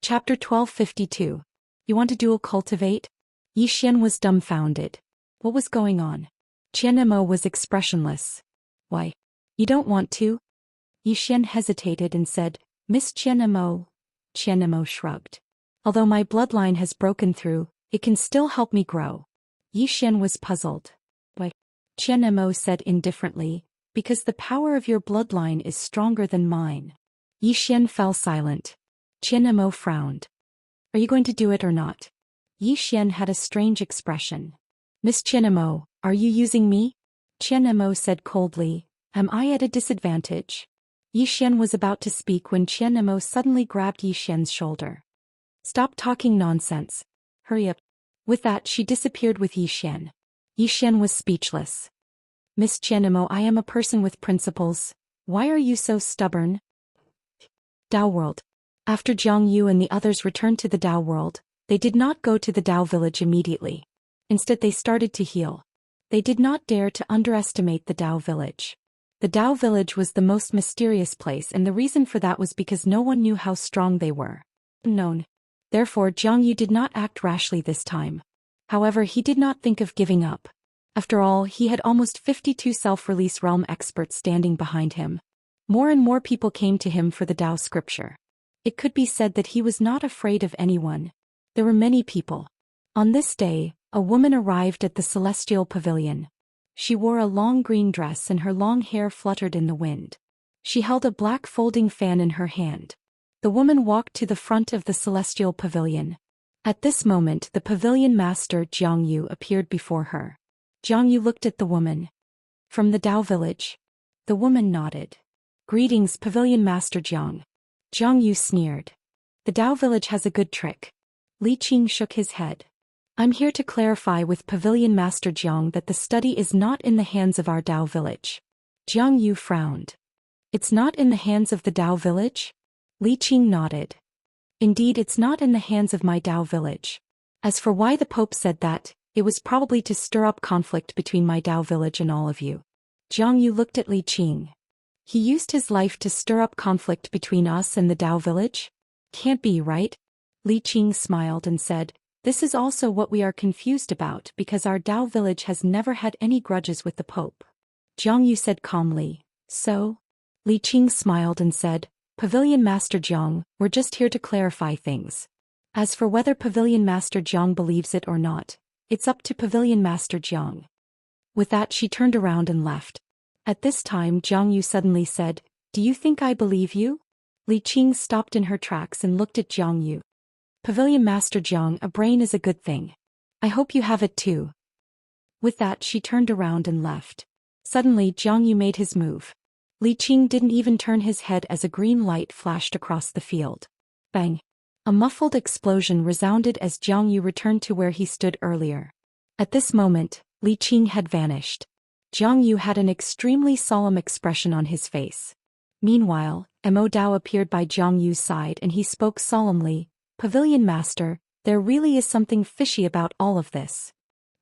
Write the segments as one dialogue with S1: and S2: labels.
S1: Chapter 1252. You want to dual cultivate? Yi Xian was dumbfounded. What was going on? Qian Mo was expressionless. Why? You don't want to? Yi Xian hesitated and said, Miss Qian Mo. Qian Mo shrugged. Although my bloodline has broken through, it can still help me grow. Yi Xian was puzzled. Why? Qian Mo said indifferently, because the power of your bloodline is stronger than mine. Yi Xian fell silent. Qian Mo frowned. Are you going to do it or not? Yi Xian had a strange expression. Miss Qian Mo, are you using me? Qian Mo said coldly, am I at a disadvantage? Yi Xian was about to speak when Qian Mo suddenly grabbed Yi Xian's shoulder. Stop talking nonsense. Hurry up. With that she disappeared with Yi Xian. Yi Xian was speechless. Miss Qian Mo, I am a person with principles. Why are you so stubborn? Dao World. After Jiang Yu and the others returned to the Dao World, they did not go to the Dao village immediately. Instead they started to heal. They did not dare to underestimate the Dao village. The Dao village was the most mysterious place, and the reason for that was because no one knew how strong they were. Unknown. Therefore Jiang Yu did not act rashly this time. However, he did not think of giving up. After all, he had almost 52 self-release realm experts standing behind him. More and more people came to him for the Dao scripture. It could be said that he was not afraid of anyone. There were many people. On this day, a woman arrived at the celestial pavilion. She wore a long green dress and her long hair fluttered in the wind. She held a black folding fan in her hand. The woman walked to the front of the celestial pavilion. At this moment the pavilion master Jiang Yu appeared before her. Jiang Yu looked at the woman. From the Dao village? The woman nodded. Greetings, pavilion master Jiang. Jiang Yu sneered. The Dao village has a good trick. Li Qing shook his head. I'm here to clarify with pavilion master Jiang that the study is not in the hands of our Dao village. Jiang Yu frowned. It's not in the hands of the Dao village? Li Qing nodded. Indeed, it's not in the hands of my Dao village. As for why the Pope said that, it was probably to stir up conflict between my Dao village and all of you. Jiang Yu looked at Li Qing. He used his life to stir up conflict between us and the Dao village? Can't be, right? Li Qing smiled and said, this is also what we are confused about because our Dao village has never had any grudges with the Pope. Jiang Yu said calmly, so? Li Qing smiled and said, Pavilion Master Jiang, we're just here to clarify things. As for whether Pavilion Master Jiang believes it or not, it's up to Pavilion Master Jiang. With that she turned around and left. At this time Jiang Yu suddenly said, do you think I believe you? Li Qing stopped in her tracks and looked at Jiang Yu. Pavilion Master Jiang, a brain is a good thing. I hope you have it too. With that she turned around and left. Suddenly Jiang Yu made his move. Li Qing didn't even turn his head as a green light flashed across the field. Bang! A muffled explosion resounded as Jiang Yu returned to where he stood earlier. At this moment, Li Qing had vanished. Jiang Yu had an extremely solemn expression on his face. Meanwhile, Mo Dao appeared by Jiang Yu's side and he spoke solemnly, Pavilion Master, there really is something fishy about all of this.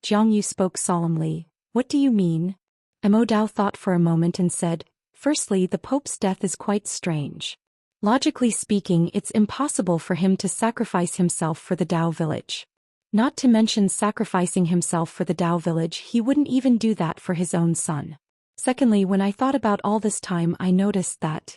S1: Jiang Yu spoke solemnly, what do you mean? Mo Dao thought for a moment and said, firstly, the Pope's death is quite strange. Logically speaking, it's impossible for him to sacrifice himself for the Dao village. Not to mention sacrificing himself for the Dao village, he wouldn't even do that for his own son. Secondly, when I thought about all this time, I noticed that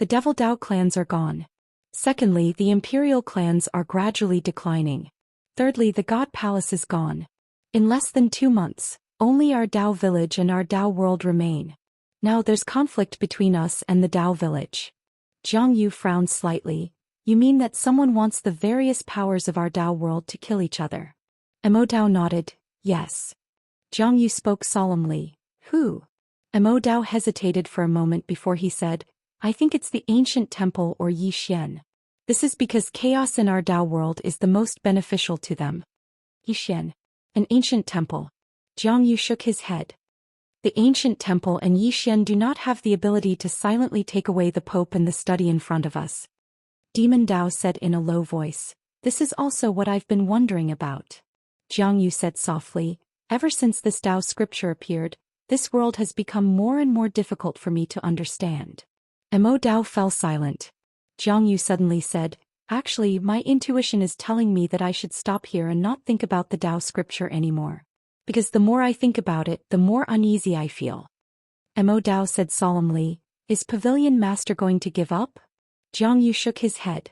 S1: the Devil Dao clans are gone. Secondly, the Imperial clans are gradually declining. Thirdly, the God Palace is gone. In less than 2 months, only our Dao village and our Dao world remain. Now there's conflict between us and the Dao village. Jiang Yu frowned slightly. You mean that someone wants the various powers of our Dao world to kill each other? Mo Dao nodded, yes. Jiang Yu spoke solemnly. Who? Mo Dao hesitated for a moment before he said, I think it's the ancient temple or Yi Xian. This is because chaos in our Dao world is the most beneficial to them. Yi Xian. An ancient temple. Jiang Yu shook his head. The ancient temple and Yi Xian do not have the ability to silently take away the Pope and the study in front of us. Demon Dao said in a low voice, this is also what I've been wondering about. Jiang Yu said softly, ever since this Dao scripture appeared, this world has become more and more difficult for me to understand. Mo Dao fell silent. Jiang Yu suddenly said, Actually, my intuition is telling me that I should stop here and not think about the Tao scripture anymore. Because the more I think about it, the more uneasy I feel. Mo Dao said solemnly, is Pavilion Master going to give up? Jiang Yu shook his head.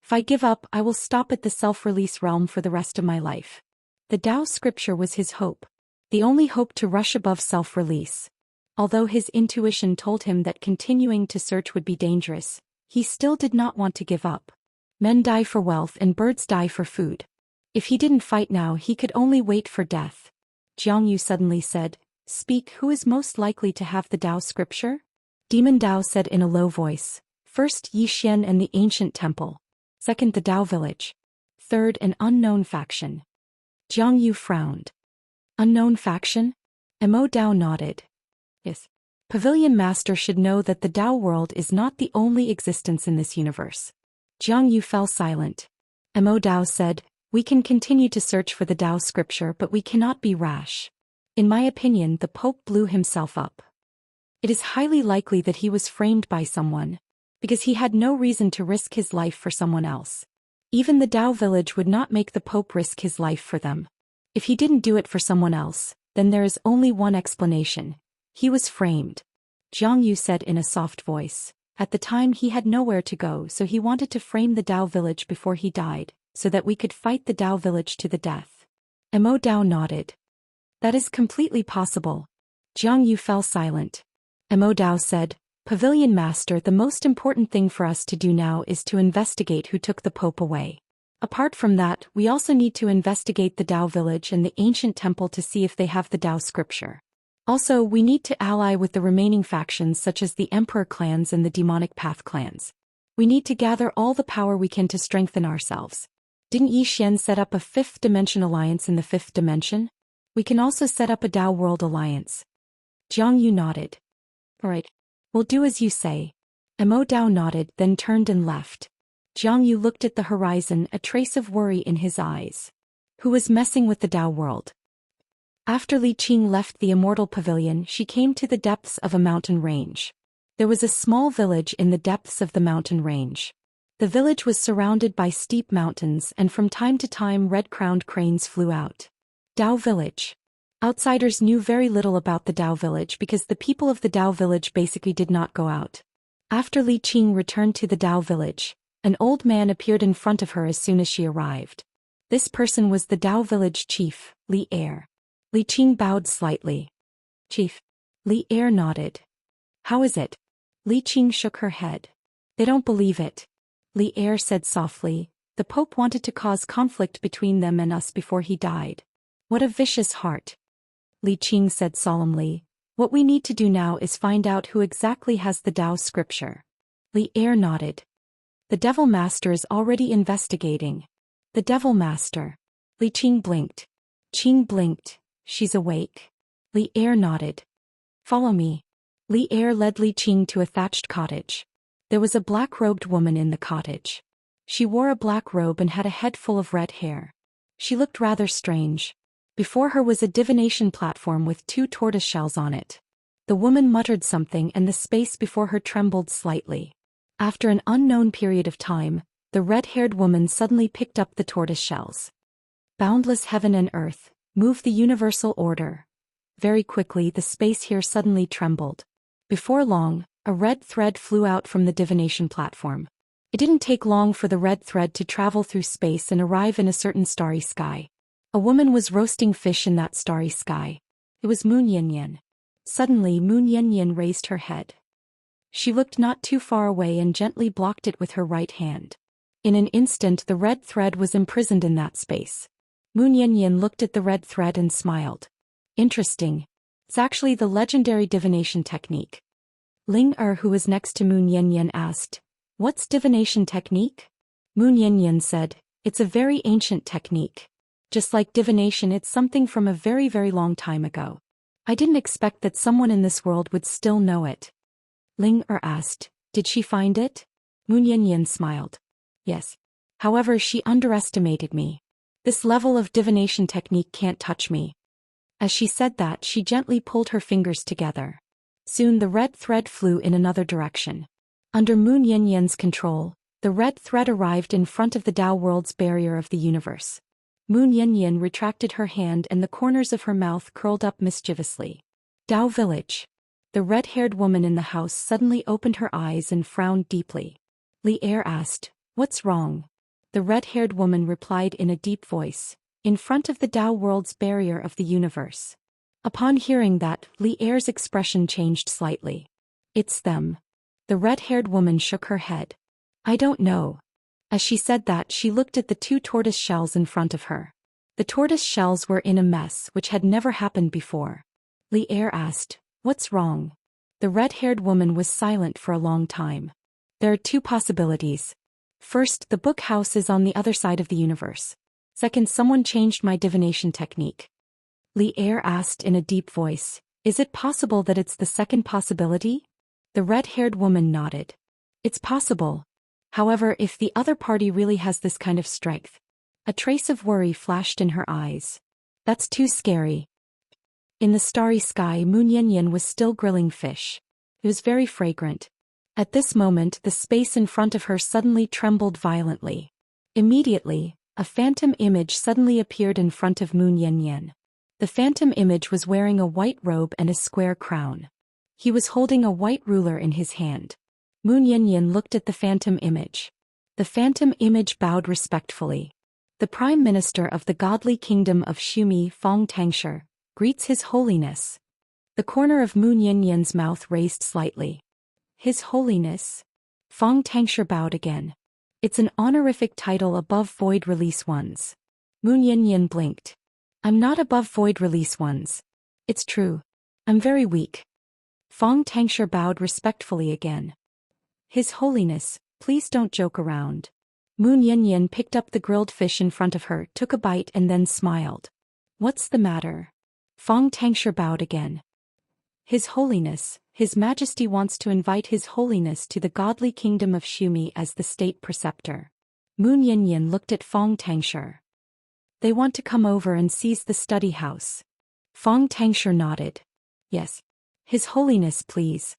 S1: If I give up, I will stop at the self-release realm for the rest of my life. The Tao scripture was his hope. The only hope to rush above self-release. Although his intuition told him that continuing to search would be dangerous, he still did not want to give up. Men die for wealth and birds die for food. If he didn't fight now, he could only wait for death. Jiang Yu suddenly said, Speak, who is most likely to have the Tao scripture? Demon Dao said in a low voice. First, Zhou Xian and the ancient temple. Second, the Tao village. Third, an unknown faction. Jiang Yu frowned. Unknown faction? Mo Dao nodded. Yes. Pavilion Master should know that the Tao world is not the only existence in this universe. Jiang Yu fell silent. Mo Dao said, We can continue to search for the Tao scripture, but we cannot be rash. In my opinion, the Pope blew himself up. It is highly likely that he was framed by someone, because he had no reason to risk his life for someone else. Even the Tao village would not make the Pope risk his life for them. If he didn't do it for someone else, then there is only one explanation. He was framed. Jiang Yu said in a soft voice. At the time he had nowhere to go, so he wanted to frame the Tao village before he died, so that we could fight the Tao village to the death. Mo Dao nodded. That is completely possible. Jiang Yu fell silent. Mo Dao said, Pavilion Master, the most important thing for us to do now is to investigate who took the Pope away. Apart from that, we also need to investigate the Tao village and the ancient temple to see if they have the Tao scripture. Also, we need to ally with the remaining factions such as the Emperor clans and the Demonic Path clans. We need to gather all the power we can to strengthen ourselves. Didn't Yi Xian set up a 5th dimension alliance in the 5th dimension? We can also set up a Tao world alliance. Jiang Yu nodded. Alright. We'll do as you say. Mo Dao nodded, then turned and left. Jiang Yu looked at the horizon, a trace of worry in his eyes. Who was messing with the Tao world? After Li Qing left the Immortal Pavilion, she came to the depths of a mountain range. There was a small village in the depths of the mountain range. The village was surrounded by steep mountains, and from time to time red-crowned cranes flew out. Tao village. Outsiders knew very little about the Tao village because the people of the Tao village basically did not go out. After Li Qing returned to the Tao village, an old man appeared in front of her as soon as she arrived. This person was the Tao village chief, Li Er. Li Qing bowed slightly. Chief. Li Er nodded. How is it? Li Qing shook her head. They don't believe it. Li Er said softly, the Pope wanted to cause conflict between them and us before he died. What a vicious heart. Li Qing said solemnly, what we need to do now is find out who exactly has the Tao scripture. Li Er nodded. The Devil Master is already investigating. The Devil Master. Li Qing blinked. Qing blinked. She's awake. Li Er nodded. Follow me. Li Er led Li Qing to a thatched cottage. There was a black-robed woman in the cottage. She wore a black robe and had a head full of red hair. She looked rather strange. Before her was a divination platform with 2 tortoise shells on it. The woman muttered something and the space before her trembled slightly. After an unknown period of time, the red-haired woman suddenly picked up the tortoise shells. Boundless heaven and earth, move the universal order. Very quickly the space here suddenly trembled. Before long, a red thread flew out from the divination platform. It didn't take long for the red thread to travel through space and arrive in a certain starry sky. A woman was roasting fish in that starry sky. It was Moon Yanyan. Suddenly Moon Yanyan raised her head. She looked not too far away and gently blocked it with her right hand. In an instant the red thread was imprisoned in that space. Moon Yanyan looked at the red thread and smiled. Interesting. It's actually the legendary divination technique. Ling who was next to Moon Yanyan, asked, What's divination technique? Moon Yanyan said, It's a very ancient technique. Just like divination, it's something from a very, very long time ago. I didn't expect that someone in this world would still know it. Ling asked, Did she find it? Moon Yanyan smiled. Yes. However, she underestimated me. This level of divination technique can't touch me. As she said that, she gently pulled her fingers together. Soon the red thread flew in another direction. Under Moon Yanyan's control, The red thread arrived in front of the Tao world's barrier of the universe. Moon Yanyan retracted her hand and the corners of her mouth curled up mischievously. Tao village. The red-haired woman in the house suddenly opened her eyes and frowned deeply. Li Er asked, "What's wrong?" The red-haired woman replied in a deep voice, "In front of the Tao world's barrier of the universe." Upon hearing that, Li Er's expression changed slightly. "It's them." The red-haired woman shook her head. "I don't know." As she said that, she looked at the two tortoise shells in front of her. The tortoise shells were in a mess which had never happened before. Li Er asked, "What's wrong?" The red-haired woman was silent for a long time. "There are two possibilities. First, the book house is on the other side of the universe. Second, someone changed my divination technique." Li Er asked in a deep voice, "Is it possible that it's the second possibility?" The red-haired woman nodded. "It's possible. However, if the other party really has this kind of strength." A trace of worry flashed in her eyes. "That's too scary." In the starry sky, Moon Yanyan was still grilling fish. It was very fragrant. At this moment, the space in front of her suddenly trembled violently. Immediately, a phantom image suddenly appeared in front of Moon Yanyan. The phantom image was wearing a white robe and a square crown. He was holding a white ruler in his hand. Moon Yanyan looked at the phantom image. The phantom image bowed respectfully. "The Prime Minister of the Godly Kingdom of Shumi Fong Tangshi greets His Holiness." The corner of Moon Yanyan's mouth raised slightly. "His Holiness?" Fong Tangshi bowed again. "It's an honorific title above Void Release ones." Moon Yanyan blinked. "I'm not above Void Release ones. It's true. I'm very weak." Fong Tangshi bowed respectfully again. "His Holiness, please don't joke around." Moon Yanyan picked up the grilled fish in front of her, took a bite and then smiled. "What's the matter?" Fong Tangshi bowed again. "His Holiness, His Majesty wants to invite His Holiness to the Godly Kingdom of Shumi as the state preceptor." Moon Yanyan looked at Fong Tangshi. "They want to come over and seize the study house." Fong Tangshi nodded. "Yes. His Holiness, please."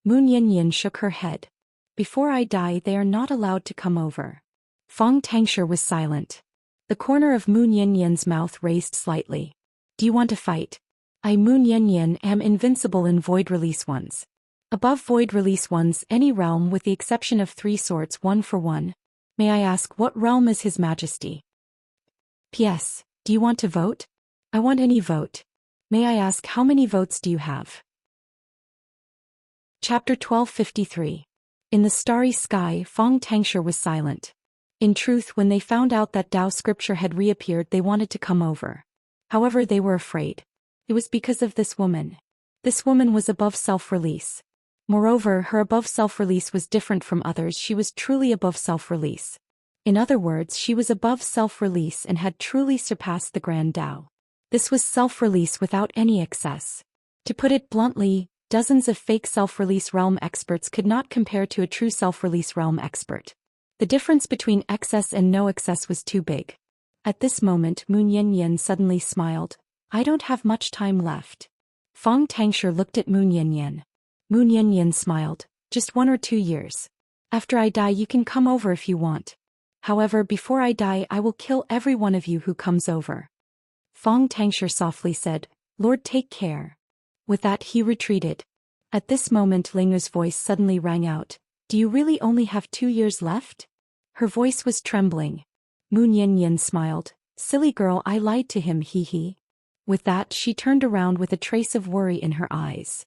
S1: Moon Yanyan shook her head. "Before I die, they are not allowed to come over." Fong Tangshi was silent. The corner of Moon Yanyan's mouth raised slightly. "Do you want to fight?" "I, Moon Yanyan, am invincible in Void Release ones. Above Void Release ones, any realm with the exception of 3 sorts 1 for 1. May I ask what realm is His Majesty?" "P.S. Do you want to vote?" "I want any vote." "May I ask how many votes do you have?" Chapter 1253. In the starry sky, Fong Tangshi was silent. In truth, when they found out that Tao scripture had reappeared, they wanted to come over. However, they were afraid. It was because of this woman. This woman was above self-release. Moreover, her above self-release was different from others. She was truly above self-release. In other words, she was above self-release and had truly surpassed the Grand Tao. This was self-release without any excess. To put it bluntly, dozens of fake self-release realm experts could not compare to a true self-release realm expert. The difference between excess and no excess was too big. At this moment, Moon Yanyan suddenly smiled. "I don't have much time left." Fong Tangshi looked at Moon Yanyan. Moon Yanyan smiled. "Just 1 or 2 years. After I die, you can come over if you want. However, before I die, I will kill every one of you who comes over." Fong Tangshi softly said, "Lord, take care." With that, he retreated. At this moment, Lingu's voice suddenly rang out. "Do you really only have 2 years left?" Her voice was trembling. Moon Yanyan smiled. "Silly girl, I lied to him, hee hee." With that, she turned around with a trace of worry in her eyes.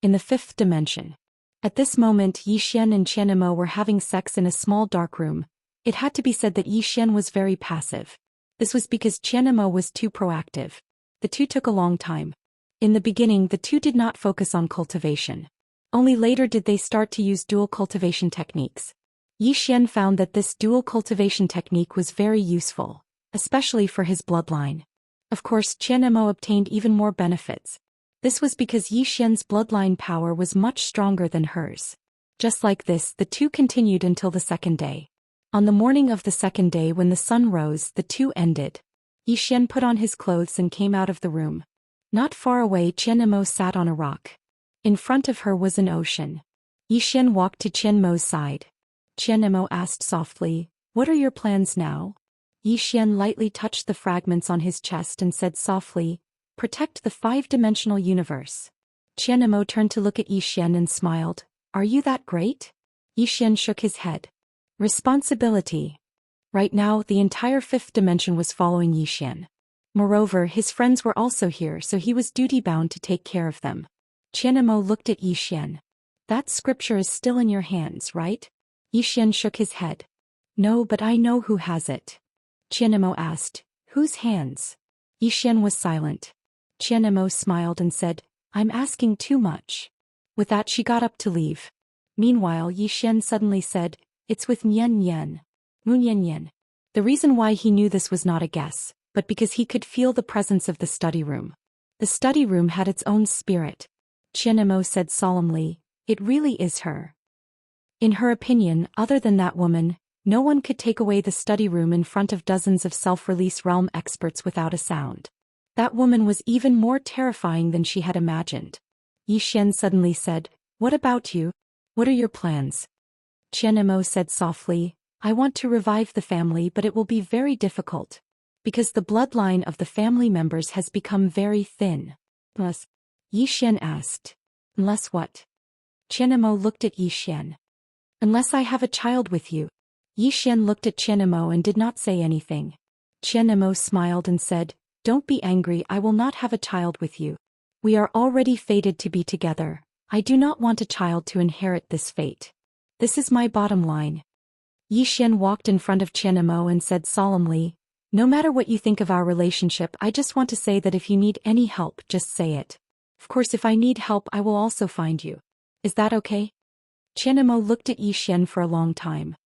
S1: In the 5th dimension. At this moment, Yi Xian and Qianmo were having sex in a small dark room. It had to be said that Yi Xian was very passive. This was because Qianmo was too proactive. The two took a long time. In the beginning, the two did not focus on cultivation. Only later did they start to use dual cultivation techniques. Yi Xian found that this dual cultivation technique was very useful, especially for his bloodline. Of course, Qianmo obtained even more benefits. This was because Yi Xian's bloodline power was much stronger than hers. Just like this, the two continued until the 2nd day. On the morning of the 2nd day, when the sun rose, the two ended. Yi Xian put on his clothes and came out of the room. Not far away, Qianmo sat on a rock. In front of her was an ocean. Yi Xian walked to Qianmo's side. Qianemo asked softly, "What are your plans now?" Yi Xian lightly touched the fragments on his chest and said softly, "Protect the five-dimensional universe." Qianemo turned to look at Yi Xian and smiled. "Are you that great?" Yi Xian shook his head. Responsibility. Right now, the entire fifth dimension was following Yi Xian. Moreover, his friends were also here, so he was duty-bound to take care of them. Qianemo looked at Yi Xian. "That scripture is still in your hands, right?" Yi Xian shook his head. "No, but I know who has it." Qianemo asked, "Whose hands?" Yi Xian was silent. Qianemo smiled and said, "I'm asking too much." With that she got up to leave. Meanwhile, Yi Xian suddenly said, "It's with Nian Nian." Mu Nian Nian. The reason why he knew this was not a guess, but because he could feel the presence of the study room. The study room had its own spirit. Qianemo said solemnly, "It really is her." In her opinion, other than that woman, no one could take away the study room in front of dozens of self-release realm experts without a sound. That woman was even more terrifying than she had imagined. Yi Xian suddenly said, "What about you? What are your plans?" Qianemo said softly, "I want to revive the family, but it will be very difficult. Because the bloodline of the family members has become very thin." "Unless?" Yi Xian asked. "Unless what?" Qianemo looked at Yi Xian. "Unless I have a child with you." Yi Xian looked at Qianemo and did not say anything. Qianemo smiled and said, "Don't be angry, I will not have a child with you. We are already fated to be together. I do not want a child to inherit this fate. This is my bottom line." Yi Xian walked in front of Qianemo and said solemnly, "No matter what you think of our relationship, I just want to say that if you need any help, just say it. Of course, if I need help, I will also find you. Is that okay?" Qianemo looked at Yi Xian for a long time.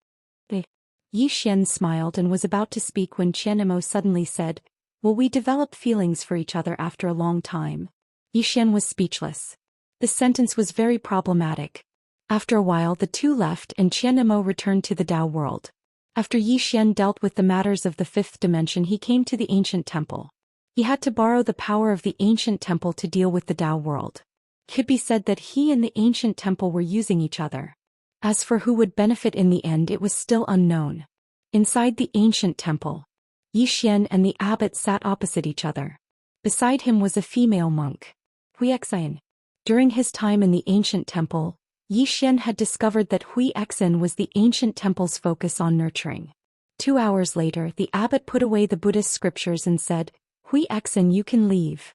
S1: Yi Xian smiled and was about to speak when Qianemo suddenly said, "Will we develop feelings for each other after a long time?" Yi Xian was speechless. The sentence was very problematic. After a while the two left and Qianemo returned to the Tao world. After Yi Xian dealt with the matters of the fifth dimension, he came to the ancient temple. He had to borrow the power of the ancient temple to deal with the Tao world. It could be said that he and the ancient temple were using each other. As for who would benefit in the end, it was still unknown. Inside the ancient temple, Yi Xian and the abbot sat opposite each other. Beside him was a female monk, Xian. During his time in the ancient temple, Yi Xian had discovered that Xian was the ancient temple's focus on nurturing. 2 hours later, the abbot put away the Buddhist scriptures and said, "Xian, you can leave."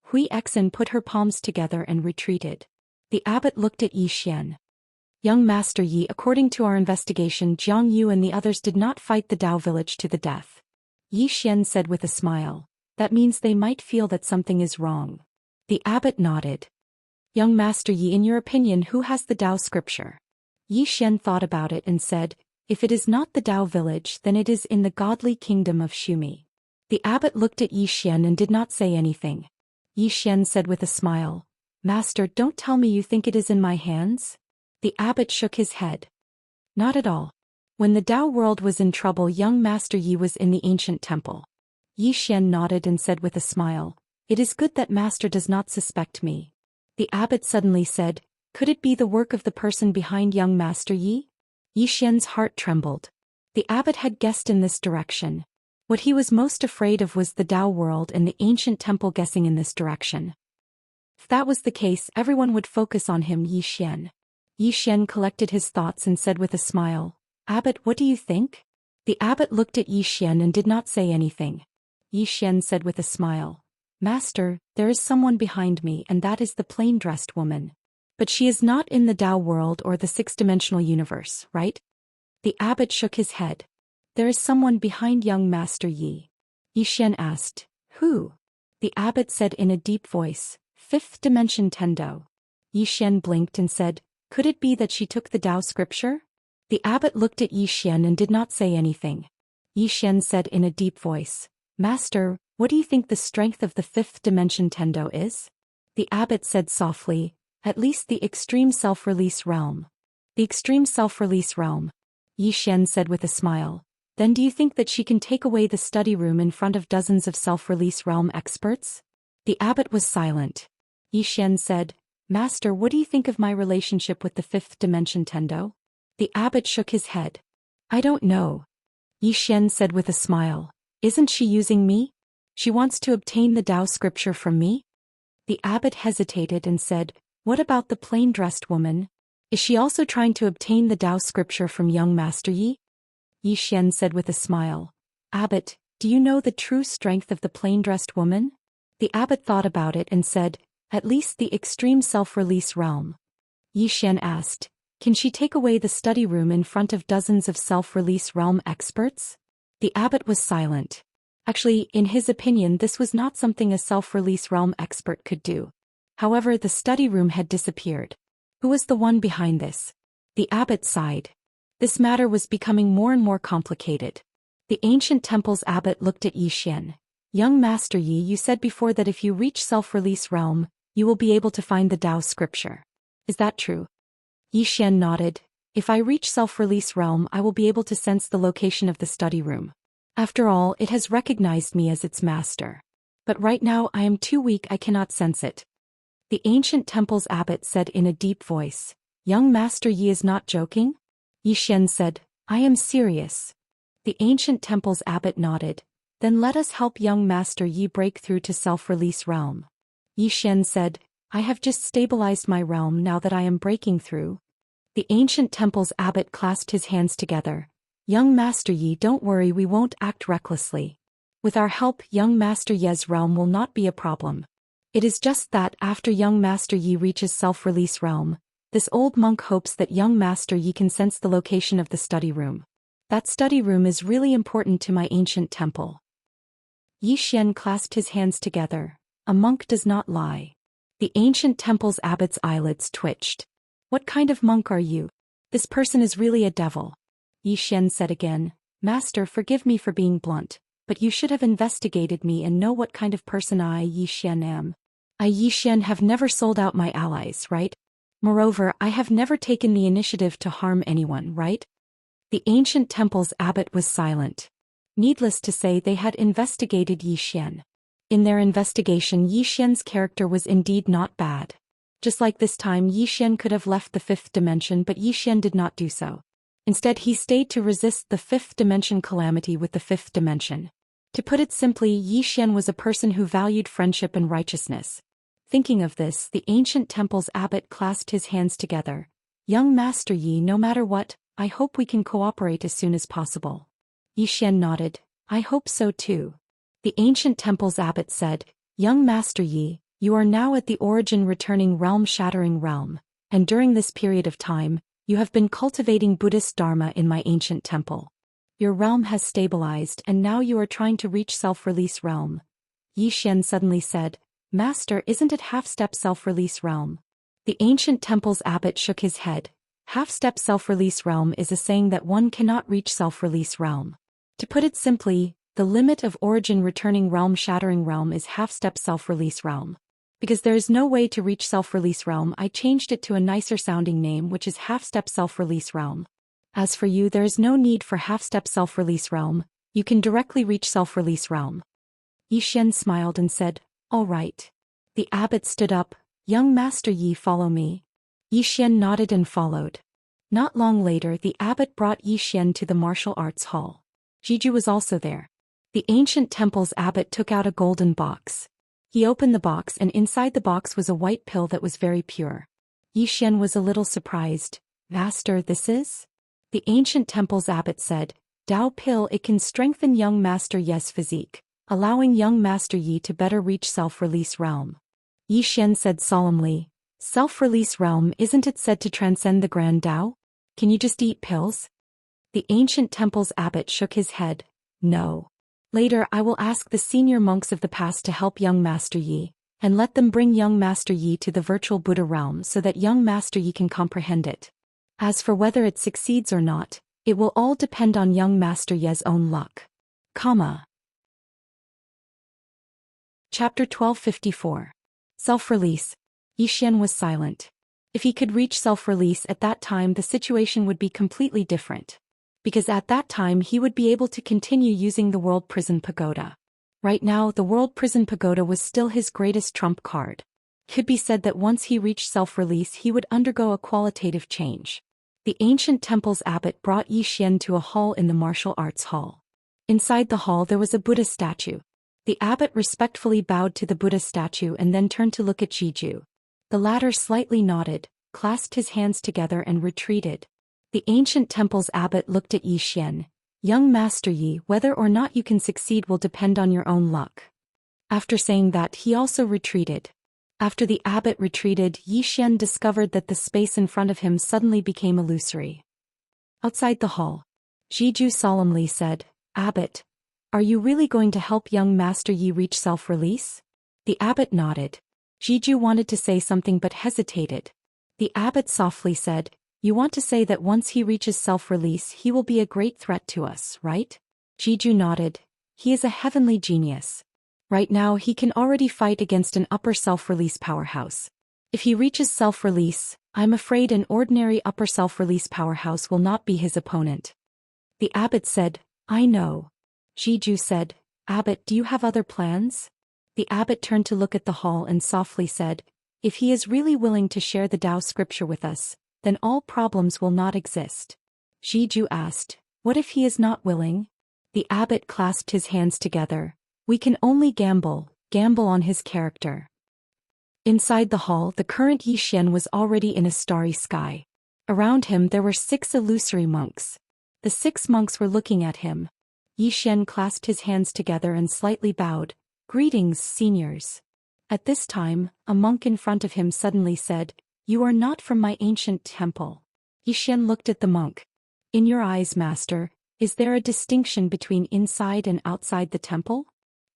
S1: Xian put her palms together and retreated. The abbot looked at Yi Xian. "Young Master Yi, according to our investigation, Jiang Yu and the others did not fight the Dao village to the death." Yi Xian said with a smile, "That means they might feel that something is wrong." The abbot nodded. "Young Master Yi, in your opinion, who has the Dao scripture?" Yi Xian thought about it and said, "If it is not the Dao village, then it is in the godly kingdom of Xumi." The abbot looked at Yi Xian and did not say anything. Yi Xian said with a smile, "Master, don't tell me you think it is in my hands?" The abbot shook his head. "Not at all. When the Tao world was in trouble, young Master Yi was in the ancient temple." Yi Xian nodded and said with a smile, "It is good that Master does not suspect me." The abbot suddenly said, "Could it be the work of the person behind young Master Yi?" Yi Xian's heart trembled. The abbot had guessed in this direction. What he was most afraid of was the Tao world and the ancient temple guessing in this direction. If that was the case, everyone would focus on him, Yi Xian. Yi Xian collected his thoughts and said with a smile, "Abbot, what do you think?" The abbot looked at Yi Xian and did not say anything. Yi Xian said with a smile, "Master, there is someone behind me, and that is the plain-dressed woman. But she is not in the Tao world or the six-dimensional universe, right?" The abbot shook his head. "There is someone behind young Master Yi." Yi Xian asked, "Who?" The abbot said in a deep voice, "Fifth dimension Tendo." Yi Xian blinked and said, "Could it be that she took the Tao scripture?" The abbot looked at Yi Xian and did not say anything. Yi Xian said in a deep voice, "Master, what do you think the strength of the fifth dimension Tendo is?" The abbot said softly, "At least the extreme self-release realm." "The extreme self-release realm," Yi Xian said with a smile. "Then do you think that she can take away the study room in front of dozens of self-release realm experts?" The abbot was silent. Yi Xian said, "Master, what do you think of my relationship with the fifth dimension Tendo?" The abbot shook his head. I don't know. Yi Xian said with a smile. Isn't she using me? She wants to obtain the Tao scripture from me? The abbot hesitated and said, what about the plain-dressed woman? Is she also trying to obtain the Tao scripture from young Master Yi? Yi Xian said with a smile. Abbot, do you know the true strength of the plain-dressed woman? The abbot thought about it and said, at least the extreme self-release realm. Yi Xian asked, can she take away the study room in front of dozens of self-release realm experts? The abbot was silent. Actually, in his opinion, this was not something a self-release realm expert could do. However, the study room had disappeared. Who was the one behind this? The abbot sighed. This matter was becoming more and more complicated. The ancient temple's abbot looked at Yi Xian. Young Master Yi, you said before that if you reach self-release realm, you will be able to find the Tao scripture. Is that true? Yi Xian nodded. If I reach self-release realm, I will be able to sense the location of the study room. After all, it has recognized me as its master. But right now I am too weak, I cannot sense it. The ancient temple's abbot said in a deep voice. Young Master Yi is not joking? Yi Xian said, I am serious. The ancient temple's abbot nodded. Then let us help young Master Yi break through to self-release realm. Yi Xian said, I have just stabilized my realm now that I am breaking through. The ancient temple's abbot clasped his hands together. Young Master Yi, don't worry, we won't act recklessly. With our help, young Master Yi's realm will not be a problem. It is just that after young Master Yi reaches self-release realm, this old monk hopes that young Master Yi can sense the location of the study room. That study room is really important to my ancient temple. Yi Xian clasped his hands together. A monk does not lie. The ancient temple's abbot's eyelids twitched. What kind of monk are you? This person is really a devil. Yi Xian said again, Master, forgive me for being blunt, but you should have investigated me and know what kind of person I, Yi Xian, am. I, Yi Xian, have never sold out my allies, right? Moreover, I have never taken the initiative to harm anyone, right? The ancient temple's abbot was silent. Needless to say, they had investigated Yi Xian. In their investigation, Yi Xian's character was indeed not bad. Just like this time, Yi Xian could have left the fifth dimension, but Yi Xian did not do so. Instead, he stayed to resist the fifth dimension calamity with the fifth dimension. To put it simply, Yi Xian was a person who valued friendship and righteousness. Thinking of this, the ancient temple's abbot clasped his hands together. Young Master Yi, no matter what, I hope we can cooperate as soon as possible. Yi Xian nodded. I hope so too. The ancient temple's abbot said, Young Master Yi, you are now at the origin returning realm-shattering realm, and during this period of time, you have been cultivating Buddhist Dharma in my ancient temple. Your realm has stabilized and now you are trying to reach self-release realm. Yi Xian suddenly said, Master, isn't it half-step self-release realm? The ancient temple's abbot shook his head. Half-step self-release realm is a saying that one cannot reach self-release realm. To put it simply, the limit of origin returning realm-shattering realm is half-step self-release realm. Because there is no way to reach self-release realm, I changed it to a nicer sounding name, which is half-step self-release realm. As for you, there is no need for half-step self-release realm, you can directly reach self-release realm. Yi Xian smiled and said, all right. The abbot stood up. Young Master Yi, follow me. Yi Xian nodded and followed. Not long later, the abbot brought Yi Xian to the martial arts hall. Jiju was also there. The ancient temple's abbot took out a golden box. He opened the box and inside the box was a white pill that was very pure. Yi Xian was a little surprised. Master, this is? The ancient temple's abbot said, Tao pill, it can strengthen young Master Yi's physique, allowing young Master Yi to better reach self-release realm. Yi Xian said solemnly, self-release realm, isn't it said to transcend the grand Tao? Can you just eat pills? The ancient temple's abbot shook his head. No. Later I will ask the senior monks of the past to help young Master Yi, and let them bring young Master Yi to the virtual Buddha realm so that young Master Yi can comprehend it. As for whether it succeeds or not, it will all depend on young Master Yi's own luck. Chapter 1254. Self-release. Yi Xian was silent. If he could reach self-release at that time, the situation would be completely different. Because at that time he would be able to continue using the World Prison Pagoda. Right now, the World Prison Pagoda was still his greatest trump card. It could be said that once he reached self-release he would undergo a qualitative change. The ancient temple's abbot brought Yi Xian to a hall in the martial arts hall. Inside the hall there was a Buddha statue. The abbot respectfully bowed to the Buddha statue and then turned to look at Zhiju. The latter slightly nodded, clasped his hands together and retreated. The ancient temple's abbot looked at Yi Xian. Young Master Yi, whether or not you can succeed will depend on your own luck. After saying that, he also retreated. After the abbot retreated, Yi Xian discovered that the space in front of him suddenly became illusory. Outside the hall, Zhiju solemnly said, "Abbot, are you really going to help young Master Yi reach self-release?" The abbot nodded. Zhiju wanted to say something but hesitated. The abbot softly said, "You want to say that once he reaches self-release he will be a great threat to us, right?" Zhiju nodded. "He is a heavenly genius. Right now he can already fight against an upper self-release powerhouse. If he reaches self-release, I'm afraid an ordinary upper self-release powerhouse will not be his opponent." The abbot said, "I know." Zhiju said, "Abbot, do you have other plans?" The abbot turned to look at the hall and softly said, "If he is really willing to share the Tao scripture with us, then all problems will not exist." Zhiju asked, "What if he is not willing?" The abbot clasped his hands together. "We can only gamble on his character." Inside the hall, the current Yi Xian was already in a starry sky. Around him there were 6 illusory monks. The 6 monks were looking at him. Yi Xian clasped his hands together and slightly bowed. "Greetings, seniors." At this time, a monk in front of him suddenly said, "You are not from my ancient temple." Yi Xian looked at the monk. "In your eyes, master, is there a distinction between inside and outside the temple?"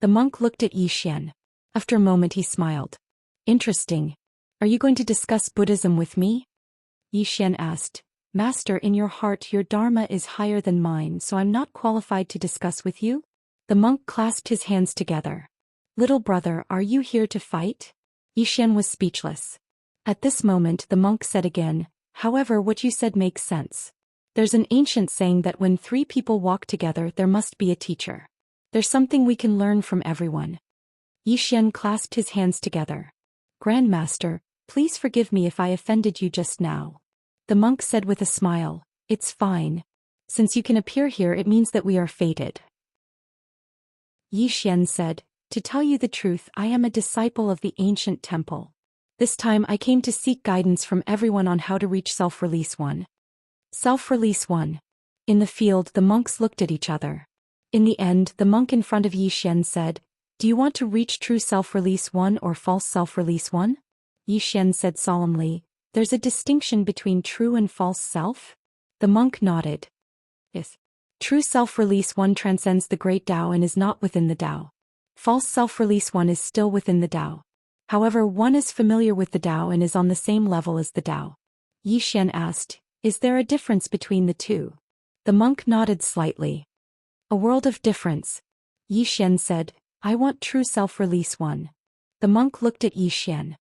S1: The monk looked at Yi Xian. After a moment he smiled. "Interesting. Are you going to discuss Buddhism with me?" Yi Xian asked. "Master, in your heart your dharma is higher than mine, so I'm not qualified to discuss with you?" The monk clasped his hands together. "Little brother, are you here to fight?" Yi Xian was speechless. At this moment the monk said again, "However, what you said makes sense. There's an ancient saying that when 3 people walk together there must be a teacher. There's something we can learn from everyone." Yi Xian clasped his hands together. "Grandmaster, please forgive me if I offended you just now." The monk said with a smile, "It's fine. Since you can appear here it means that we are fated." Yi Xian said, "To tell you the truth, I am a disciple of the ancient temple. This time I came to seek guidance from everyone on how to reach self-release 1. Self-release 1. In the field the monks looked at each other. In the end, the monk in front of Yi Xian said, "Do you want to reach true self-release 1 or false self-release 1? Yi Xian said solemnly, "There's a distinction between true and false self?" The monk nodded. "Yes. True self-release 1 transcends the great Tao and is not within the Tao. False self-release 1 is still within the Tao. However, 1 is familiar with the Tao and is on the same level as the Tao." Yi Xian asked, "Is there a difference between the two?" The monk nodded slightly. "A world of difference." Yi Xian said, "I want true self-release 1. The monk looked at Yi Xian.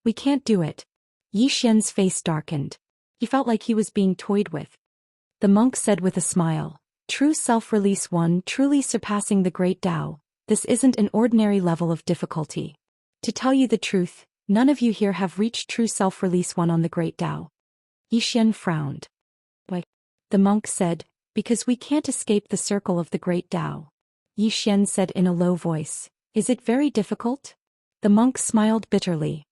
S1: "We can't do it." Yi Xian's face darkened. He felt like he was being toyed with. The monk said with a smile, "True self-release 1 truly surpassing the great Tao, this isn't an ordinary level of difficulty. To tell you the truth, none of you here have reached true self-release 1 on the great Tao." Yi Xian frowned. "Why?" The monk said, "Because we can't escape the circle of the great Tao." Yi Xian said in a low voice, "Is it very difficult?" The monk smiled bitterly.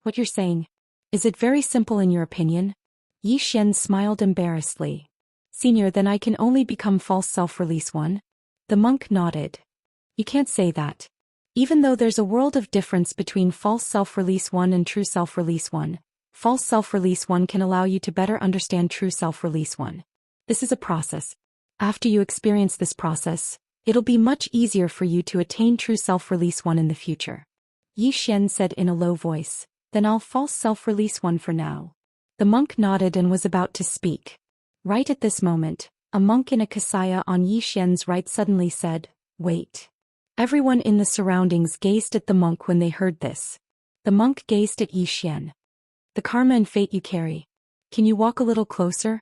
S1: "What you're saying? Is it very simple in your opinion?" Yi Xian smiled embarrassedly. "Senior, then I can only become false self-release 1? The monk nodded. "You can't say that. Even though there's a world of difference between false self-release 1 and true self-release 1, false self-release 1 can allow you to better understand true self-release 1. This is a process. After you experience this process, it'll be much easier for you to attain true self-release 1 in the future." Yi Xian said in a low voice, "Then I'll false self-release 1 for now." The monk nodded and was about to speak. Right at this moment, a monk in a kasaya on Yi Xian's right suddenly said, "Wait." Everyone in the surroundings gazed at the monk when they heard this. The monk gazed at Yi Xian. "The karma and fate you carry. Can you walk a little closer?"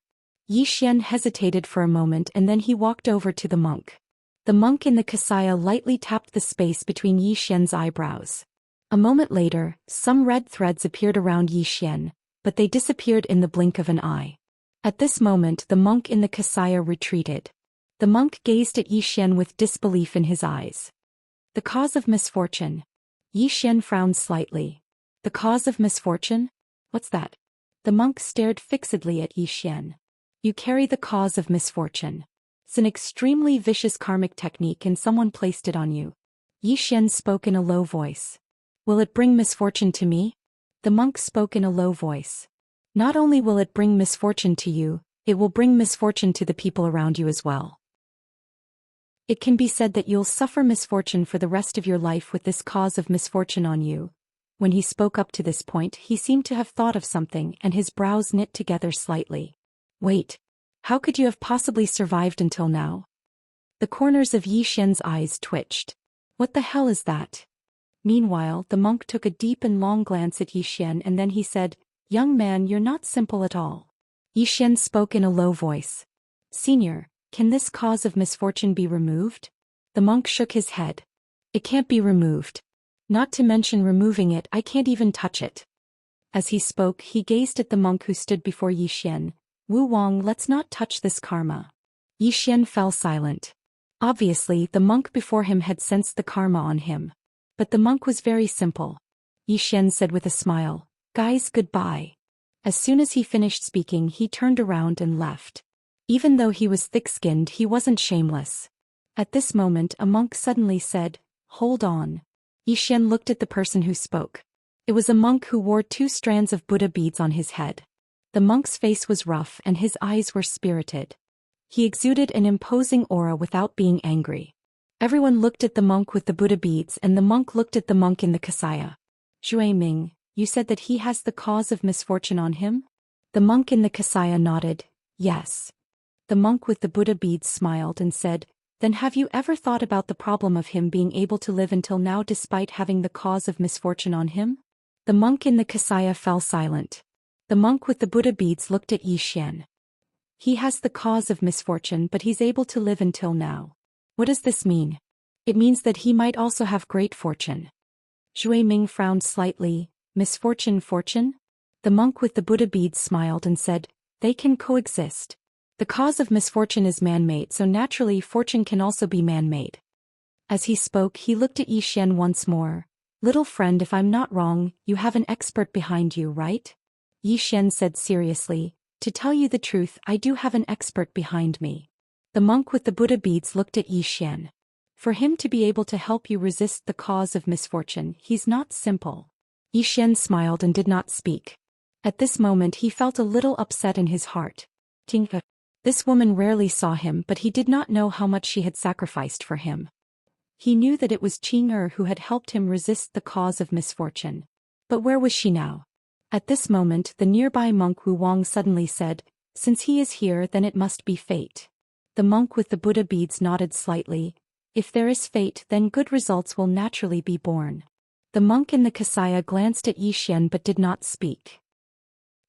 S1: Yi Xian hesitated for a moment and then he walked over to the monk. The monk in the kasaya lightly tapped the space between Yi Xian's eyebrows. A moment later, some red threads appeared around Yi Xian, but they disappeared in the blink of an eye. At this moment the monk in the Xianxia retreated. The monk gazed at Yi Xian with disbelief in his eyes. The cause of misfortune. Yi Xian frowned slightly. The cause of misfortune? What's that? The monk stared fixedly at Yi Xian. You carry the cause of misfortune. It's an extremely vicious karmic technique and someone placed it on you. Yi Xian spoke in a low voice. Will it bring misfortune to me? The monk spoke in a low voice. Not only will it bring misfortune to you, it will bring misfortune to the people around you as well. It can be said that you'll suffer misfortune for the rest of your life with this cause of misfortune on you. When he spoke up to this point, he seemed to have thought of something and his brows knit together slightly. Wait. How could you have possibly survived until now? The corners of Yi Xian's eyes twitched. What the hell is that? Meanwhile, the monk took a deep and long glance at Yi Xian and then he said, Young man, you're not simple at all. Yi Xian spoke in a low voice. Senior, can this cause of misfortune be removed? The monk shook his head. It can't be removed. Not to mention removing it, I can't even touch it. As he spoke, he gazed at the monk who stood before Yi Xian. Wu Wang, let's not touch this karma. Yi Xian fell silent. Obviously, the monk before him had sensed the karma on him. But the monk was very simple. Yi Xian said with a smile, Guys, goodbye. As soon as he finished speaking, he turned around and left. Even though he was thick-skinned, he wasn't shameless. At this moment, a monk suddenly said, Hold on. Yi Xian looked at the person who spoke. It was a monk who wore 2 strands of Buddha beads on his head. The monk's face was rough and his eyes were spirited. He exuded an imposing aura without being angry. Everyone looked at the monk with the Buddha beads and the monk looked at the monk in the Xianxia. Zhou Ming, you said that he has the cause of misfortune on him? The monk in the Xianxia nodded, yes. The monk with the Buddha beads smiled and said, Then have you ever thought about the problem of him being able to live until now despite having the cause of misfortune on him? The monk in the Xianxia fell silent. The monk with the Buddha beads looked at Yi Xian. He has the cause of misfortune but he's able to live until now. What does this mean? It means that he might also have great fortune. Zhou Ming frowned slightly. Misfortune, fortune? The monk with the Buddha beads smiled and said, They can coexist. The cause of misfortune is man-made, so naturally fortune can also be man-made. As he spoke, he looked at Yi Xian once more. Little friend, if I'm not wrong, you have an expert behind you, right? Yi Xian said seriously, To tell you the truth, I do have an expert behind me. The monk with the Buddha beads looked at Yi Xian. For him to be able to help you resist the cause of misfortune, he's not simple. Yi Xian smiled and did not speak. At this moment he felt a little upset in his heart. Tinka. This woman rarely saw him but he did not know how much she had sacrificed for him. He knew that it was Qing who had helped him resist the cause of misfortune. But where was she now? At this moment the nearby monk Wu Wang suddenly said, Since he is here then it must be fate. The monk with the Buddha beads nodded slightly. If there is fate then good results will naturally be born. The monk in the Xianxia glanced at Yi Xian but did not speak.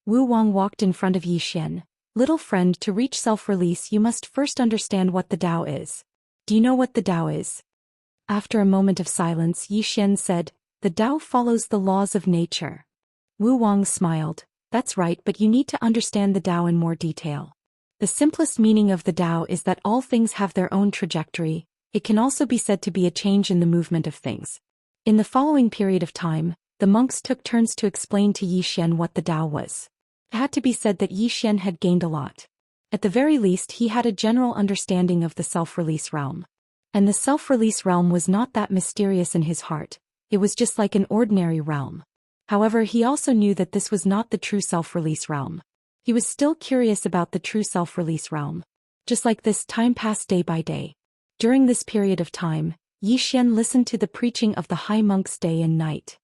S1: Wu Wang walked in front of Yi Xian. Little friend, to reach self-release you must first understand what the Tao is. Do you know what the Tao is? After a moment of silence, Yi Xian said, The Tao follows the laws of nature. Wu Wang smiled. That's right, but you need to understand the Tao in more detail. The simplest meaning of the Tao is that all things have their own trajectory. It can also be said to be a change in the movement of things. In the following period of time, the monks took turns to explain to Yi Xian what the Tao was. It had to be said that Yi Xian had gained a lot. At the very least he had a general understanding of the self-release realm. And the self-release realm was not that mysterious in his heart, it was just like an ordinary realm. However, he also knew that this was not the true self-release realm. He was still curious about the true self-release realm. Just like this, time passed day by day. During this period of time, Yi Xian listened to the preaching of the high monks day and night.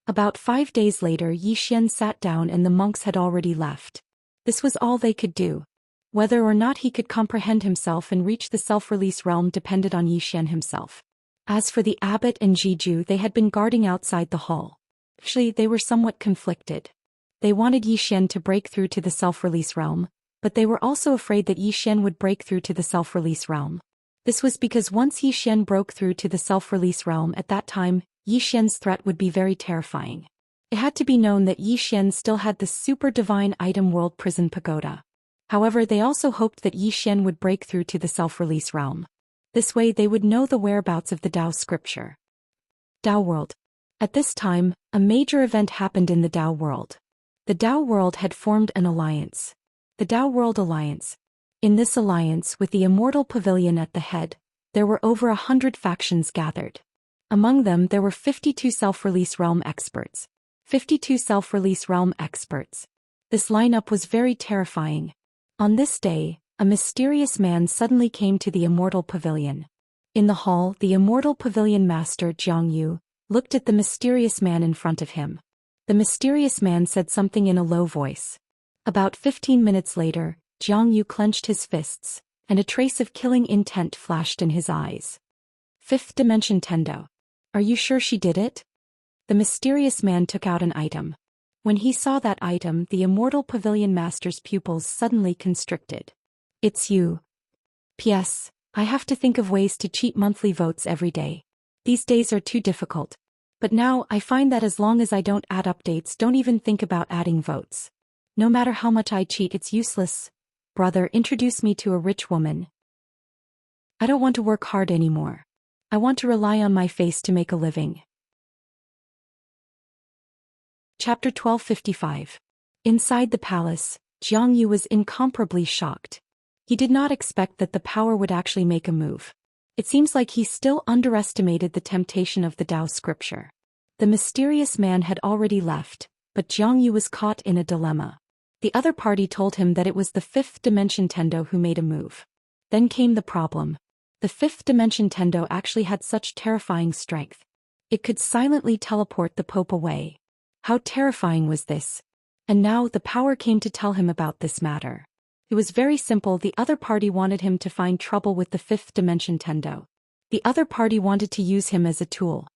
S1: About 5 days later Yi Xian sat down and the monks had already left. This was all they could do. Whether or not he could comprehend himself and reach the self-release realm depended on Yi Xian himself. As for the abbot and Jiju, they had been guarding outside the hall. Actually, they were somewhat conflicted. They wanted Yi Xian to break through to the self-release realm, but they were also afraid that Yi Xian would break through to the self-release realm. This was because once Yi Xian broke through to the self-release realm at that time, Yi Xian's threat would be very terrifying. It had to be known that Yi Xian still had the super divine item world prison pagoda. However, they also hoped that Yi Xian would break through to the self-release realm. This way they would know the whereabouts of the Tao scripture. Tao world. At this time, a major event happened in the Tao world. The Tao world had formed an alliance. The Tao World Alliance. In this alliance, with the Immortal Pavilion at the head, there were over 100 factions gathered. Among them there were 52 self-release realm experts. 52 self-release realm experts. This lineup was very terrifying. On this day, a mysterious man suddenly came to the Immortal Pavilion. In the hall, the Immortal Pavilion Master Jiang Yu looked at the mysterious man in front of him. The mysterious man said something in a low voice. About 15 minutes later, Jiang Yu clenched his fists, and a trace of killing intent flashed in his eyes. Fifth Dimension Tendo. Are you sure she did it? The mysterious man took out an item. When he saw that item, the Immortal Pavilion Master's pupils suddenly constricted. It's you. P.S. I have to think of ways to cheat monthly votes every day. These days are too difficult. But now I find that as long as I don't add updates, don't even think about adding votes. No matter how much I cheat, it's useless. Brother, introduce me to a rich woman. I don't want to work hard anymore. I want to rely on my face to make a living. Chapter 1255. Inside the palace, Jiang Yu was incomparably shocked. He did not expect that the power would actually make a move. It seems like he still underestimated the temptation of the Tao scripture. The mysterious man had already left, but Jiang Yu was caught in a dilemma. The other party told him that it was the Fifth Dimension Tendo who made a move. Then came the problem. The Fifth Dimension Tendo actually had such terrifying strength. It could silently teleport the Pope away. How terrifying was this? And now the power came to tell him about this matter. It was very simple. The other party wanted him to find trouble with the Fifth Dimension Tendo. The other party wanted to use him as a tool.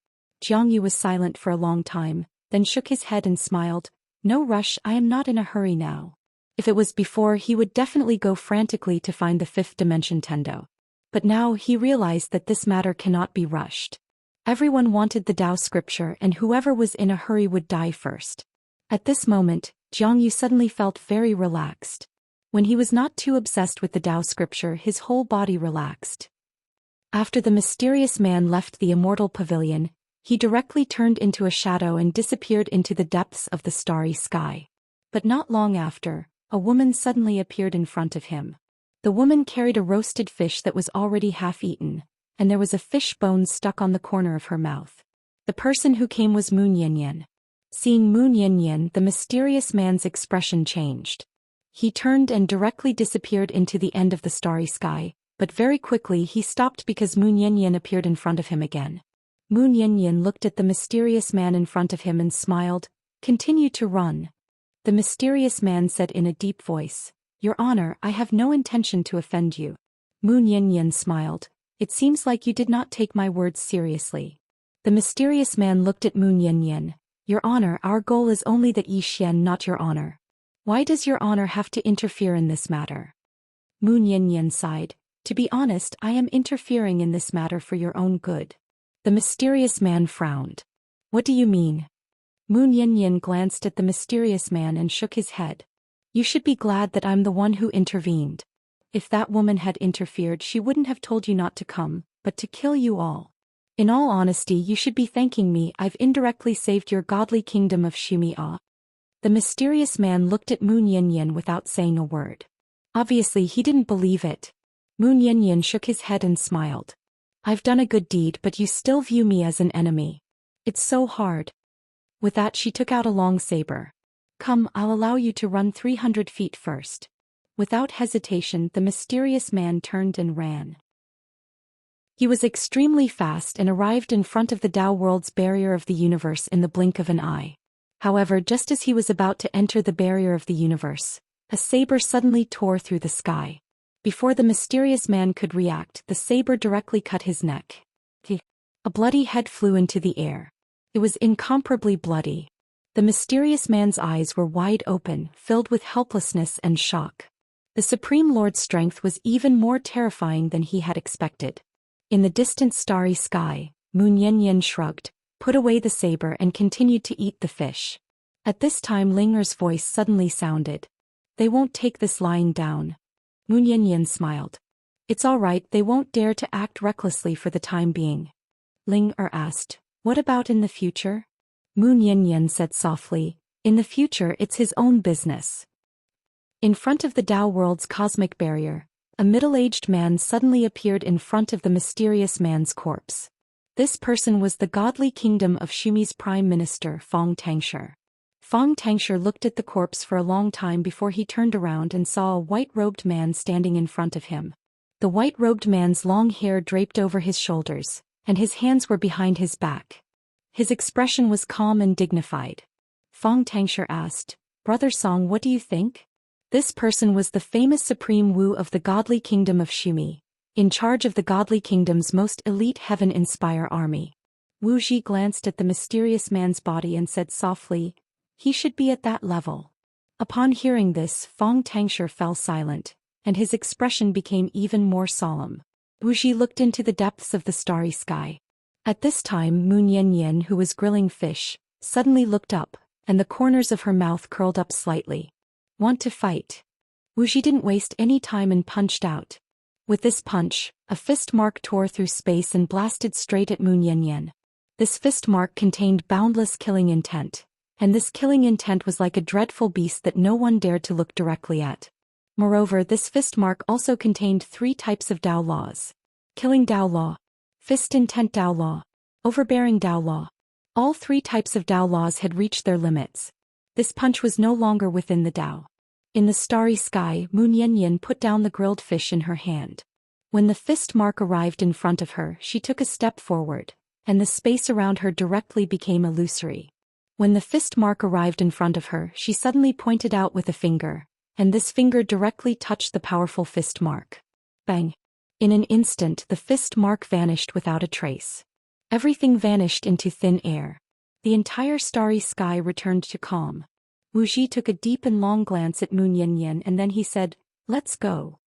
S1: Jiang Yu was silent for a long time, then shook his head and smiled. No rush, I am not in a hurry now. If it was before, he would definitely go frantically to find the Fifth Dimension Tendo. But now he realized that this matter cannot be rushed. Everyone wanted the Tao scripture, and whoever was in a hurry would die first. At this moment, Jiang Yu suddenly felt very relaxed. When he was not too obsessed with the Tao scripture, his whole body relaxed. After the mysterious man left the Immortal Pavilion, he directly turned into a shadow and disappeared into the depths of the starry sky. But not long after, a woman suddenly appeared in front of him. The woman carried a roasted fish that was already half-eaten, and there was a fish bone stuck on the corner of her mouth. The person who came was Moon Yin. Seeing Moon Yin, the mysterious man's expression changed. He turned and directly disappeared into the end of the starry sky, but very quickly he stopped because Moon Yin appeared in front of him again. Moon Yin looked at the mysterious man in front of him and smiled. Continue to run. The mysterious man said in a deep voice, Your Honor, I have no intention to offend you. Moon Yin smiled. It seems like you did not take my words seriously. The mysterious man looked at Moon Yin. Your Honor, our goal is only that Yi Xian, not Your Honor. Why does Your Honor have to interfere in this matter? Moon Yin sighed. To be honest, I am interfering in this matter for your own good. The mysterious man frowned. What do you mean? Moon Yin glanced at the mysterious man and shook his head. You should be glad that I'm the one who intervened. If that woman had interfered, she wouldn't have told you not to come, but to kill you all. In all honesty, you should be thanking me. I've indirectly saved your godly kingdom of Xianxia. The mysterious man looked at Moon Yin without saying a word. Obviously he didn't believe it. Moon Yin shook his head and smiled. I've done a good deed, but you still view me as an enemy. It's so hard. With that she took out a long saber. Come, I'll allow you to run 300 feet first. Without hesitation, the mysterious man turned and ran. He was extremely fast and arrived in front of the Tao world's barrier of the universe in the blink of an eye. However, just as he was about to enter the barrier of the universe, a saber suddenly tore through the sky. Before the mysterious man could react, the saber directly cut his neck. A bloody head flew into the air. It was incomparably bloody. The mysterious man's eyes were wide open, filled with helplessness and shock. The Supreme Lord's strength was even more terrifying than he had expected. In the distant starry sky, Moon Yin shrugged, put away the saber and continued to eat the fish. At this time Linger's voice suddenly sounded. They won't take this lying down. Mu Yanyan smiled. It's all right, they won't dare to act recklessly for the time being. Ling Er asked, what about in the future? Mu Yanyan said softly, in the future it's his own business. In front of the Tao world's cosmic barrier, a middle-aged man suddenly appeared in front of the mysterious man's corpse. This person was the godly kingdom of Shumi's prime minister, Fong Tangshi. Fong Tangshi looked at the corpse for a long time before he turned around and saw a white-robed man standing in front of him. The white-robed man's long hair draped over his shoulders, and his hands were behind his back. His expression was calm and dignified. Fong Tangshi asked, Brother Song, what do you think? This person was the famous Supreme Wu of the godly kingdom of Shumi, in charge of the godly kingdom's most elite heaven-inspire army. Wu Ji glanced at the mysterious man's body and said softly, he should be at that level. Upon hearing this, Fong Tangshi fell silent, and his expression became even more solemn. Wu Ji looked into the depths of the starry sky. At this time, Mu Yanyan, who was grilling fish, suddenly looked up, and the corners of her mouth curled up slightly. Want to fight? Wu Ji didn't waste any time and punched out. With this punch, a fist mark tore through space and blasted straight at Mu Yanyan. This fist mark contained boundless killing intent, and this killing intent was like a dreadful beast that no one dared to look directly at. Moreover, this fist mark also contained 3 types of Tao laws. Killing Tao law, fist intent Tao law, overbearing Tao law. All 3 types of Tao laws had reached their limits. This punch was no longer within the Tao. In the starry sky, Mu Yanyan put down the grilled fish in her hand. When the fist mark arrived in front of her, she took a step forward, and the space around her directly became illusory. When the fist mark arrived in front of her, she suddenly pointed out with a finger, and this finger directly touched the powerful fist mark. Bang! In an instant, the fist mark vanished without a trace. Everything vanished into thin air. The entire starry sky returned to calm. Wu Ji took a deep and long glance at Mu Yanyan and then he said, let's go.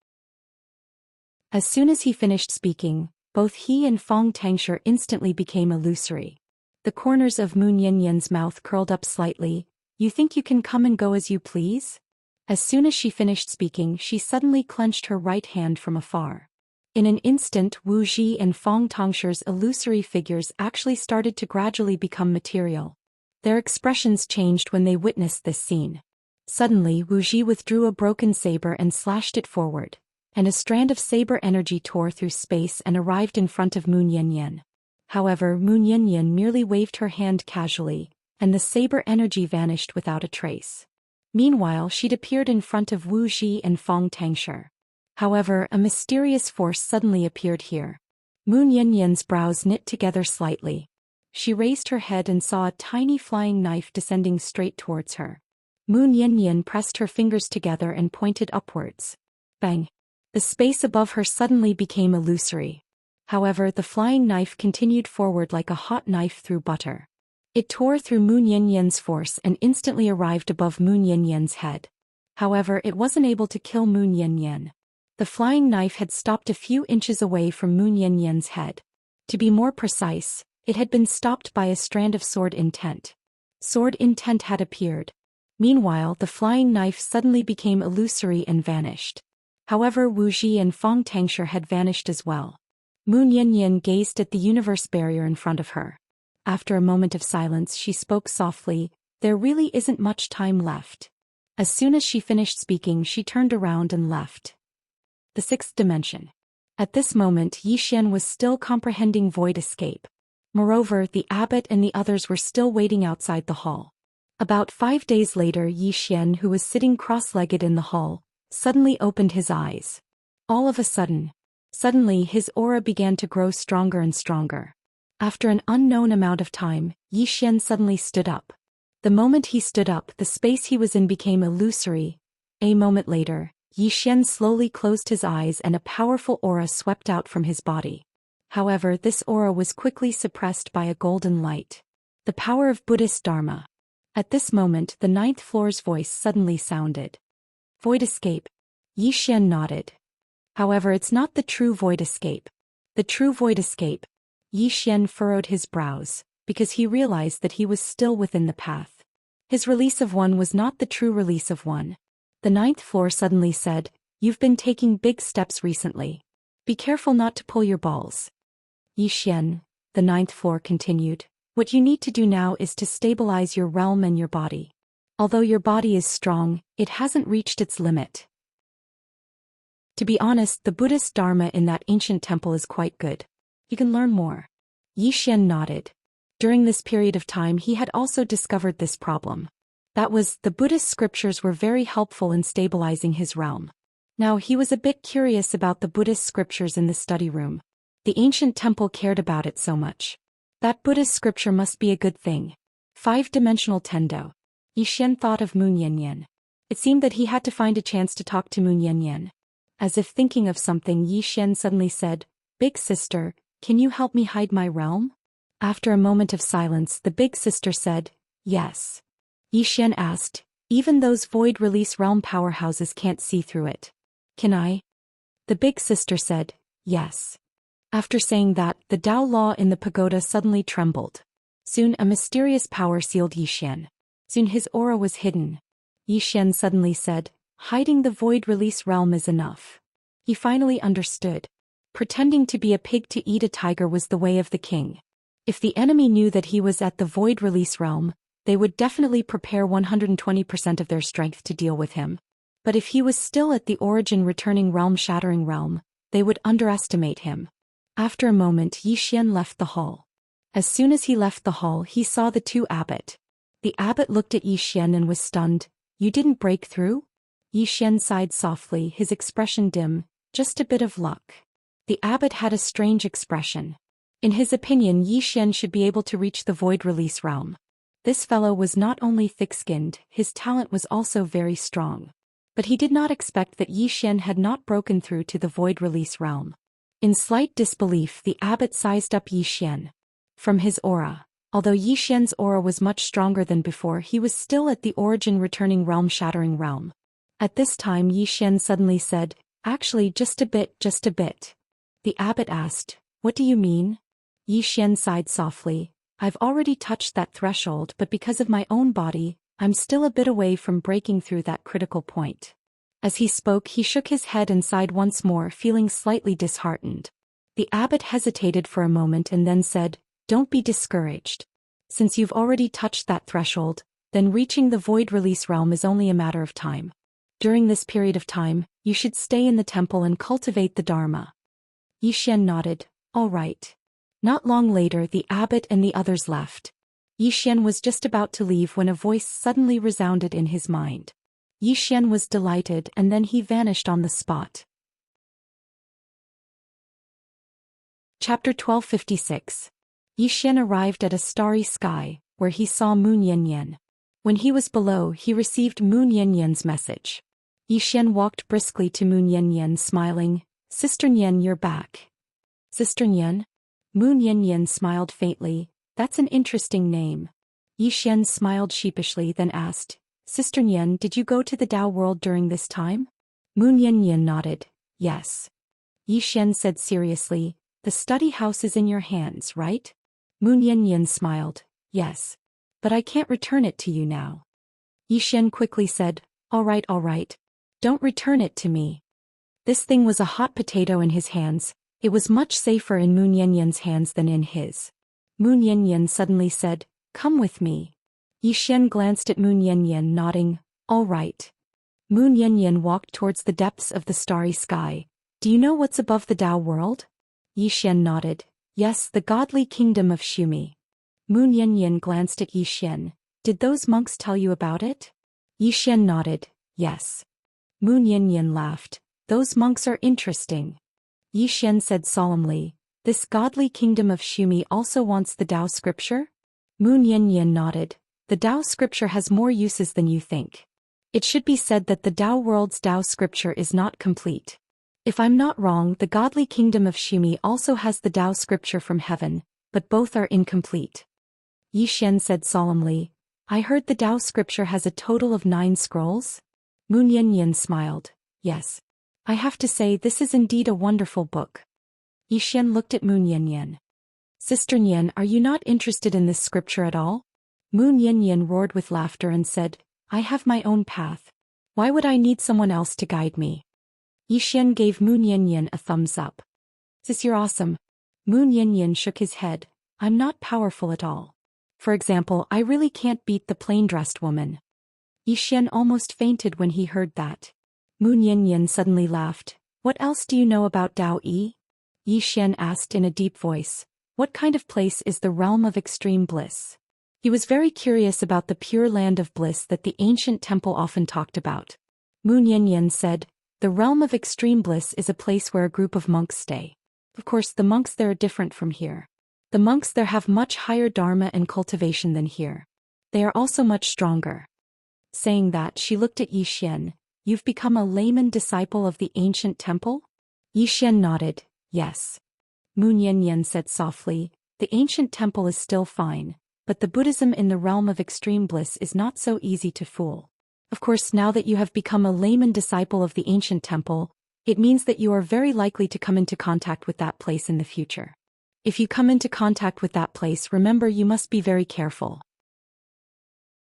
S1: As soon as he finished speaking, both he and Fong Tangshi instantly became illusory. The corners of Mu Yanyan's mouth curled up slightly. You think you can come and go as you please? As soon as she finished speaking, she suddenly clenched her right hand from afar. In an instant, Wu Ji and Fong Tangshi's illusory figures actually started to gradually become material. Their expressions changed when they witnessed this scene. Suddenly, Wu Ji withdrew a broken saber and slashed it forward, and a strand of saber energy tore through space and arrived in front of Mu Yanyan. However, Mu Yanyan merely waved her hand casually, and the saber energy vanished without a trace. Meanwhile, she'd appeared in front of Wu Ji and Fong Tangshi. However, a mysterious force suddenly appeared here. Mu Yanyan's brows knit together slightly. She raised her head and saw a tiny flying knife descending straight towards her. Mu Yanyan pressed her fingers together and pointed upwards. Bang! The space above her suddenly became illusory. However, the flying knife continued forward like a hot knife through butter. It tore through Mu Yanyan's force and instantly arrived above Mu Yanyan's head. However, it wasn't able to kill Mu Yanyan. The flying knife had stopped a few inches away from Mu Yanyan's head. To be more precise, it had been stopped by a strand of sword intent. Sword intent had appeared. Meanwhile, the flying knife suddenly became illusory and vanished. However, Wu Ji and Fong Tangshi had vanished as well. Mu Yanyan gazed at the universe barrier in front of her. After a moment of silence, she spoke softly, there really isn't much time left. As soon as she finished speaking, she turned around and left. The 6th dimension. At this moment, Xian was still comprehending void escape. Moreover, the abbot and the others were still waiting outside the hall. About 5 days later, Xian, who was sitting cross-legged in the hall, suddenly opened his eyes. All of a suddenly his aura began to grow stronger and stronger. After an unknown amount of time, Xian suddenly stood up. The moment he stood up, the space he was in became illusory. A moment later, Xian slowly closed his eyes and a powerful aura swept out from his body. However, this aura was quickly suppressed by a golden light. The power of Buddhist Dharma. At this moment, the 9th floor's voice suddenly sounded. Void escape. Xian nodded. However, it's not the true void escape. The true void escape. Xian furrowed his brows, because he realized that he was still within the path. His release of one was not the true release of one. The ninth floor suddenly said, "You've been taking big steps recently. Be careful not to pull your balls." Xian, the ninth floor continued, "What you need to do now is to stabilize your realm and your body. Although your body is strong, it hasn't reached its limit. To be honest, the Buddhist Dharma in that ancient temple is quite good. You can learn more." Xian nodded. During this period of time he had also discovered this problem. That was, the Buddhist scriptures were very helpful in stabilizing his realm. Now he was a bit curious about the Buddhist scriptures in the study room. The ancient temple cared about it so much. That Buddhist scripture must be a good thing. 5-dimensional Tendo. Xian thought of Moon Yanyan. It seemed that he had to find a chance to talk to Moon Yanyan. As if thinking of something, Xian suddenly said, "Big sister, can you help me hide my realm?" After a moment of silence, the big sister said, "Yes." Xian asked, "Even those void release realm powerhouses can't see through it. Can I?" The big sister said, "Yes." After saying that, the Tao law in the pagoda suddenly trembled. Soon a mysterious power sealed Xian. Soon his aura was hidden. Xian suddenly said, "Hiding the void release realm is enough." He finally understood. Pretending to be a pig to eat a tiger was the way of the king. If the enemy knew that he was at the void release realm, they would definitely prepare 120% of their strength to deal with him. But if he was still at the origin returning realm shattering realm, they would underestimate him. After a moment Xian left the hall. As soon as he left the hall he saw the two abbot. The abbot looked at Xian and was stunned. "You didn't break through?" Xian sighed softly, his expression dim. "Just a bit of luck." The abbot had a strange expression. In his opinion Xian should be able to reach the void release realm. This fellow was not only thick-skinned, his talent was also very strong. But he did not expect that Xian had not broken through to the void release realm. In slight disbelief the abbot sized up Xian. From his aura. Although Xian's aura was much stronger than before, he was still at the origin returning realm shattering realm. At this time Xian suddenly said, "Actually just a bit, just a bit." The abbot asked, "What do you mean?" Xian sighed softly, "I've already touched that threshold, but because of my own body, I'm still a bit away from breaking through that critical point." As he spoke he shook his head and sighed once more, feeling slightly disheartened. The abbot hesitated for a moment and then said, "Don't be discouraged. Since you've already touched that threshold, then reaching the void release realm is only a matter of time. During this period of time, you should stay in the temple and cultivate the Dharma." Xian nodded, "All right." Not long later the abbot and the others left. Xian was just about to leave when a voice suddenly resounded in his mind. Xian was delighted and then he vanished on the spot. Chapter 1256. Xian arrived at a starry sky, where he saw Moon Yanyan. When he was below he received Moon Yanyan's message. Xian walked briskly to Moon Yanyan smiling, "Sister Yan, you're back." "Sister Yan?" Moon Yanyan smiled faintly, "That's an interesting name." Xian smiled sheepishly then asked, "Sister Yan, did you go to the Tao world during this time?" Moon Yanyan nodded, "Yes." Xian said seriously, "The study house is in your hands, right?" Moon Yanyan smiled, "Yes. But I can't return it to you now." Xian quickly said, all right. Don't return it to me." This thing was a hot potato in his hands. It was much safer in Moon Yanyan's hands than in his. Moon Yanyan suddenly said, "Come with me." Xian glanced at Moon Yanyan nodding, "All right." Moon Yanyan walked towards the depths of the starry sky. "Do you know what's above the Tao world?" Xian nodded, "Yes, the godly kingdom of Shumi." Moon Yanyan glanced at Xian. "Did those monks tell you about it?" Xian nodded, "Yes." Moon Yanyan laughed, "Those monks are interesting." Xian said solemnly, "This godly kingdom of Shumi also wants the Tao scripture?" Moon Yanyan nodded, "The Tao scripture has more uses than you think. It should be said that the Tao world's Tao scripture is not complete. If I'm not wrong, the godly kingdom of Shumi also has the Tao scripture from heaven, but both are incomplete." Xian said solemnly, "I heard the Tao scripture has a total of 9 scrolls?" Moon Yanyan smiled, "Yes. I have to say this is indeed a wonderful book." Xian looked at Moon Yanyan. "Sister Yan, are you not interested in this scripture at all?" Moon Yanyan roared with laughter and said, "I have my own path. Why would I need someone else to guide me? Yi Xian gave Moon Yanyan a thumbs up. Sis, you're awesome. Moon Yanyan shook his head. I'm not powerful at all. For example, I really can't beat the plain-dressed woman. Yi Xian almost fainted when he heard that. Moon Yanyan suddenly laughed. What else do you know about Dao Yi? Yi Xian asked in a deep voice. What kind of place is the realm of extreme bliss? He was very curious about the pure land of bliss that the ancient temple often talked about. Moon Yanyan said, the realm of extreme bliss is a place where a group of monks stay. Of course, the monks there are different from here. The monks there have much higher dharma and cultivation than here. They are also much stronger. Saying that, she looked at Yi Xian. You've become a layman disciple of the ancient temple? Yi Xian nodded, yes. Moon Yanyan said softly, the ancient temple is still fine, but the Buddhism in the realm of extreme bliss is not so easy to fool. Of course, now that you have become a layman disciple of the ancient temple, it means that you are very likely to come into contact with that place in the future. If you come into contact with that place, remember you must be very careful.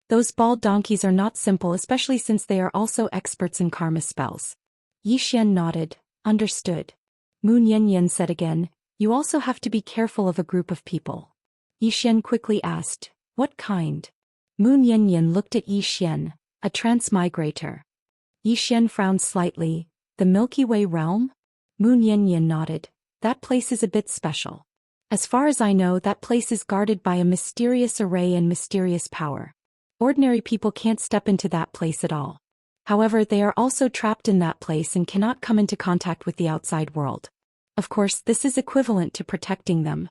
S1: Those bald donkeys are not simple, especially since they are also experts in karma spells. Yi Xian nodded, understood. Moon Yanyan said again, you also have to be careful of a group of people. Yi Xian quickly asked, what kind? Moon Yanyan looked at Yi Xian, a transmigrator. Yi Xian frowned slightly, the Milky Way realm? Moon Yanyan nodded, that place is a bit special. As far as I know, that place is guarded by a mysterious array and mysterious power. Ordinary people can't step into that place at all. However, they are also trapped in that place and cannot come into contact with the outside world. Of course, this is equivalent to protecting them.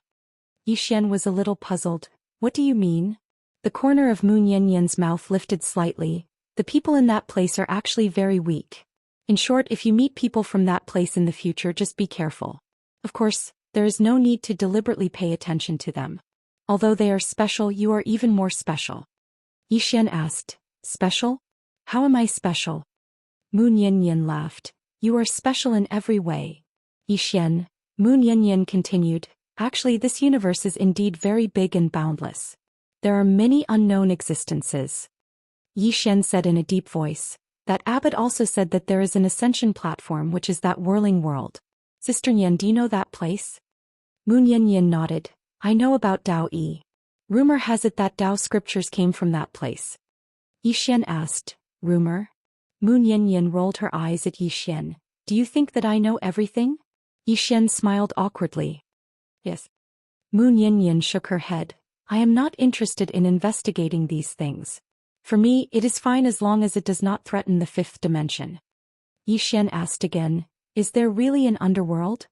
S1: Yi Xian was a little puzzled. What do you mean? The corner of Moon Yanyan's mouth lifted slightly. The people in that place are actually very weak. In short, if you meet people from that place in the future, just be careful. Of course, there is no need to deliberately pay attention to them. Although they are special, you are even more special. Yi Xian asked, special? How am I special? Moon Yanyan laughed. You are special in every way. Yi Xian, Moon Yanyan continued, actually this universe is indeed very big and boundless. There are many unknown existences. Yi Xian said in a deep voice. That abbot also said that there is an ascension platform, which is that whirling world. Sister Nian, do you know that place? Moon Yanyan nodded. I know about Dao Yi. Rumor has it that Dao scriptures came from that place. Yi Xian asked, rumor? Moon Yanyan rolled her eyes at Yi Xian. Do you think that I know everything? Yi Xian smiled awkwardly. Yes. Moon Yanyan shook her head. I am not interested in investigating these things. For me, it is fine as long as it does not threaten the fifth dimension. Yi Xian asked again, is there really an underworld?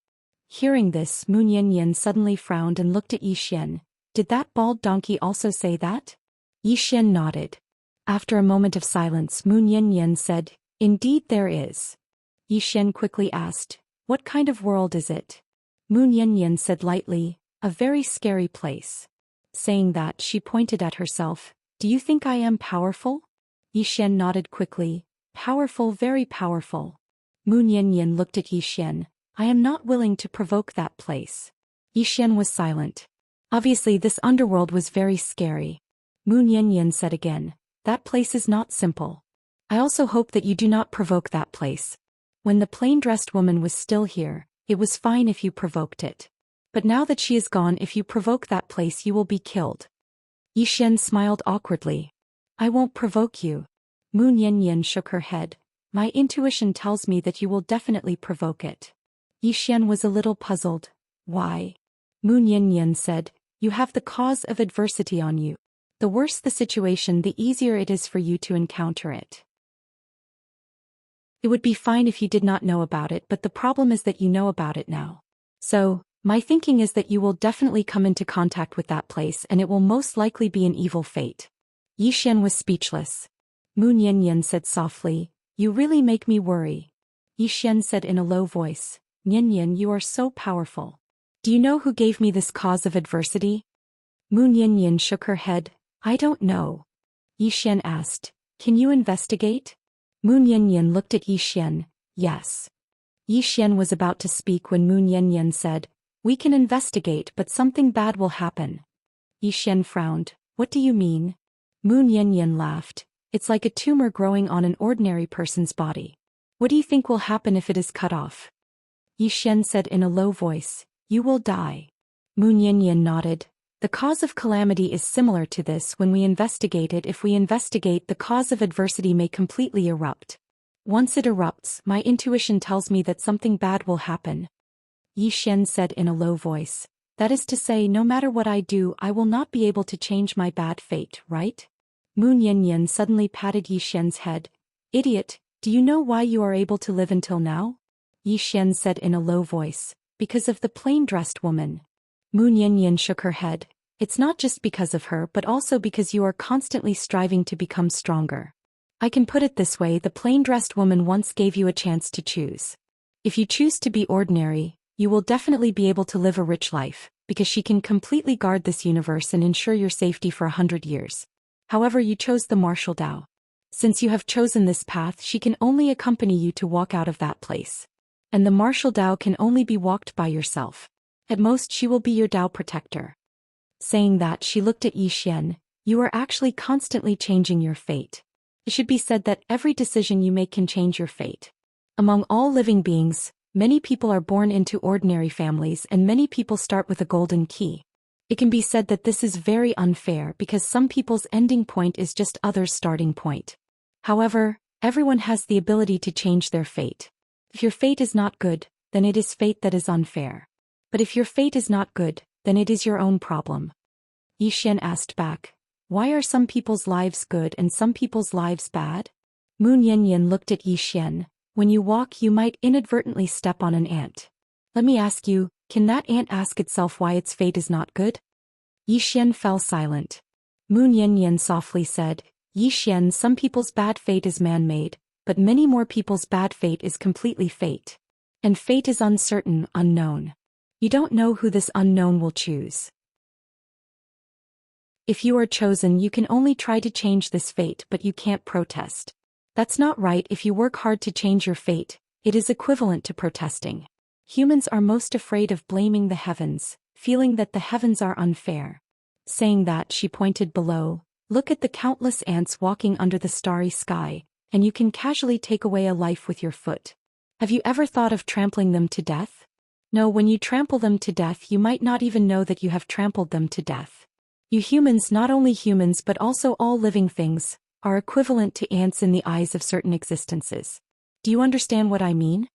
S1: Hearing this, Moon Yanyan suddenly frowned and looked at Yi Xian. Did that bald donkey also say that? Yi Xian nodded. After a moment of silence, Moon Yanyan said, indeed there is. Yi Xian quickly asked, what kind of world is it? Moon Yanyan said lightly, a very scary place. Saying that, she pointed at herself. Do you think I am powerful? Yi Xian nodded quickly. Powerful, very powerful. Moon Yanyan looked at Yi Xian. I am not willing to provoke that place. Yi Xian was silent. Obviously this underworld was very scary. Moon Yanyan said again. That place is not simple. I also hope that you do not provoke that place. When the plain-dressed woman was still here, it was fine if you provoked it. But now that she is gone, if you provoke that place you will be killed. Yi Xian smiled awkwardly. I won't provoke you. Moon Yanyan shook her head. My intuition tells me that you will definitely provoke it. Yi Xian was a little puzzled. Why? Moon Yanyan said, you have the cause of adversity on you. The worse the situation, the easier it is for you to encounter it. It would be fine if you did not know about it, but the problem is that you know about it now. So, my thinking is that you will definitely come into contact with that place and it will most likely be an evil fate. Yi Xian was speechless. Moon Yanyan said softly, you really make me worry. Yi Xian said in a low voice, Yanyan, you are so powerful. Do you know who gave me this cause of adversity? Moon Yanyan shook her head. I don't know. Yi Xian asked, can you investigate? Moon Yanyan looked at Yi Xian. Yes. Yi Xian was about to speak when Moon Yanyan said, we can investigate, but something bad will happen. Yi Xian frowned. What do you mean? Moon Yanyan laughed. It's like a tumor growing on an ordinary person's body. What do you think will happen if it is cut off? Yi Xian said in a low voice, "You will die." Mu Nianyan nodded. The cause of calamity is similar to this when we investigate it. If we investigate, the cause of adversity may completely erupt. Once it erupts, my intuition tells me that something bad will happen. Yi Xian said in a low voice. That is to say, no matter what I do, I will not be able to change my bad fate, right? Mu Nianyan suddenly patted Yi Xian's head. Idiot, do you know why you are able to live until now? Yi Xian said in a low voice. Because of the plain-dressed woman. Mu Nianyan shook her head. It's not just because of her but also because you are constantly striving to become stronger. I can put it this way, the plain-dressed woman once gave you a chance to choose. If you choose to be ordinary, you will definitely be able to live a rich life, because she can completely guard this universe and ensure your safety for 100 years. However, you chose the martial Dao. Since you have chosen this path, she can only accompany you to walk out of that place. And the martial Dao can only be walked by yourself. At most she will be your Dao protector. Saying that, she looked at Yi Xian. You are actually constantly changing your fate. It should be said that every decision you make can change your fate. Among all living beings, many people are born into ordinary families and many people start with a golden key. It can be said that this is very unfair because some people's ending point is just others' starting point. However, everyone has the ability to change their fate. If your fate is not good, then it is fate that is unfair. But if your fate is not good, then it is your own problem. Yi Xian asked back. Why are some people's lives good and some people's lives bad? Mu Nianyan looked at Yi Xian. When you walk, you might inadvertently step on an ant. Let me ask you, can that ant ask itself why its fate is not good? Yi Xian fell silent. Mu Nianyan softly said, Yi Xian, some people's bad fate is man-made, but many more people's bad fate is completely fate. And fate is uncertain, unknown. You don't know who this unknown will choose. If you are chosen, you can only try to change this fate, but you can't protest. That's not right. If you work hard to change your fate, it is equivalent to protesting. Humans are most afraid of blaming the heavens, feeling that the heavens are unfair. Saying that, she pointed below. Look at the countless ants walking under the starry sky, and you can casually take away a life with your foot. Have you ever thought of trampling them to death? No, when you trample them to death, you might not even know that you have trampled them to death. You humans, not only humans but also all living things, are equivalent to ants in the eyes of certain existences. Do you understand what I mean?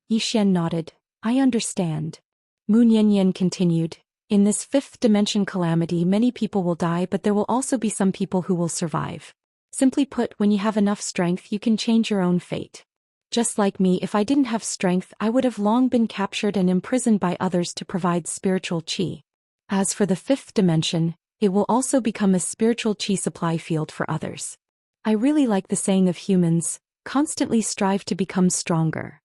S1: Yi Xian nodded. I understand. Mu Nianyan continued. In this fifth dimension calamity, many people will die, but there will also be some people who will survive. Simply put, when you have enough strength, you can change your own fate. Just like me, if I didn't have strength, I would have long been captured and imprisoned by others to provide spiritual qi. As for the fifth dimension, it will also become a spiritual qi supply field for others. I really like the saying of humans, constantly strive to become stronger.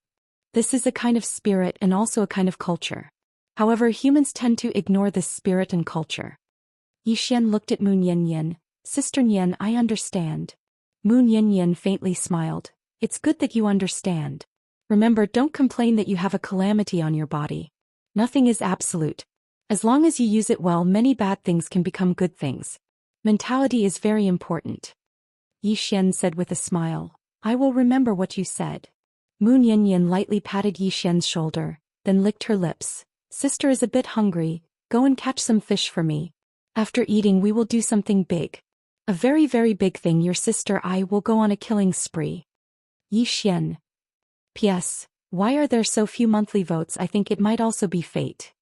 S1: This is a kind of spirit and also a kind of culture. However, humans tend to ignore this spirit and culture. Yi Xian looked at Mu Nianyan. Sister Nian, I understand. Mu Nianyan faintly smiled. It's good that you understand. Remember, don't complain that you have a calamity on your body. Nothing is absolute. As long as you use it well, many bad things can become good things. Mentality is very important. Yi Xian said with a smile. I will remember what you said. Mu Nianyan lightly patted Yi Xian's shoulder, then licked her lips. Sister is a bit hungry, go and catch some fish for me. After eating we will do something big. A very very big thing. Your sister I will go on a killing spree. Yi Xian. P.S. Why are there so few monthly votes? I think it might also be fate.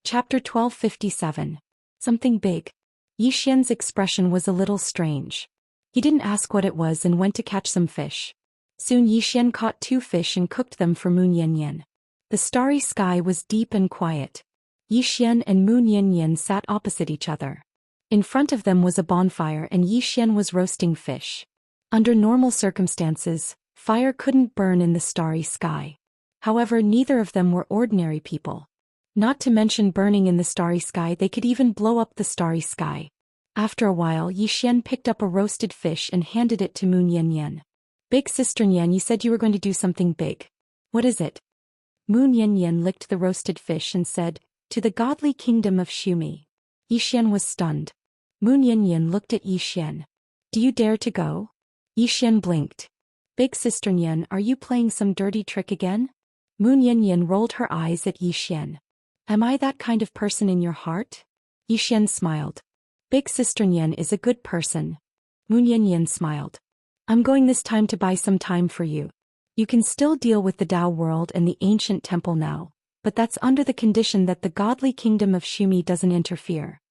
S1: Chapter 1257. Something big. Yi Xian's expression was a little strange. He didn't ask what it was and went to catch some fish. Soon Yi Xian caught 2 fish and cooked them for Mu Nianyan. The starry sky was deep and quiet. Yi Xian and Mu Nianyan sat opposite each other. In front of them was a bonfire and Yi Xian was roasting fish. Under normal circumstances, fire couldn't burn in the starry sky. However, neither of them were ordinary people. Not to mention burning in the starry sky, they could even blow up the starry sky. After a while, Yi Xian picked up a roasted fish and handed it to Mu Nianyan. Big Sister Nian, you said you were going to do something big. What is it? Mu Nianyan licked the roasted fish and said, To the godly kingdom of Shumi. Yi Xian was stunned. Moon Yin looked at Yi Xian. Do you dare to go? Yi Xian blinked. Big Sister Yin, are you playing some dirty trick again? Moon Yin rolled her eyes at Yi Xian. Am I that kind of person in your heart? Yi Xian smiled. Big Sister Yin is a good person. Moon Yin smiled. I'm going this time to buy some time for you. You can still deal with the Tao world and the ancient temple now, but that's under the condition that the godly kingdom of Shumi doesn't interfere.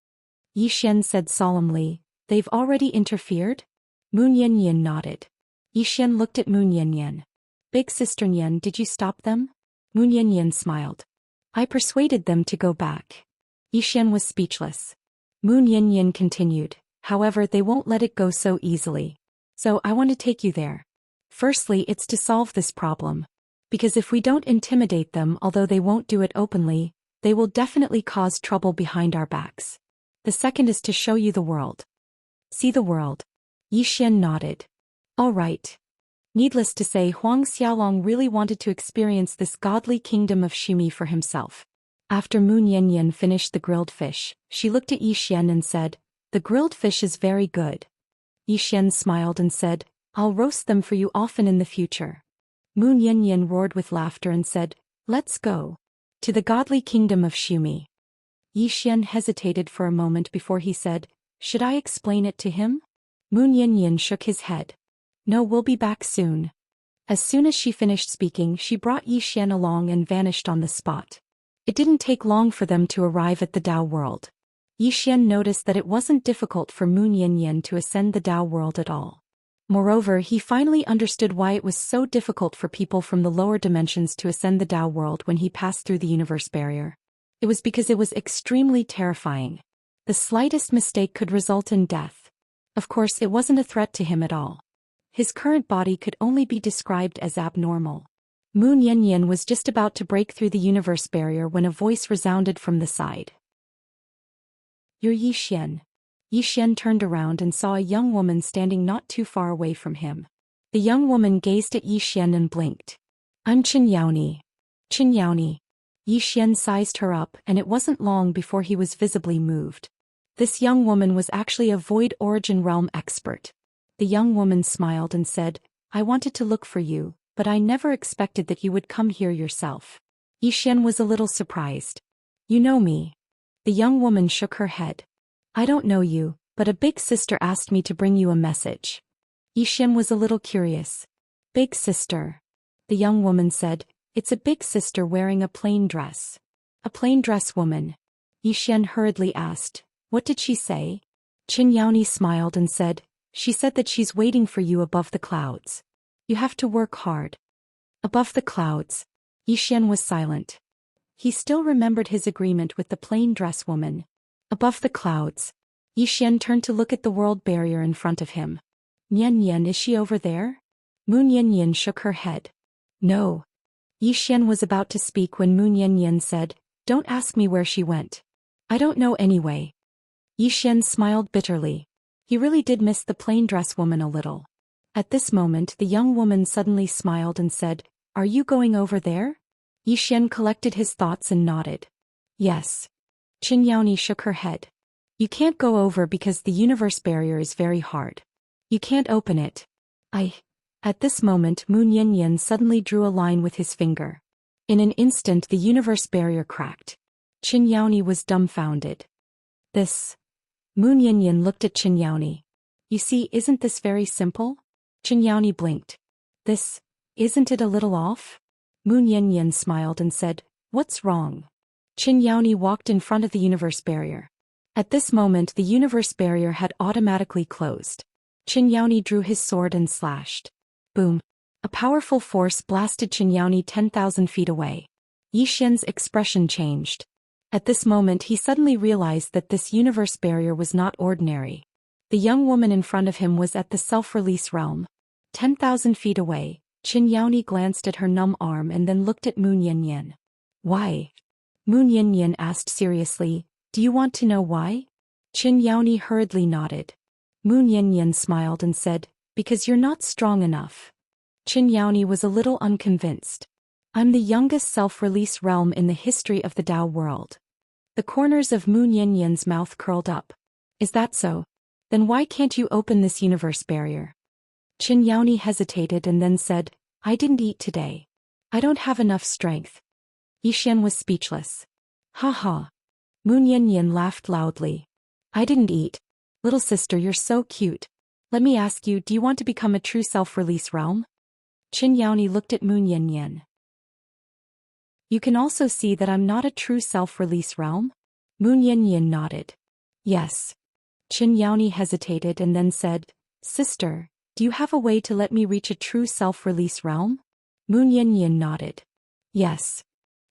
S1: Yi Xian said solemnly, they've already interfered? Moon Yin nodded. Yi Xian looked at Moon Yin. Big Sister Yin, did you stop them? Moon Yin smiled. I persuaded them to go back. Yi Xian was speechless. Moon Yin continued, however they won't let it go so easily. So I want to take you there. Firstly, it's to solve this problem. Because if we don't intimidate them, although they won't do it openly, they will definitely cause trouble behind our backs. The second is to show you the world. See the world. Yi Xian nodded. All right. Needless to say, Huang Xiaolong really wanted to experience this godly kingdom of Shumi for himself. After Moon Yin finished the grilled fish, she looked at Yi Xian and said, the grilled fish is very good. Yi Xian smiled and said, I'll roast them for you often in the future. Moon Yin roared with laughter and said, let's go. To the godly kingdom of Shumi. Yi Xian hesitated for a moment before he said, should I explain it to him? Moon Yin shook his head. No, we'll be back soon. As soon as she finished speaking, she brought Yi Xian along and vanished on the spot. It didn't take long for them to arrive at the Tao world. Yi Xian noticed that it wasn't difficult for Moon Yin to ascend the Tao world at all. Moreover, he finally understood why it was so difficult for people from the lower dimensions to ascend the Tao world when he passed through the universe barrier. It was because it was extremely terrifying. The slightest mistake could result in death. Of course, it wasn't a threat to him at all. His current body could only be described as abnormal. Moon Yin was just about to break through the universe barrier when a voice resounded from the side. You're Yi Xian. Yi Xian turned around and saw a young woman standing not too far away from him. The young woman gazed at Yi Xian and blinked. I'm Xianxia. Xianxia. Yi Xian sized her up, and it wasn't long before he was visibly moved. This young woman was actually a Void Origin Realm expert. The young woman smiled and said, I wanted to look for you, but I never expected that you would come here yourself. Yi Xian was a little surprised. You know me? The young woman shook her head. I don't know you, but a big sister asked me to bring you a message. Yi Xian was a little curious. Big sister. The young woman said, it's a big sister wearing a plain dress. A plain dress woman. Yi Xian hurriedly asked, what did she say? Xianxia smiled and said, she said that she's waiting for you above the clouds. You have to work hard. Above the clouds. Yi Xian was silent. He still remembered his agreement with the plain dress woman. Above the clouds. Yi Xian turned to look at the world barrier in front of him. Yin, is she over there? Moon Yin shook her head. No. Yi Xian was about to speak when Moon Yin said, don't ask me where she went. I don't know anyway. Yi Xian smiled bitterly. He really did miss the plain dress woman a little. At this moment the young woman suddenly smiled and said, are you going over there? Yi Xian collected his thoughts and nodded. Yes. Xianxia shook her head. You can't go over because the universe barrier is very hard. You can't open it. At this moment Moon Yin suddenly drew a line with his finger. In an instant the universe barrier cracked. Xianxia was dumbfounded. This. Moon Yin looked at Xianxia. You see, isn't this very simple? Xianxia blinked. This, isn't it a little off? Moon Yin smiled and said, what's wrong? Xianxia walked in front of the universe barrier. At this moment the universe barrier had automatically closed. Xianxia drew his sword and slashed. Boom. A powerful force blasted Xianxia 10,000 feet away. Yi Xian's expression changed. At this moment he suddenly realized that this universe barrier was not ordinary. The young woman in front of him was at the self-release realm. 10,000 feet away, Xianxia glanced at her numb arm and then looked at Moon Yin. Why? Moon Yin asked seriously, do you want to know why? Xianxia hurriedly nodded. Moon Yin smiled and said, because you're not strong enough. Xianxia was a little unconvinced. I'm the youngest self-release realm in the history of the Tao world. The corners of Moon Yin's mouth curled up. Is that so? Then why can't you open this universe barrier? Xianxia hesitated and then said, I didn't eat today. I don't have enough strength. Xian was speechless. Ha ha. Yin laughed loudly. I didn't eat. Little sister, you're so cute. Let me ask you, do you want to become a true self-release realm? Xianxia looked at Yin. You can also see that I'm not a true self-release realm? Yin nodded. Yes. Xianxia hesitated and then said, Sister, do you have a way to let me reach a true self-release realm? Yin nodded. Yes.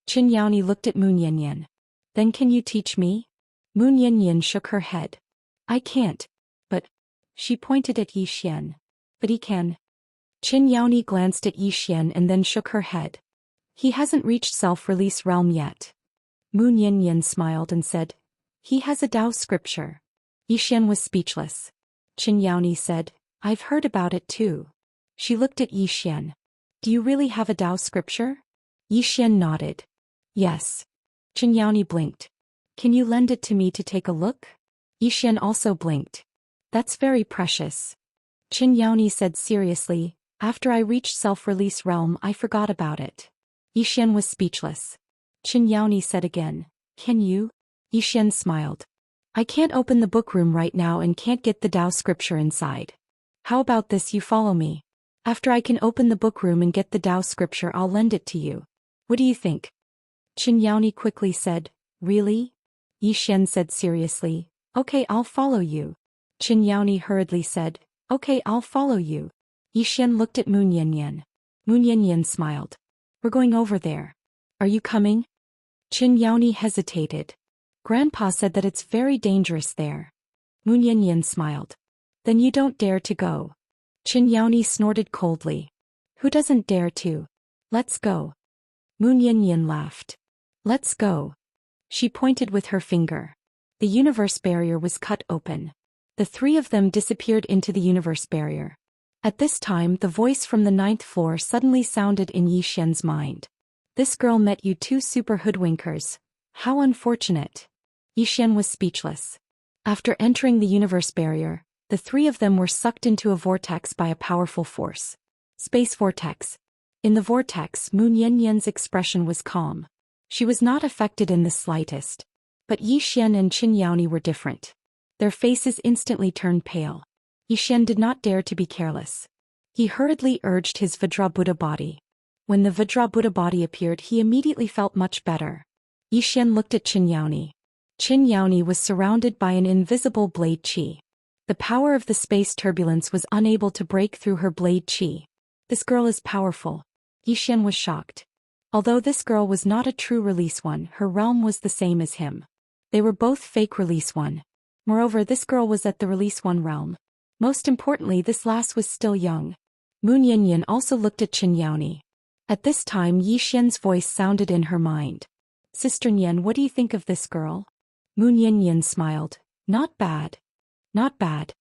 S1: Xianxia looked at Yin. Then can you teach me? Yin shook her head. I can't. But. She pointed at Xian. But he can. Xianxia glanced at Xian and then shook her head. He hasn't reached self-release realm yet. Yin smiled and said, He has a Tao scripture. Xian was speechless. Xianxia said, I've heard about it too. She looked at Xian. Do you really have a Tao scripture? Xian nodded. Yes. Xianxia blinked. Can you lend it to me to take a look? Xian also blinked. That's very precious. Xianxia said seriously, after I reached self-release realm I forgot about it. Xian was speechless. Xianxia said again, Can you? Xian smiled. I can't open the book room right now and can't get the Tao scripture inside. How about this, you follow me? After I can open the book room and get the Tao scripture I'll lend it to you. What do you think? Xianxia quickly said, Really? Xian said seriously, Okay, I'll follow you. Xianxia hurriedly said, Okay, I'll follow you. Xian looked at Yin. Yin smiled. We're going over there. Are you coming? Xianxia hesitated. Grandpa said that it's very dangerous there. Yin smiled. Then you don't dare to go. Xianxia snorted coldly. Who doesn't dare to? Let's go. Yin laughed. Let's go. She pointed with her finger. The universe barrier was cut open. The three of them disappeared into the universe barrier. At this time the voice from the 9th floor suddenly sounded in Xian's mind. This girl met you two super hoodwinkers. How unfortunate. Xian was speechless. After entering the universe barrier, the three of them were sucked into a vortex by a powerful force. Space vortex. In the vortex, Yin's expression was calm. She was not affected in the slightest. But Xian and Xianxia were different. Their faces instantly turned pale. Xian did not dare to be careless. He hurriedly urged his Vajra Buddha body. When the Vajra Buddha body appeared he immediately felt much better. Xian looked at Xianxia. Xianxia was surrounded by an invisible blade qi. The power of the space turbulence was unable to break through her blade qi. This girl is powerful. Xian was shocked. Although this girl was not a true release one, her realm was the same as him. They were both fake release one. Moreover, this girl was at the release one realm. Most importantly, this lass was still young. Yin also looked at Xianxia. At this time Xian's voice sounded in her mind. Sister Nian, what do you think of this girl? Yin smiled. Not bad. Not bad.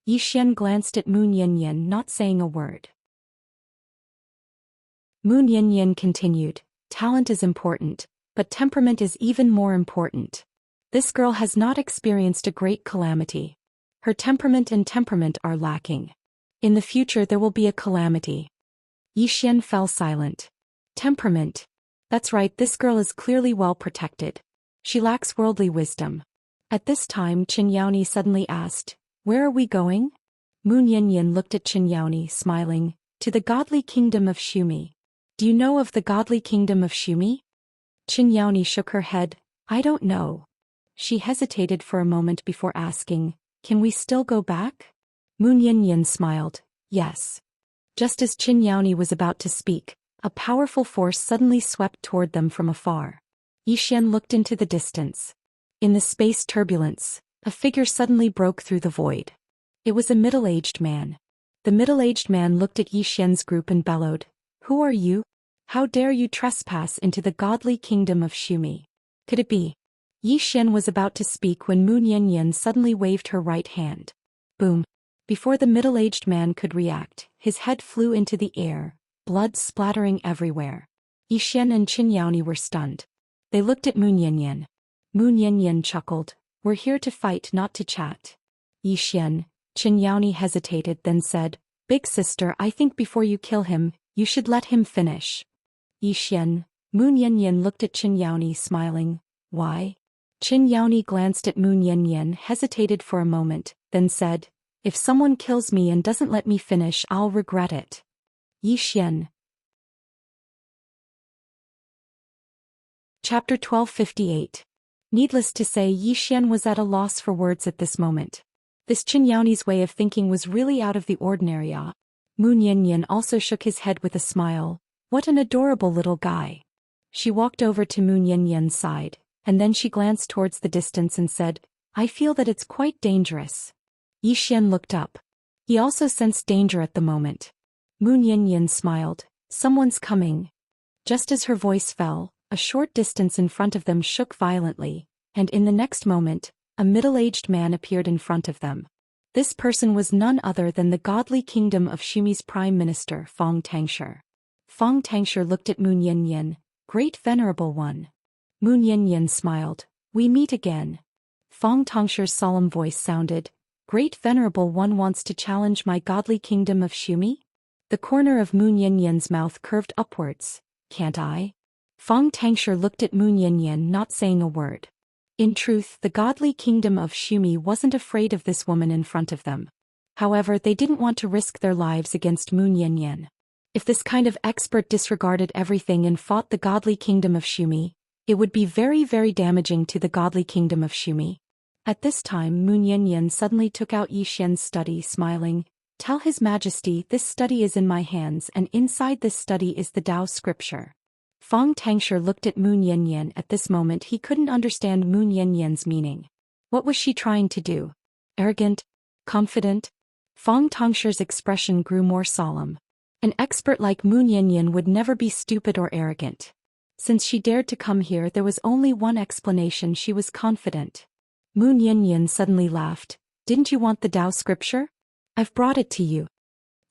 S1: Xian glanced at Yin, not saying a word. Yin continued. Talent is important, but temperament is even more important. This girl has not experienced a great calamity. Her temperament and temperament are lacking. In the future there will be a calamity. Xian fell silent. Temperament. That's right, this girl is clearly well protected. She lacks worldly wisdom. At this time Xianxia suddenly asked, Where are we going? Yin looked at Xianxia, smiling, To the godly kingdom of Xumi. Do you know of the godly kingdom of Xumi? Xianxia shook her head. I don't know. She hesitated for a moment before asking, Can we still go back? Yin smiled. Yes. Just as Xianxia was about to speak, a powerful force suddenly swept toward them from afar. Xian looked into the distance. In the space turbulence, a figure suddenly broke through the void. It was a middle-aged man. The middle-aged man looked at Xian's group and bellowed, Who are you? How dare you trespass into the godly kingdom of Xumi? Could it be? Xian was about to speak when Yin suddenly waved her right hand. Boom. Before the middle-aged man could react, his head flew into the air, blood splattering everywhere. Xian and Xianxia were stunned. They looked at Yin. Yin chuckled. We're here to fight, not to chat. Yi Xian, Xianxia hesitated then said, Big sister, I think before you kill him, you should let him finish. Yi Xian, Moon Yanyan looked at Xianxia smiling. Why? Xianxia glanced at Moon Yanyan, hesitated for a moment, then said, If someone kills me and doesn't let me finish, I'll regret it. Yi Xian. Chapter 1258. Needless to say, Yi Xian was at a loss for words at this moment. This Xianxia's way of thinking was really out of the ordinary. Moon Yanyan also shook his head with a smile. What an adorable little guy. She walked over to Moon Yanyan's side, and then she glanced towards the distance and said, I feel that it's quite dangerous. Yi Xian looked up. He also sensed danger at the moment. Moon Yanyan smiled. Someone's coming. Just as her voice fell, a short distance in front of them shook violently, and in the next moment, a middle-aged man appeared in front of them. This person was none other than the godly kingdom of Xumi's prime minister, Fong Tangshi. Fong Tangshi looked at Moon Yanyan. Great venerable one. Moon Yanyan smiled. We meet again. Fong Tangshi's solemn voice sounded. Great venerable one wants to challenge my godly kingdom of Xumi? The corner of Moon Yanyan's mouth curved upwards. Can't I? Fong Tangshi looked at Moon Yanyan, not saying a word. In truth, the godly kingdom of Xumi wasn't afraid of this woman in front of them. However, they didn't want to risk their lives against Moon Yanyan. If this kind of expert disregarded everything and fought the godly kingdom of Xumi, it would be very, very damaging to the godly kingdom of Xumi. At this time, Moon Yanyan suddenly took out Yi Xian's study, smiling. Tell His Majesty, this study is in my hands, and inside this study is the Tao scripture. Fong Tangshi looked at Moon Yanyan. At this moment he couldn't understand Moon Yanyan's meaning. What was she trying to do? Arrogant? Confident? Fong Tangshi's expression grew more solemn. An expert like Moon Yanyan would never be stupid or arrogant. Since she dared to come here, there was only one explanation: she was confident. Moon Yanyan suddenly laughed. Didn't you want the Tao scripture? I've brought it to you.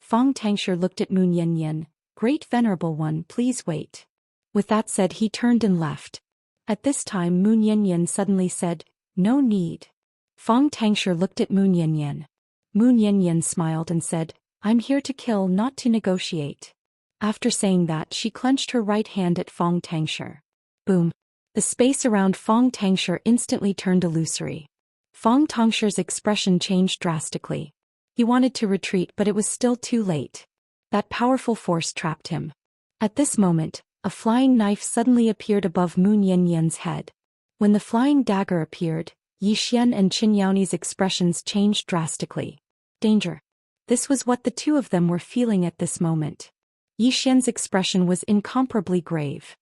S1: Fong Tangshi looked at Moon Yanyan. Great venerable one, please wait. With that said, he turned and left. At this time Moon Yanyan suddenly said, No need. Fong Tangshi looked at Moon Yanyan. Moon Yanyan smiled and said, I'm here to kill, not to negotiate. After saying that, she clenched her right hand at Fong Tangshi. Boom. The space around Fong Tangshi instantly turned illusory. Fong Tangshi's expression changed drastically. He wanted to retreat, but it was still too late. That powerful force trapped him. At this moment, a flying knife suddenly appeared above Moon Yanyan's head. When the flying dagger appeared, Yi Xian and Xianxia's expressions changed drastically. Danger. This was what the two of them were feeling at this moment. Yi Xian's expression was incomparably grave.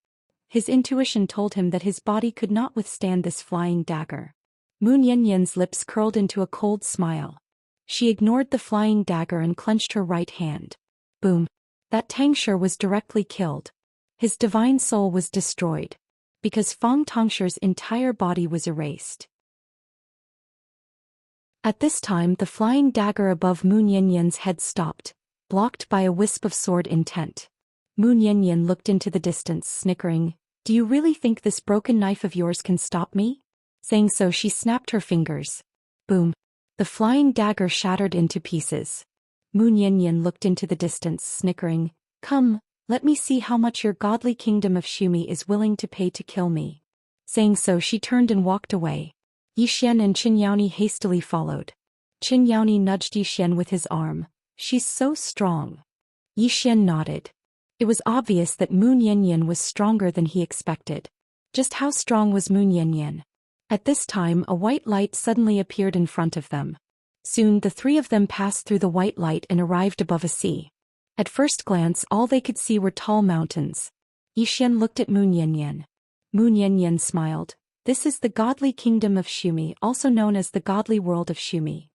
S1: His intuition told him that his body could not withstand this flying dagger. Moon Yanyan's lips curled into a cold smile. She ignored the flying dagger and clenched her right hand. Boom. That Tangshi was directly killed. His divine soul was destroyed. Because Fong Tangshi's entire body was erased. At this time the flying dagger above Moon Yanyan's head stopped, blocked by a wisp of sword intent. Moon Yanyan looked into the distance, snickering. Do you really think this broken knife of yours can stop me? Saying so, she snapped her fingers. Boom. The flying dagger shattered into pieces. Moon Yanyan looked into the distance, snickering. Come, let me see how much your godly kingdom of Xumi is willing to pay to kill me. Saying so, she turned and walked away. Yi Xian and Xianxia hastily followed. Xianxia nudged Yi Xian with his arm. She's so strong. Yi Xian nodded. It was obvious that Moon Yanyan was stronger than he expected. Just how strong was Moon Yanyan? At this time a white light suddenly appeared in front of them. Soon the three of them passed through the white light and arrived above a sea. At first glance all they could see were tall mountains. Yi Xian looked at Moon Yanyan. Moon Yanyan smiled. This is the godly kingdom of Xumi, also known as the godly world of Xumi.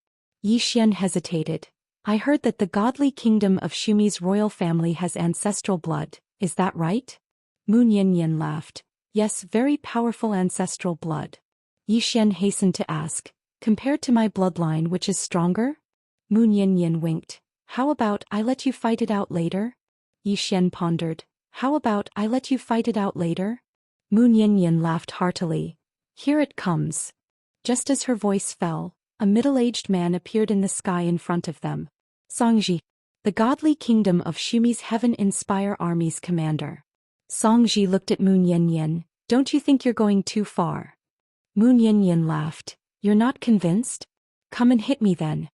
S1: Yi Xian hesitated. I heard that the godly kingdom of Xumi's royal family has ancestral blood, is that right? Moon Yanyan laughed. Yes, very powerful ancestral blood. Yi Xian hastened to ask, compared to my bloodline, which is stronger? Moon Yanyan winked. How about I let you fight it out later? Yi Xian pondered. How about I let you fight it out later? Moon Yanyan laughed heartily. Here it comes. Just as her voice fell, a middle-aged man appeared in the sky in front of them. Xianxia, the godly kingdom of Shumi's heaven-inspire army's commander. Xianxia looked at Moon Yanyan. Don't you think you're going too far? Moon Yanyan laughed. You're not convinced? Come and hit me then.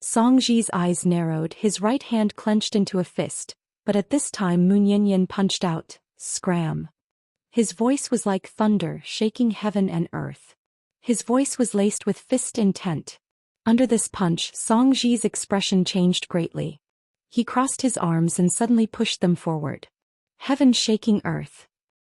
S1: Xianxia's eyes narrowed, his right hand clenched into a fist, but at this time Moon Yanyan punched out, scram. His voice was like thunder, shaking heaven and earth. His voice was laced with fist intent. Under this punch, Xianxia's expression changed greatly. He crossed his arms and suddenly pushed them forward. Heaven shaking earth.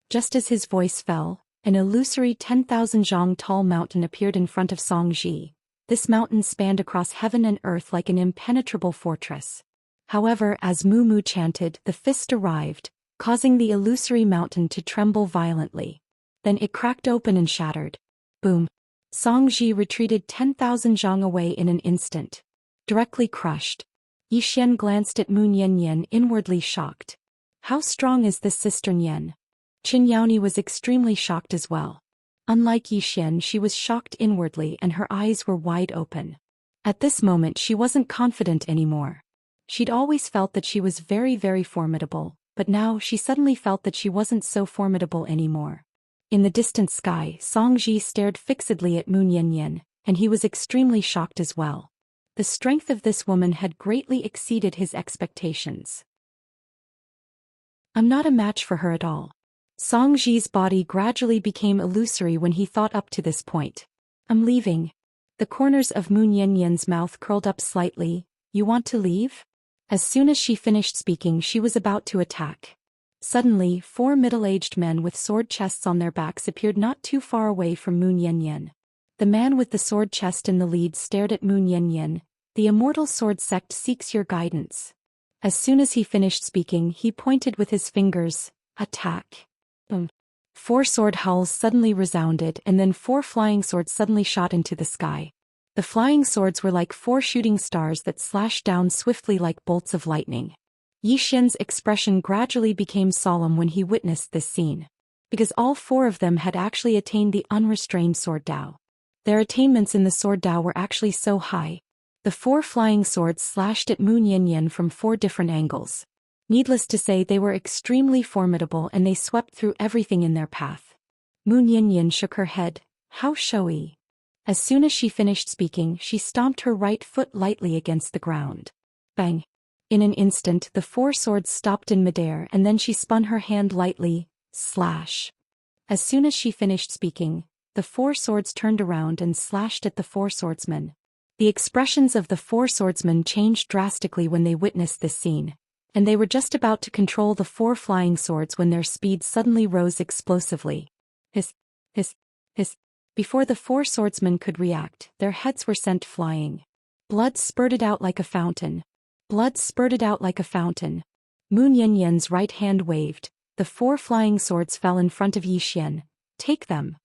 S1: Just as his voice fell, an illusory 10,000 zhang tall mountain appeared in front of Xianxia. This mountain spanned across heaven and earth like an impenetrable fortress. However, as Mu Mu chanted, the fist arrived, causing the illusory mountain to tremble violently. Then it cracked open and shattered. Boom. Xianxia retreated 10,000 zhang away in an instant. Directly crushed. Xian glanced at Moon Yanyan, inwardly shocked. How strong is this Sister Nian? Qin Yaoni was extremely shocked as well. Unlike Xian, she was shocked inwardly and her eyes were wide open. At this moment she wasn't confident anymore. She'd always felt that she was very, very formidable, but now she suddenly felt that she wasn't so formidable anymore. In the distant sky, Xianxia stared fixedly at Moon Yanyan, and he was extremely shocked as well. The strength of this woman had greatly exceeded his expectations. I'm not a match for her at all. Xianxia's body gradually became illusory when he thought up to this point. I'm leaving. The corners of Moon Yanyan's mouth curled up slightly. You want to leave? As soon as she finished speaking, she was about to attack. Suddenly, 4 middle-aged men with sword chests on their backs appeared not too far away from Moon Yanyan. The man with the sword chest in the lead stared at Moon Yanyan. The immortal sword sect seeks your guidance. As soon as he finished speaking, he pointed with his fingers. Attack. Boom. 4 sword howls suddenly resounded, and then 4 flying swords suddenly shot into the sky. The flying swords were like 4 shooting stars that slashed down swiftly like bolts of lightning. Xian's expression gradually became solemn when he witnessed this scene. Because all 4 of them had actually attained the unrestrained sword Dao. Their attainments in the sword Dao were actually so high. The 4 flying swords slashed at Moon Yanyan from 4 different angles. Needless to say, they were extremely formidable and they swept through everything in their path. Moon Yanyan shook her head. How showy. As soon as she finished speaking, she stomped her right foot lightly against the ground. Bang. In an instant, the 4 swords stopped in midair and then she spun her hand lightly. Slash. As soon as she finished speaking, the 4 swords turned around and slashed at the 4 swordsmen. The expressions of the 4 swordsmen changed drastically when they witnessed this scene, and they were just about to control the 4 flying swords when their speed suddenly rose explosively. Hiss, hiss, hiss. Before the 4 swordsmen could react, their heads were sent flying. Blood spurted out like a fountain. Blood spurted out like a fountain. Moon Yanyan's right hand waved. The 4 flying swords fell in front of Xian. Take them.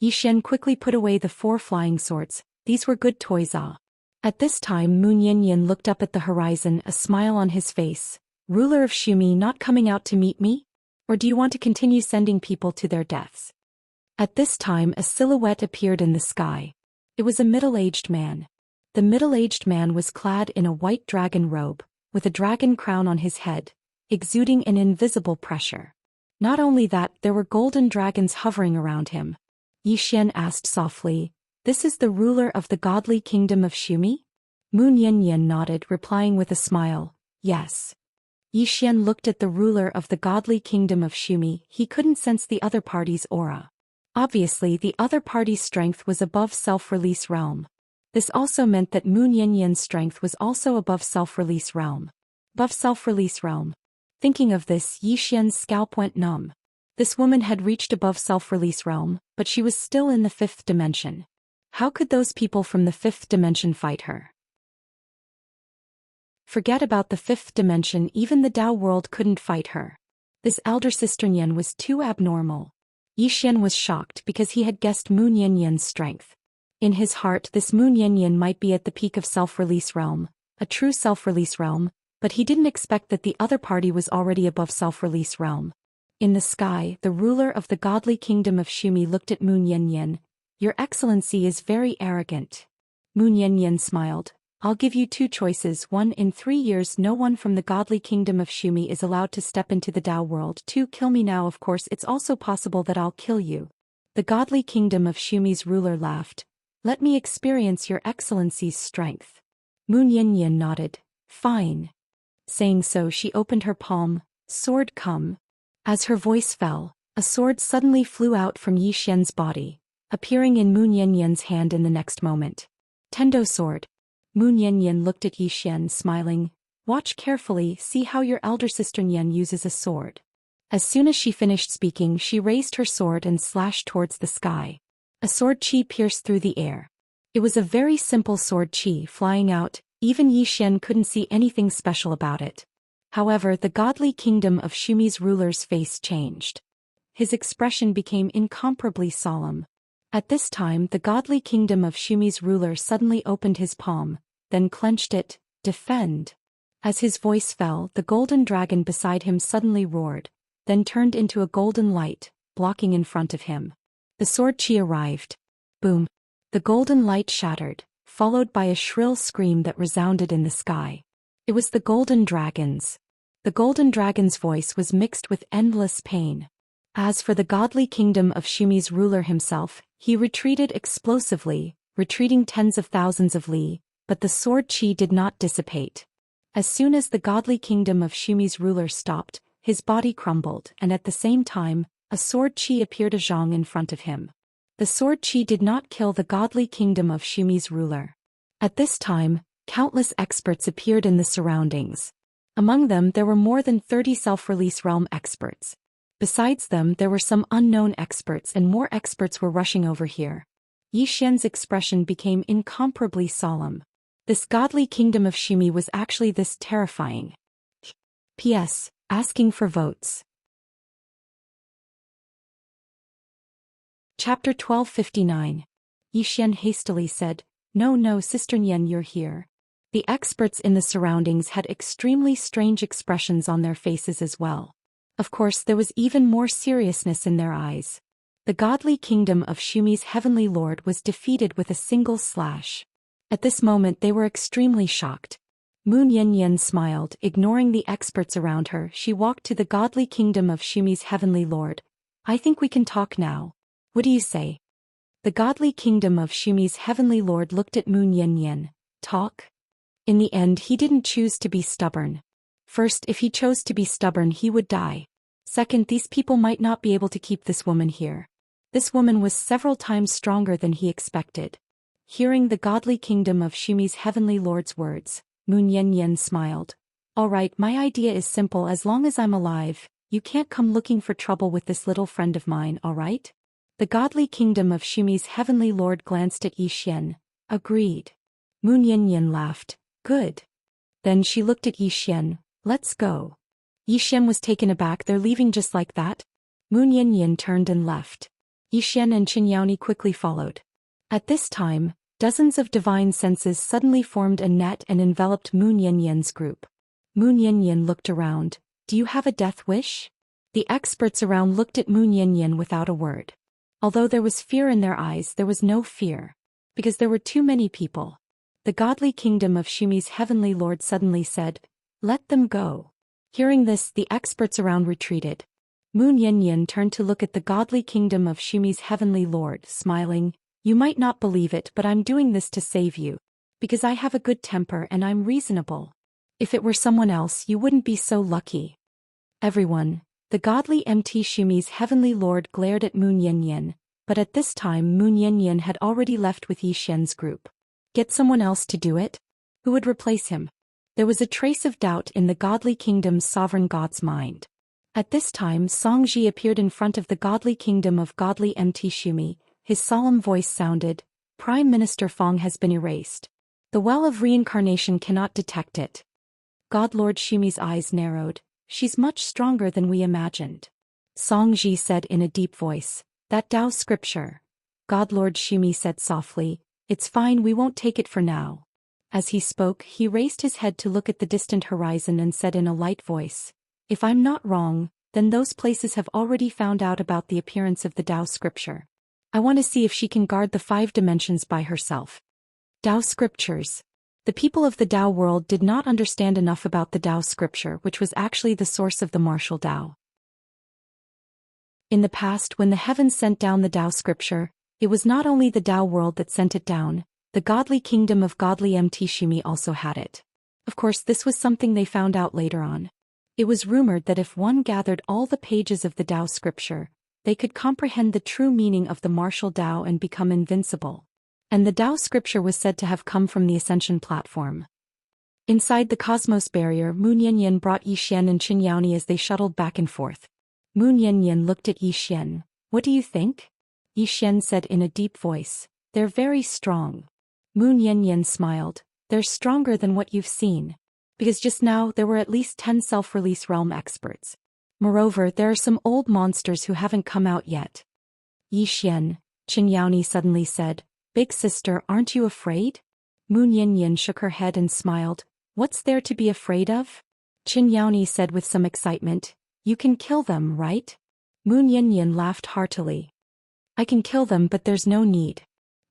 S1: Xian quickly put away the 4 flying swords. These were good toys. At this time Moon Yanyan looked up at the horizon, a smile on his face. Ruler of Shumi, not coming out to meet me? Or do you want to continue sending people to their deaths? At this time a silhouette appeared in the sky. It was a middle-aged man. The middle-aged man was clad in a white dragon robe, with a dragon crown on his head, exuding an invisible pressure. Not only that, there were golden dragons hovering around him. Xian asked softly, This is the ruler of the godly kingdom of Shumi? Moon Yanyan nodded, replying with a smile, Yes. Xian looked at the ruler of the godly kingdom of Shumi. He couldn't sense the other party's aura. Obviously, the other party's strength was above self-release realm. This also meant that Moon Yanyan's strength was also above self-release realm. Above self-release realm. Thinking of this, Xian's scalp went numb. This woman had reached above self-release realm, but she was still in the 5th dimension. How could those people from the 5th dimension fight her? Forget about the 5th dimension, even the Dao world couldn't fight her. This elder sister Nian was too abnormal. Xian was shocked because he had guessed Moon Yanyan's strength. In his heart, this Moon Yanyan might be at the peak of self-release realm, a true self-release realm, but he didn't expect that the other party was already above self-release realm. In the sky, the ruler of the godly kingdom of Shumi looked at Moon Yanyan. Your Excellency is very arrogant. Moon Yanyan smiled. I'll give you two choices. 1. In 3 years no one from the godly kingdom of Xumi is allowed to step into the Tao world. 2. Kill me now. Of course it's also possible that I'll kill you. The godly kingdom of Xumi's ruler laughed. Let me experience your excellency's strength. Moon Yanyan nodded. Fine. Saying so she opened her palm. Sword come. As her voice fell, a sword suddenly flew out from Yi Xian's body, appearing in Moon Yanyan's hand in the next moment. Tendo sword. Moon Yanyan looked at Yi Xian smiling. Watch carefully, see how your elder sister Yan uses a sword. As soon as she finished speaking she raised her sword and slashed towards the sky. A sword chi pierced through the air. It was a very simple sword chi flying out, even Yi Xian couldn't see anything special about it. However, the godly kingdom of Xumi's ruler's face changed. His expression became incomparably solemn. At this time the godly kingdom of Xumi's ruler suddenly opened his palm, then clenched it. Defend. As his voice fell, the golden dragon beside him suddenly roared, then turned into a golden light, blocking in front of him. The sword chi arrived. Boom. The golden light shattered, followed by a shrill scream that resounded in the sky. It was the golden dragon's. The golden dragon's voice was mixed with endless pain. As for the godly kingdom of Xumi's ruler himself, he retreated explosively, retreating tens of thousands of li, but the sword chi did not dissipate. As soon as the godly kingdom of Xumi's ruler stopped, his body crumbled and at the same time, a sword chi appeared a zhang in front of him. The sword chi did not kill the godly kingdom of Xumi's ruler. At this time, countless experts appeared in the surroundings. Among them there were more than 30 self-release realm experts. Besides them there were some unknown experts and more experts were rushing over here. Yi Xian's expression became incomparably solemn. This godly kingdom of Xumi was actually this terrifying. P.S. Asking for votes. Chapter 1259. Yi Xian hastily said, No, Sister Yan, you're here. The experts in the surroundings had extremely strange expressions on their faces as well. Of course there was even more seriousness in their eyes. The godly kingdom of Xumi's heavenly lord was defeated with a single slash. At this moment they were extremely shocked. Moon Yanyan smiled, ignoring the experts around her. She walked to the godly kingdom of Xumi's heavenly lord. I think we can talk now. What do you say? The godly kingdom of Xumi's heavenly lord looked at Moon Yanyan. Talk? In the end he didn't choose to be stubborn. First, if he chose to be stubborn he would die. Second, these people might not be able to keep this woman here. This woman was several times stronger than he expected. Hearing the godly kingdom of Xumi's heavenly lord's words, Moon Yanyan smiled. All right, my idea is simple. As long as I'm alive, you can't come looking for trouble with this little friend of mine, all right? The godly kingdom of Xumi's heavenly lord glanced at Yi Xian. Agreed. Moon Yanyan laughed. Good. Then she looked at Yi Xian. Let's go. Yi Xian was taken aback. They're leaving just like that? Moon Yanyan turned and left. Yi Xian and Qin Yaoni quickly followed. At this time, dozens of divine senses suddenly formed a net and enveloped Moon Yanyan's group. Moon Yanyan looked around. Do you have a death wish? The experts around looked at Moon Yanyan without a word. Although there was fear in their eyes, there was no fear. Because there were too many people. The godly kingdom of Xumi's heavenly lord suddenly said, Let them go. Hearing this, the experts around retreated. Moon Yanyan turned to look at the godly kingdom of Xumi's heavenly lord, smiling. You might not believe it, but I'm doing this to save you. Because I have a good temper and I'm reasonable. If it were someone else, you wouldn't be so lucky. Everyone, the godly MT Xumi's heavenly lord glared at Moon Yanyan, but at this time Moon Yanyan had already left with Yi Xian's group. Get someone else to do it? Who would replace him? There was a trace of doubt in the godly kingdom's sovereign god's mind. At this time Songji appeared in front of the godly kingdom of godly MT Xumi. His solemn voice sounded, Prime Minister Fong has been erased. The well of reincarnation cannot detect it. God Lord Xumi's eyes narrowed. She's much stronger than we imagined. Songji said in a deep voice, That Tao scripture. God Lord Xumi said softly, It's fine, we won't take it for now. As he spoke, he raised his head to look at the distant horizon and said in a light voice, If I'm not wrong, then those places have already found out about the appearance of the Tao scripture. I want to see if she can guard the 5 dimensions by herself. Tao scriptures. The people of the Tao world did not understand enough about the Tao scripture, which was actually the source of the martial Tao. In the past, when the heavens sent down the Tao scripture, it was not only the Tao world that sent it down, the godly kingdom of godly Mt Shumi also had it. Of course, this was something they found out later on. It was rumored that if one gathered all the pages of the Tao scripture, they could comprehend the true meaning of the martial Tao and become invincible. And the Tao scripture was said to have come from the Ascension platform. Inside the cosmos barrier, Mu Nianyan brought Yi Xian and Qin Yaoni as they shuttled back and forth. Mu Nianyan looked at Yi Xian. What do you think? Yi Xian said in a deep voice. They're very strong. Mu Nianyan smiled. They're stronger than what you've seen. Because just now there were at least 10 self-release realm experts. Moreover, there are some old monsters who haven't come out yet. Yi Xian, Qin Yaoni suddenly said. Big sister, aren't you afraid? Mu Nianyan shook her head and smiled. What's there to be afraid of? Qin Yaoni said with some excitement. You can kill them, right? Mu Nianyan laughed heartily. I can kill them, but there's no need.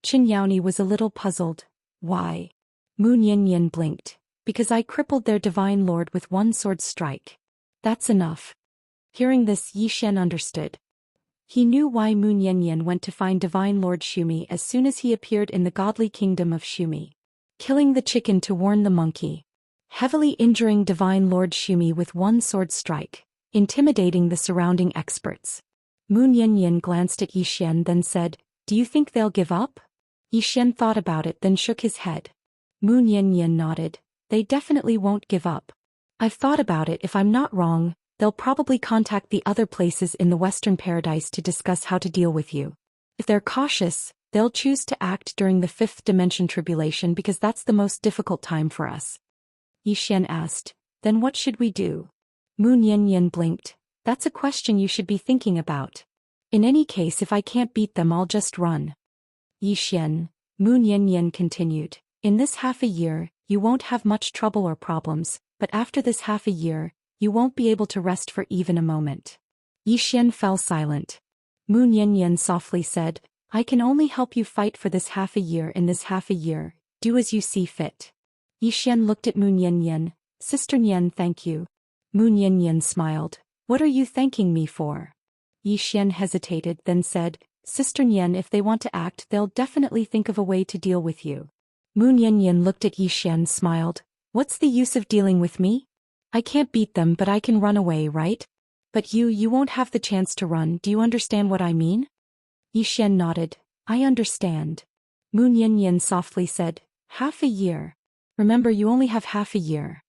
S1: Qin Yaoni was a little puzzled. Why? Mu Nianyan blinked. Because I crippled their divine lord with one sword strike. That's enough. Hearing this, Yi Xian understood. He knew why Mu Nianyan went to find divine lord Shumi as soon as he appeared in the godly kingdom of Shumi. Killing the chicken to warn the monkey. Heavily injuring divine lord Shumi with one sword strike. Intimidating the surrounding experts. Mu Nianyan glanced at Yi Xian, then said, Do you think they'll give up? Yi Xian thought about it, then shook his head. Mu Nianyan nodded. They definitely won't give up. I've thought about it. If I'm not wrong, they'll probably contact the other places in the Western Paradise to discuss how to deal with you. If they're cautious, they'll choose to act during the 5th dimension tribulation because that's the most difficult time for us. Yi Xian asked, Then what should we do? Mu Nianyan blinked. That's a question you should be thinking about. In any case, if I can't beat them, I'll just run. Yi Xian, Mu Nianyan continued. In this half a year, you won't have much trouble or problems, but after this half a year, you won't be able to rest for even a moment. Yi Xian fell silent. Mu Nianyan softly said, I can only help you fight for this half a year. In this half a year, do as you see fit. Yi Xian looked at Mu Nianyan. Sister Nian, thank you. Mu Nianyan smiled. What are you thanking me for? Yi Xian hesitated, then said, Sister Nian, if they want to act, they'll definitely think of a way to deal with you. Mu Nianyan looked at Yi Xian, smiled. What's the use of dealing with me? I can't beat them, but I can run away, right? But you won't have the chance to run. Do you understand what I mean? Yi Xian nodded. I understand. Mu Nianyan softly said, Half a year. Remember, you only have half a year.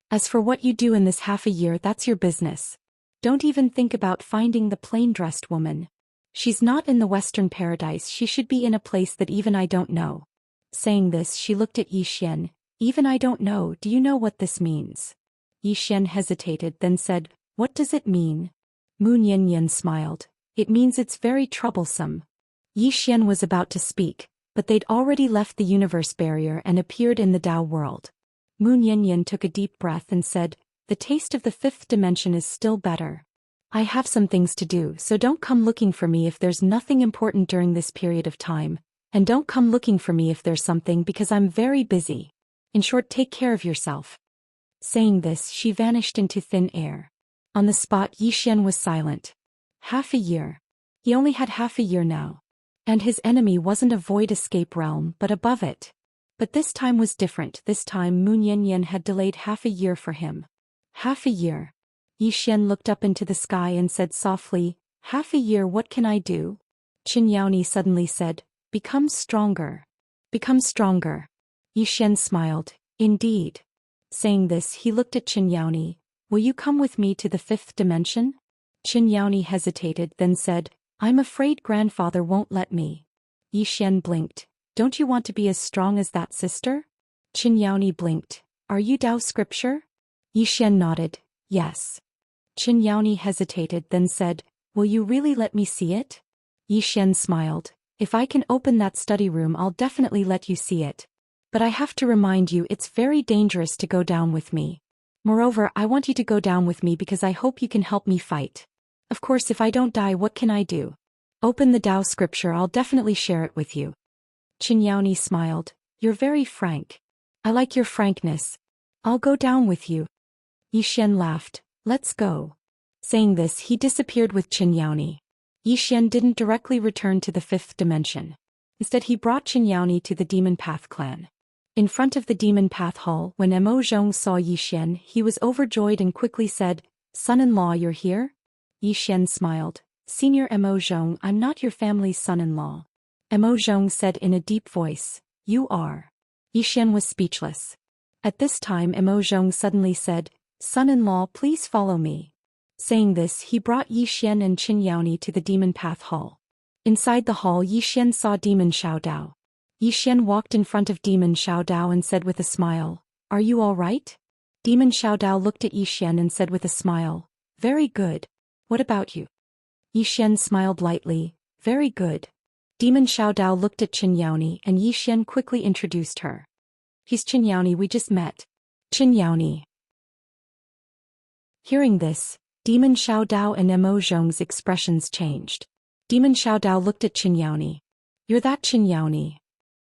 S1: As for what you do in this half a year, that's your business. Don't even think about finding the plain-dressed woman. She's not in the Western Paradise. She should be in a place that even I don't know. Saying this, she looked at Yi Xian. Even I don't know. Do you know what this means? Yi Xian hesitated, then said, What does it mean? Mu Nianyan smiled. It means it's very troublesome. Yi Xian was about to speak, but they'd already left the universe barrier and appeared in the Tao world. Mu Nianyan took a deep breath and said, The taste of the 5th dimension is still better. I have some things to do, so don't come looking for me if there's nothing important during this period of time, and don't come looking for me if there's something because I'm very busy. In short, take care of yourself. Saying this, she vanished into thin air. On the spot, Yi Xian was silent. Half a year. He only had half a year now. And his enemy wasn't a void escape realm, but above it. But this time was different. This time Mu Nianyan had delayed half a year for him. Half a year. Yi Xian looked up into the sky and said softly, Half a year, what can I do? Qin Yaoni suddenly said, Become stronger. Become stronger. Yi Xian smiled. Indeed. Saying this, he looked at Qin Yaoni. Will you come with me to the 5th dimension? Qin Yaoni hesitated, then said, I'm afraid grandfather won't let me. Yi Xian blinked. Don't you want to be as strong as that, sister? Qin Yaoni blinked. Are you Tao scripture? Yi Xian nodded. Yes. Qin Yaoni hesitated, then said, Will you really let me see it? Yi Xian smiled. If I can open that study room, I'll definitely let you see it. But I have to remind you, it's very dangerous to go down with me. Moreover, I want you to go down with me because I hope you can help me fight. Of course, if I don't die, what can I do? Open the Tao scripture, I'll definitely share it with you. Xianxia smiled. You're very frank. I like your frankness. I'll go down with you. Xian laughed. Let's go. Saying this, he disappeared with Xianxia. Xian didn't directly return to the fifth dimension. Instead, he brought Xianxia to the Demon Path clan. In front of the Demon Path hall, when Mo Zhong saw Xian, he was overjoyed and quickly said, Son-in-law, you're here? Xian smiled. Senior Mo Zhong, I'm not your family's son-in-law. Mo Zhong said in a deep voice, You are. Xian was speechless. At this time, Mo Zhong suddenly said, Son-in-law, please follow me. Saying this, he brought Xian and Xianxia to the Demon Path hall. Inside the hall, Xian saw Demon Xiaodao. Xian walked in front of Demon Xiaodao and said with a smile, Are you all right? Demon Xiaodao looked at Xian and said with a smile, Very good. What about you? Xian smiled lightly, Very good. Demon Xiaodao looked at Xianxia and Xian quickly introduced her. He's Xianxia, we just met. Xianxia. Hearing this, Demon Xiaodao and Mo Zhong's expressions changed. Demon Xiaodao looked at Xianxia. You're that Xianxia.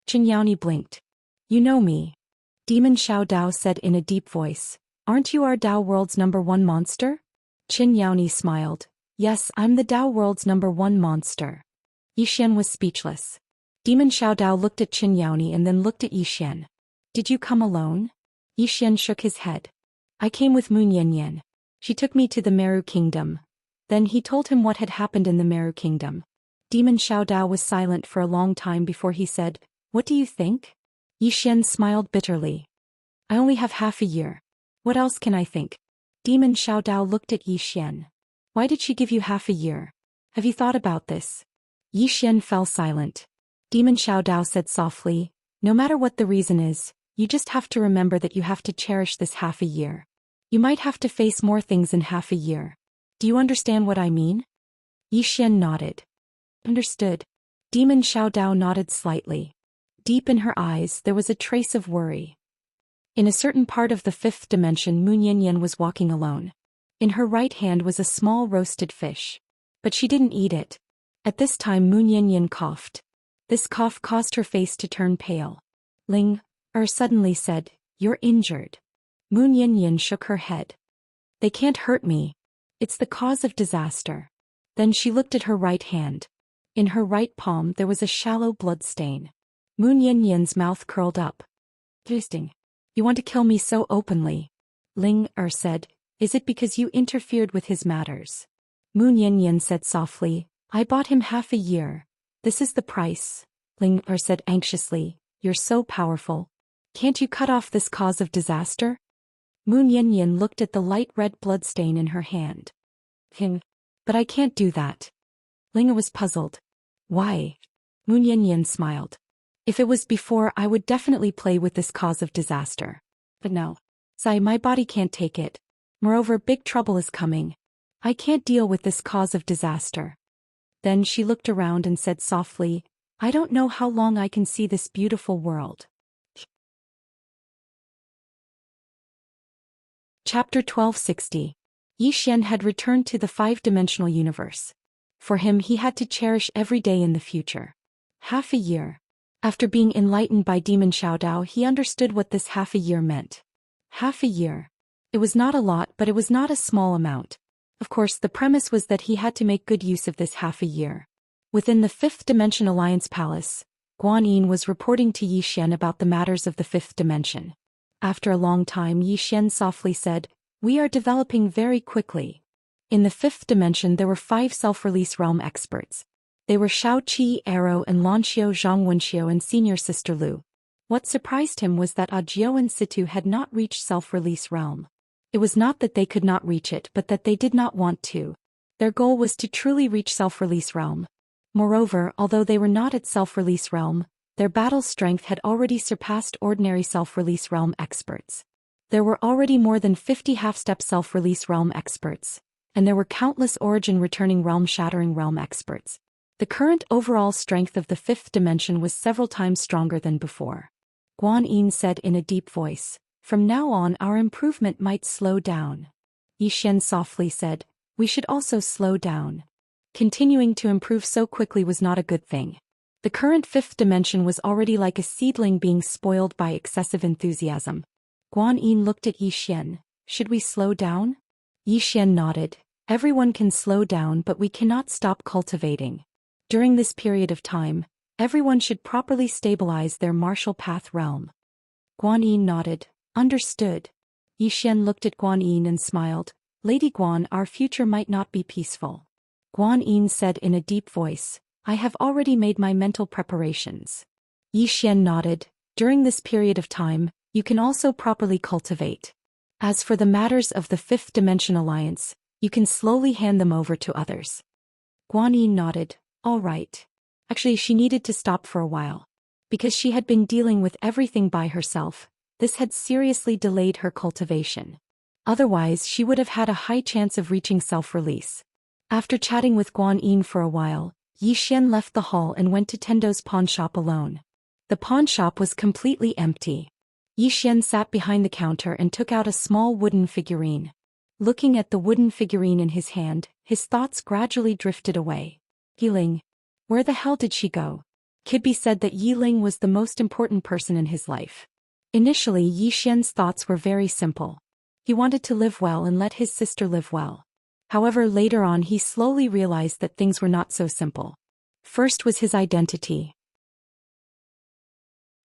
S1: Xianxia blinked. You know me. Demon Xiaodao said in a deep voice, Aren't you our Dao world's #1 monster? Xianxia smiled. Yes, I'm the Dao world's #1 monster. Xian was speechless. Demon Xiaodao looked at Xianxia and then looked at Xian. Did you come alone? Xian shook his head. I came with Mu Niannian. She took me to the Meru Kingdom. Then he told him what had happened in the Meru Kingdom. Demon Xiaodao was silent for a long time before he said, What do you think? Xian smiled bitterly. I only have half a year. What else can I think? Demon Xiaodao looked at Xian. Why did she give you half a year? Have you thought about this? Xian fell silent. Demon Xiaodao said softly, No matter what the reason is, you just have to remember that you have to cherish this half a year. You might have to face more things in half a year. Do you understand what I mean? Xian nodded. Understood. Demon Xiaodao nodded slightly. Deep in her eyes there was a trace of worry. In a certain part of the fifth dimension, Mu Niannian was walking alone. In her right hand was a small roasted fish. But she didn't eat it. At this time Mu Niannian coughed. This cough caused her face to turn pale. Ling suddenly said, You're injured. Mu Niannian shook her head. They can't hurt me. It's the cause of disaster. Then she looked at her right hand. In her right palm there was a shallow blood stain. Mu Niannian's mouth curled up. Interesting. You want to kill me so openly? Ling said, Is it because you interfered with his matters? Mu Niannian said softly, I bought him half a year. This is the price. Ling said anxiously, You're so powerful. Can't you cut off this cause of disaster? Mu Niannian looked at the light red blood stain in her hand. But I can't do that. Ling was puzzled. Why? Mu Niannian smiled. If it was before, I would definitely play with this cause of disaster. But no. My body can't take it. Moreover, big trouble is coming. I can't deal with this cause of disaster. Then she looked around and said softly, I don't know how long I can see this beautiful world. Chapter 1260. Xian had returned to the five-dimensional universe. For him, he had to cherish every day in the future. Half a year. After being enlightened by Demon Xiaodao, he understood what this half a year meant. Half a year. It was not a lot, but it was not a small amount. Of course, the premise was that he had to make good use of this half a year. Within the Fifth Dimension Alliance Palace, Guanyin was reporting to Xian about the matters of the fifth dimension. After a long time, Xian softly said, We are developing very quickly. In the fifth dimension there were 5 self-release realm experts. They were Shao Qi, Arrow, and Lanxiu, Zhang Wenxiu, and senior sister Lu. What surprised him was that Ajiu and Situ had not reached self-release realm. It was not that they could not reach it, but that they did not want to. Their goal was to truly reach self-release realm. Moreover, although they were not at self-release realm, their battle strength had already surpassed ordinary self-release realm experts. There were already more than 50 half-step self-release realm experts, and there were countless origin returning realm-shattering realm experts. The current overall strength of the fifth dimension was several times stronger than before. Guanyin said in a deep voice, From now on our improvement might slow down. Xian softly said, We should also slow down. Continuing to improve so quickly was not a good thing. The current fifth dimension was already like a seedling being spoiled by excessive enthusiasm. Guan Yin looked at Yi Xian. Should we slow down? Yi Xian nodded. Everyone can slow down, but we cannot stop cultivating. During this period of time, everyone should properly stabilize their martial path realm. Guan Yin nodded. Understood. Yi Xian looked at Guan Yin and smiled. Lady Guan, our future might not be peaceful. Guan Yin said in a deep voice, I have already made my mental preparations. Yi Xian nodded. During this period of time, you can also properly cultivate. As for the matters of the fifth dimension alliance, you can slowly hand them over to others. Guan Yin nodded. All right. Actually, she needed to stop for a while. Because she had been dealing with everything by herself, this had seriously delayed her cultivation. Otherwise, she would have had a high chance of reaching self-release. After chatting with Guan Yin for a while, Yi Xian left the hall and went to Tendo's pawn shop alone. The pawn shop was completely empty. Yi Xian sat behind the counter and took out a small wooden figurine. Looking at the wooden figurine in his hand, his thoughts gradually drifted away. Yiling. Where the hell did she go? Kibbe said that Yiling was the most important person in his life. Initially, Yi Xian's thoughts were very simple. He wanted to live well and let his sister live well. However, later on he slowly realized that things were not so simple. First was his identity.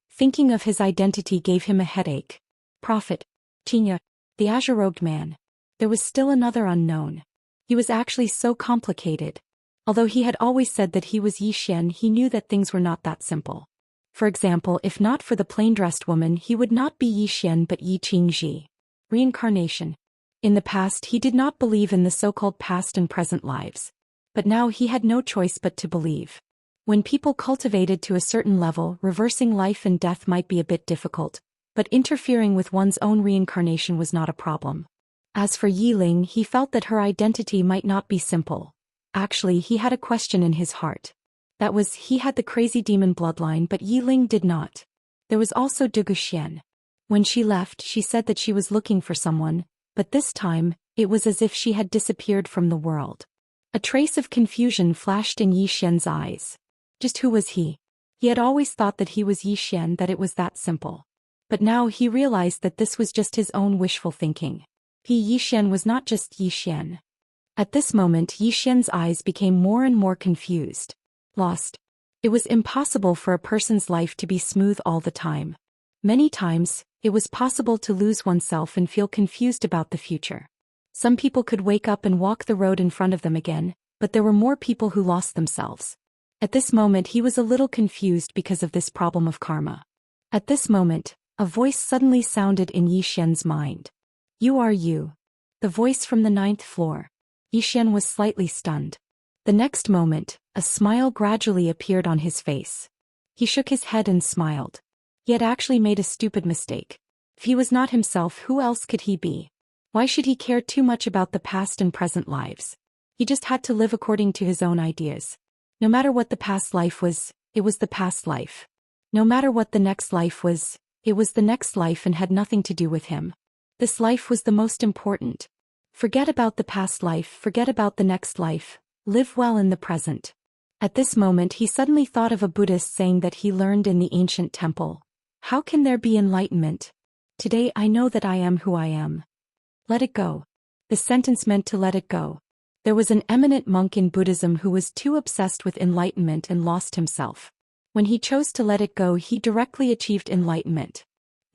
S1: Thinking of his identity gave him a headache. Prophet. Qinya. The azure-robed man. There was still another unknown. He was actually so complicated. Although he had always said that he was Yi Xian, he knew that things were not that simple. For example, if not for the plain-dressed woman, he would not be Yi Xian but Yi Qingji. Reincarnation. In the past he did not believe in the so-called past and present lives. But now he had no choice but to believe. When people cultivated to a certain level, reversing life and death might be a bit difficult, but interfering with one's own reincarnation was not a problem. As for Yiling, he felt that her identity might not be simple. Actually, he had a question in his heart. That was, he had the crazy demon bloodline but Yiling did not. There was also Zhou Xian. When she left, she said that she was looking for someone, but this time, it was as if she had disappeared from the world. A trace of confusion flashed in Yi Xian's eyes. Just who was he? He had always thought that he was Yi Xian, that it was that simple. But now he realized that this was just his own wishful thinking. Yi Xian was not just Yi Xian. At this moment Yi Xian's eyes became more and more confused. Lost. It was impossible for a person's life to be smooth all the time. Many times, it was possible to lose oneself and feel confused about the future. Some people could wake up and walk the road in front of them again, but there were more people who lost themselves. At this moment he was a little confused because of this problem of karma. At this moment, a voice suddenly sounded in Yi Xian's mind. You are you. The voice from the 9th floor. Yi Xian was slightly stunned. The next moment, a smile gradually appeared on his face. He shook his head and smiled. He had actually made a stupid mistake. If he was not himself, who else could he be? Why should he care too much about the past and present lives? He just had to live according to his own ideas. No matter what the past life was, it was the past life. No matter what the next life was, it was the next life and had nothing to do with him. This life was the most important. Forget about the past life, forget about the next life, live well in the present. At this moment he suddenly thought of a Buddhist saying that he learned in the ancient temple. How can there be enlightenment? Today I know that I am who I am. Let it go. The sentence meant to let it go. There was an eminent monk in Buddhism who was too obsessed with enlightenment and lost himself. When he chose to let it go, he directly achieved enlightenment.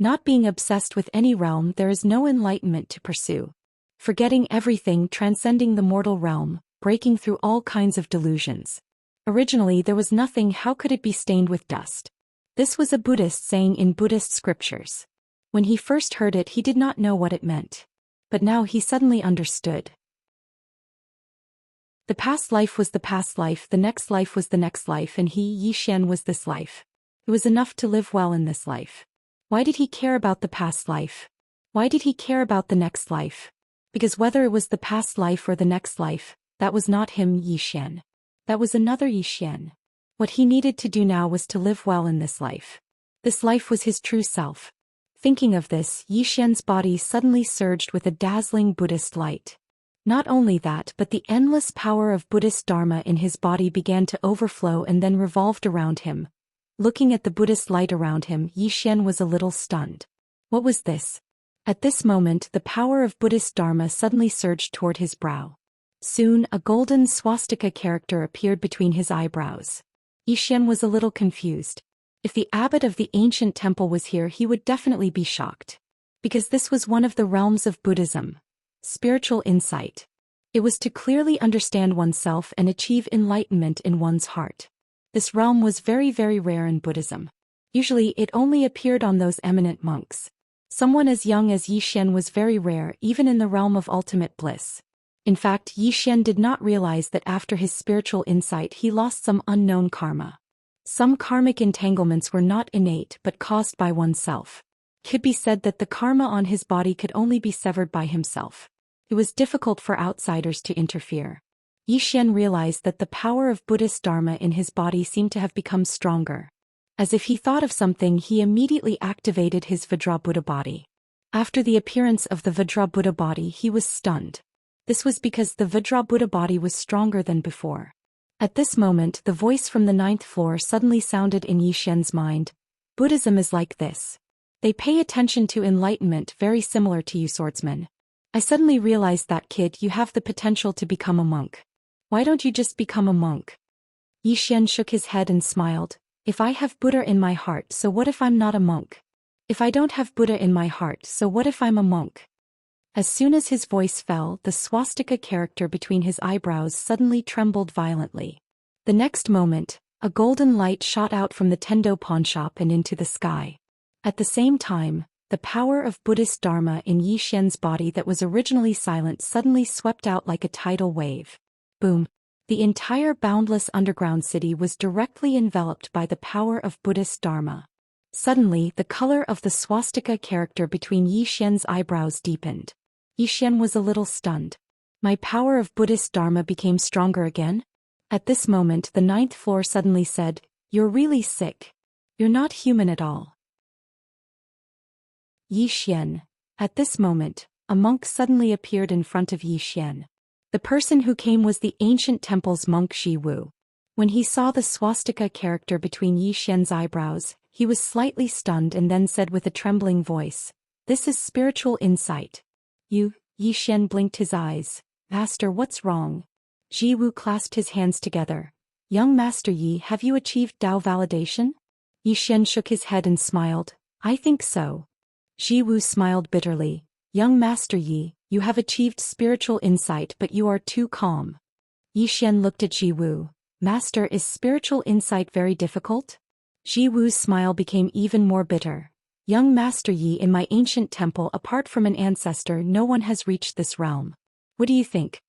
S1: Not being obsessed with any realm, there is no enlightenment to pursue. Forgetting everything, transcending the mortal realm, breaking through all kinds of delusions. Originally there was nothing, how could it be stained with dust? This was a Buddhist saying in Buddhist scriptures. When he first heard it he did not know what it meant. But now he suddenly understood. The past life was the past life, the next life was the next life, and he, Yi Xian, was this life. It was enough to live well in this life. Why did he care about the past life? Why did he care about the next life? Because whether it was the past life or the next life, that was not him, Yi Xian. That was another Yi Xian. What he needed to do now was to live well in this life. This life was his true self. Thinking of this, Yi Xian's body suddenly surged with a dazzling Buddhist light. Not only that, but the endless power of Buddhist Dharma in his body began to overflow and then revolved around him. Looking at the Buddhist light around him, Xian was a little stunned. What was this? At this moment, the power of Buddhist Dharma suddenly surged toward his brow. Soon, a golden swastika character appeared between his eyebrows. Xian was a little confused. If the abbot of the ancient temple was here, he would definitely be shocked. Because this was one of the realms of Buddhism. Spiritual insight. It was to clearly understand oneself and achieve enlightenment in one's heart. This realm was very, very rare in Buddhism. Usually it only appeared on those eminent monks. Someone as young as Xian was very rare even in the realm of ultimate bliss. In fact, Xian did not realize that after his spiritual insight he lost some unknown karma. Some karmic entanglements were not innate but caused by oneself. It could be said that the karma on his body could only be severed by himself. It was difficult for outsiders to interfere. Xian realized that the power of Buddhist Dharma in his body seemed to have become stronger. As if he thought of something, he immediately activated his Vajrabuddha body. After the appearance of the Vajrabuddha body, he was stunned. This was because the Vajrabuddha body was stronger than before. At this moment, the voice from the 9th floor suddenly sounded in Xian's mind. Buddhism is like this. They pay attention to enlightenment, very similar to you, swordsman. I suddenly realized that, kid, you have the potential to become a monk. Why don't you just become a monk? Xian shook his head and smiled. If I have Buddha in my heart, so what if I'm not a monk? If I don't have Buddha in my heart, so what if I'm a monk? As soon as his voice fell, the swastika character between his eyebrows suddenly trembled violently. The next moment, a golden light shot out from the Tendo pawnshop and into the sky. At the same time, the power of Buddhist Dharma in Xian's body that was originally silent suddenly swept out like a tidal wave. Boom! The entire boundless underground city was directly enveloped by the power of Buddhist Dharma. Suddenly, the color of the swastika character between Xian's eyebrows deepened. Xian was a little stunned. My power of Buddhist Dharma became stronger again? At this moment, the 9th floor suddenly said, "You're really sick. You're not human at all." Xian. At this moment, a monk suddenly appeared in front of Xian. The person who came was the ancient temple's monk Zhiwu. When he saw the swastika character between Xian's eyebrows, he was slightly stunned and then said with a trembling voice, "This is spiritual insight." Xian blinked his eyes. "Master, what's wrong?" Zhiwu clasped his hands together. "Young Master Yi, have you achieved Tao validation?" Xian shook his head and smiled. "I think so." Zhiwu smiled bitterly. "Young Master Yi, you have achieved spiritual insight, but you are too calm." Xian looked at Zhiwu. "Master, is spiritual insight very difficult?" Zhiwu's smile became even more bitter. "Young Master Yi, in my ancient temple, apart from an ancestor, no one has reached this realm. What do you think?"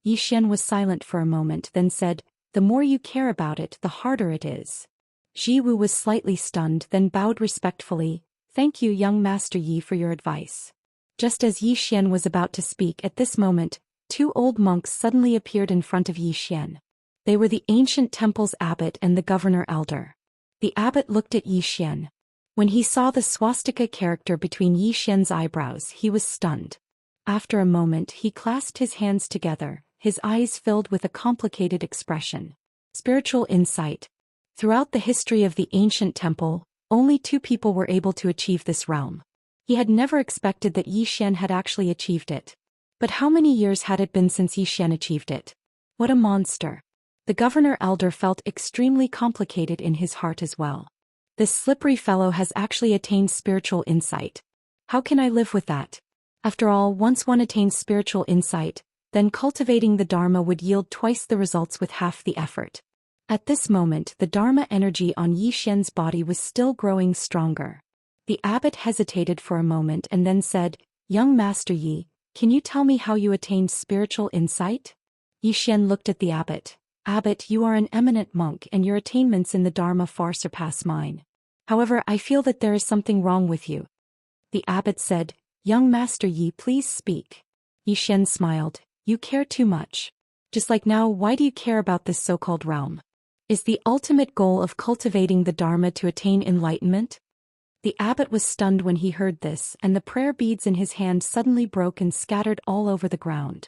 S1: Xian was silent for a moment, then said, "The more you care about it, the harder it is." Zhiwu was slightly stunned, then bowed respectfully. "Thank you, young Master Yi, for your advice." Just as Xian was about to speak, at this moment, 2 old monks suddenly appeared in front of Xian. They were the ancient temple's abbot and the governor elder. The abbot looked at Xian. When he saw the swastika character between Xian's eyebrows, he was stunned. After a moment, he clasped his hands together, his eyes filled with a complicated expression. Spiritual insight. Throughout the history of the ancient temple, only 2 people were able to achieve this realm. He had never expected that Xian had actually achieved it. But how many years had it been since Xian achieved it? What a monster. The governor elder felt extremely complicated in his heart as well. This slippery fellow has actually attained spiritual insight. How can I live with that? After all, once one attains spiritual insight, then cultivating the Dharma would yield twice the results with half the effort. At this moment, the Dharma energy on Xian's body was still growing stronger. The abbot hesitated for a moment and then said, "Young Master Yi, can you tell me how you attained spiritual insight?" Xian looked at the abbot. "Abbot, you are an eminent monk and your attainments in the Dharma far surpass mine. However, I feel that there is something wrong with you." The abbot said, "Young Master Yi, please speak." Xian smiled. "You care too much. Just like now, why do you care about this so-called realm? Is the ultimate goal of cultivating the Dharma to attain enlightenment?" The abbot was stunned when he heard this, and the prayer beads in his hand suddenly broke and scattered all over the ground.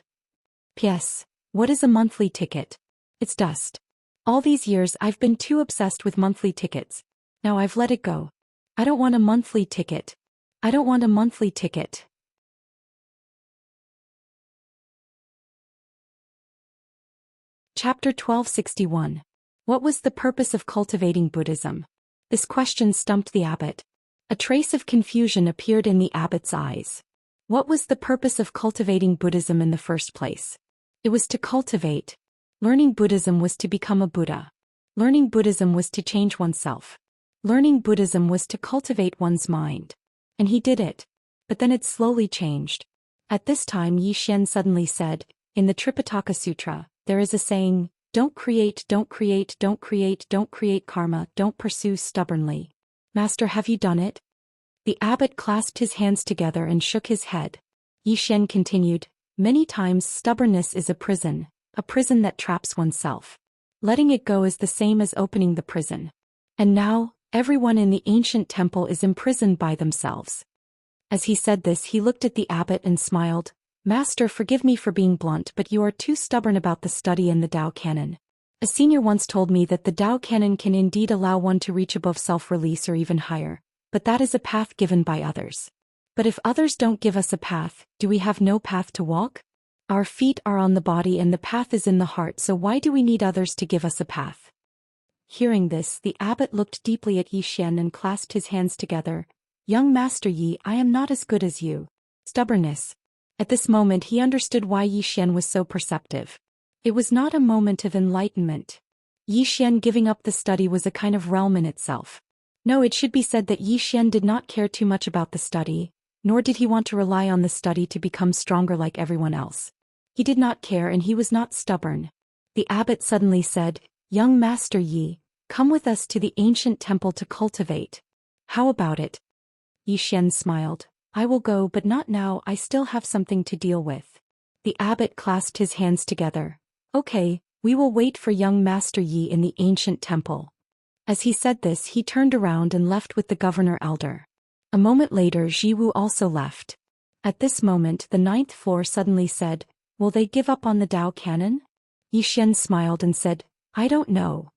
S1: P.S. What is a monthly ticket? It's dust. All these years I've been too obsessed with monthly tickets. Now I've let it go. I don't want a monthly ticket. I don't want a monthly ticket. Chapter 1261. What was the purpose of cultivating Buddhism? This question stumped the abbot. A trace of confusion appeared in the abbot's eyes. What was the purpose of cultivating Buddhism in the first place? It was to cultivate. Learning Buddhism was to become a Buddha. Learning Buddhism was to change oneself. Learning Buddhism was to cultivate one's mind. And he did it. But then it slowly changed. At this time Zhou Xian suddenly said, in the Tripitaka Sutra, there is a saying, don't create karma, don't pursue stubbornly. Master, have you done it? The abbot clasped his hands together and shook his head. Zhou Xian continued, many times stubbornness is a prison that traps oneself. Letting it go is the same as opening the prison. And now, everyone in the ancient temple is imprisoned by themselves. As he said this, he looked at the abbot and smiled. Master, forgive me for being blunt, but you are too stubborn about the study and the Tao canon. A senior once told me that the Tao canon can indeed allow one to reach above self-release or even higher, but that is a path given by others. But if others don't give us a path, do we have no path to walk? Our feet are on the body and the path is in the heart, so why do we need others to give us a path? Hearing this, the abbot looked deeply at Zhou Xian and clasped his hands together. Young Master Yi, I am not as good as you. Stubbornness. At this moment he understood why Zhou Xian was so perceptive. It was not a moment of enlightenment. Zhou Xian giving up the study was a kind of realm in itself. No, it should be said that Zhou Xian did not care too much about the study, nor did he want to rely on the study to become stronger like everyone else. He did not care and he was not stubborn. The abbot suddenly said, Young Master Yi, come with us to the ancient temple to cultivate. How about it? Zhou Xian smiled. I will go, but not now, I still have something to deal with. The abbot clasped his hands together. Okay, we will wait for young Master Yi in the ancient temple. As he said this, he turned around and left with the governor elder. A moment later, Jiwu also left. At this moment, the 9th floor suddenly said, will they give up on the Tao canon? Zhou Xian smiled and said, I don't know.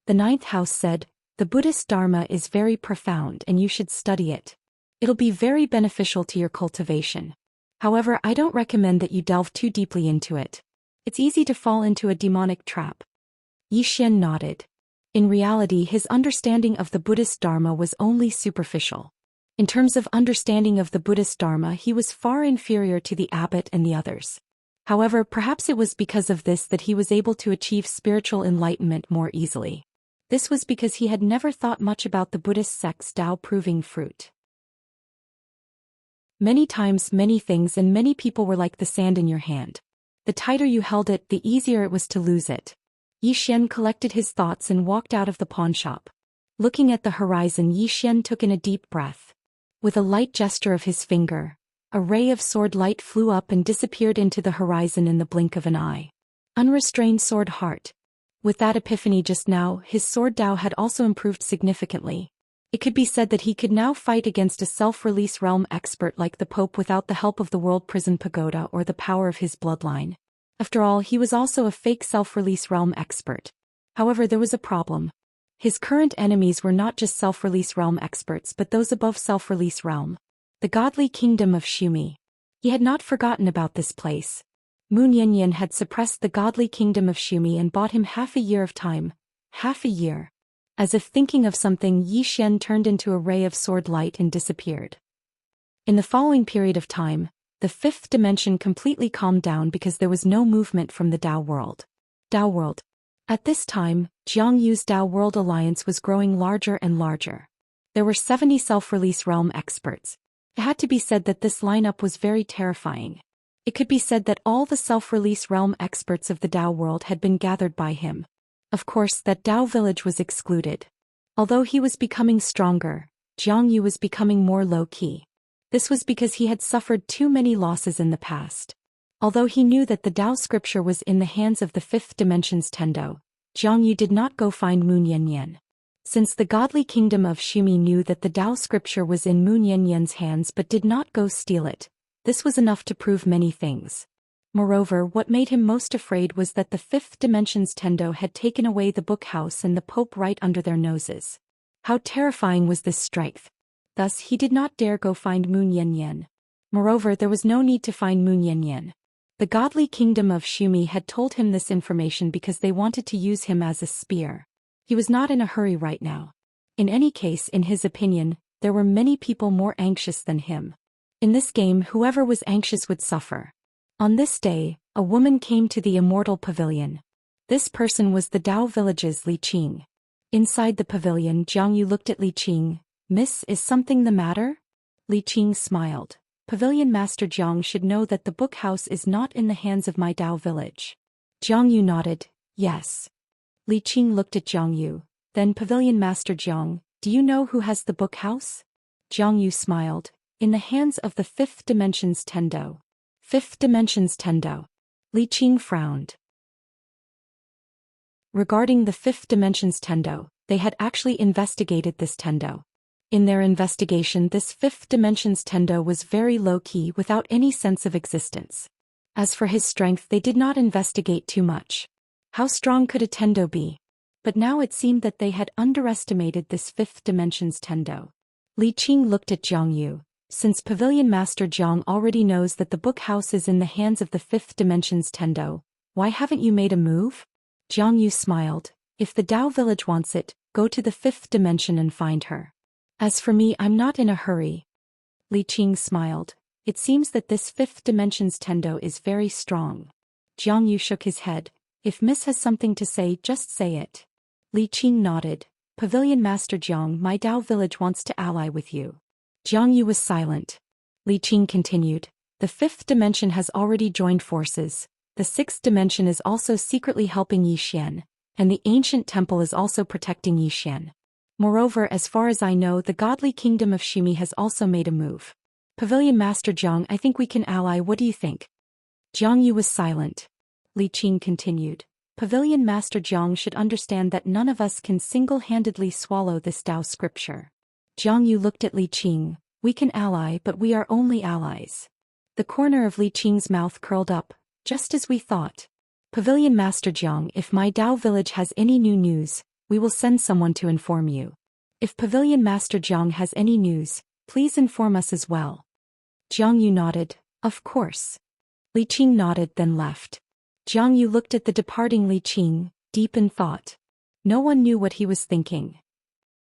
S1: The 9th house said, the Buddhist Dharma is very profound and you should study it. It'll be very beneficial to your cultivation. However, I don't recommend that you delve too deeply into it. It's easy to fall into a demonic trap. Zhou Xian nodded. In reality, his understanding of the Buddhist Dharma was only superficial. In terms of understanding of the Buddhist Dharma, he was far inferior to the abbot and the others. However, perhaps it was because of this that he was able to achieve spiritual enlightenment more easily. This was because he had never thought much about the Buddhist sect's Tao proving fruit. Many times, many things and many people were like the sand in your hand. The tighter you held it, the easier it was to lose it. Zhou Xian collected his thoughts and walked out of the pawn shop. Looking at the horizon, Zhou Xian took in a deep breath. With a light gesture of his finger, a ray of sword light flew up and disappeared into the horizon in the blink of an eye. Unrestrained sword heart. With that epiphany just now, his sword Tao had also improved significantly. It could be said that he could now fight against a self-release realm expert like the Pope without the help of the World Prison Pagoda or the power of his bloodline. After all, he was also a fake self-release realm expert. However, there was a problem. His current enemies were not just self-release realm experts but those above self-release realm. The godly kingdom of Shumi. He had not forgotten about this place. Moon Yanyan had suppressed the godly kingdom of Shumi and bought him half a year of time. Half a year. As if thinking of something, Zhou Xian turned into a ray of sword light and disappeared. In the following period of time, the 5th dimension completely calmed down because there was no movement from the Tao world. Tao world. At this time, Jiang Yu's Tao World Alliance was growing larger and larger. There were 70 self-release realm experts. It had to be said that this lineup was very terrifying. It could be said that all the self-release realm experts of the Tao world had been gathered by him. Of course, that Tao village was excluded. Although he was becoming stronger, Jiang Yu was becoming more low-key. This was because he had suffered too many losses in the past. Although he knew that the Tao scripture was in the hands of the 5th dimension's Tendo, Jiang Yu did not go find Moon Yanyan. Since the godly kingdom of Shumi knew that the Tao scripture was in Moon Yanyan's hands but did not go steal it, this was enough to prove many things. Moreover, what made him most afraid was that the fifth dimension's Tendo had taken away the book house and the Pope right under their noses. How terrifying was this strife! Thus he did not dare go find Moon Yanyan. Moreover, there was no need to find Moon Yanyan. The godly kingdom of Shumi had told him this information because they wanted to use him as a spear. He was not in a hurry right now. In any case, in his opinion, there were many people more anxious than him. In this game, whoever was anxious would suffer. On this day, a woman came to the immortal pavilion. This person was the Dao village's Li Qing. Inside the pavilion, Jiang Yu looked at Li Qing. "Miss, is something the matter?" Li Qing smiled. "Pavilion Master Jiang should know that the book house is not in the hands of my Dao village." Jiang Yu nodded. "Yes." Li Qing looked at Jiang Yu. "Then Pavilion Master Jiang, do you know who has the book house?" Jiang Yu smiled. "In the hands of the fifth dimension's Tendo." Fifth dimension's Tendo. Li Qing frowned. Regarding the fifth dimension's Tendo, they had actually investigated this Tendo. In their investigation, this fifth dimension's Tendo was very low-key without any sense of existence. As for his strength, they did not investigate too much. How strong could a Tendo be? But now it seemed that they had underestimated this fifth dimension's Tendo. Li Qing looked at Jiang Yu. "Since Pavilion Master Jiang already knows that the book house is in the hands of the fifth dimension's Tendo, why haven't you made a move?" Jiang Yu smiled. "If the Dao village wants it, go to the fifth dimension and find her. As for me, I'm not in a hurry." Li Qing smiled. "It seems that this fifth dimension's Tendo is very strong." Jiang Yu shook his head. "If Miss has something to say, just say it." Li Qing nodded. "Pavilion Master Jiang, my Dao village wants to ally with you." Jiang Yu was silent. Li Qing continued. "The fifth dimension has already joined forces. The sixth dimension is also secretly helping Xian, and the ancient temple is also protecting Xian. Moreover, as far as I know, the godly kingdom of Shimi has also made a move. Pavilion Master Jiang, I think we can ally. What do you think?" Jiang Yu was silent. Li Qing continued. "Pavilion Master Jiang should understand that none of us can single-handedly swallow this Dao scripture." Jiang Yu looked at Li Qing. "We can ally, but we are only allies." The corner of Li Qing's mouth curled up. "Just as we thought. Pavilion Master Jiang, if my Dao village has any new news, we will send someone to inform you. If Pavilion Master Jiang has any news, please inform us as well." Jiang Yu nodded. "Of course." Li Qing nodded, then left. Jiang Yu looked at the departing Li Qing, deep in thought. No one knew what he was thinking.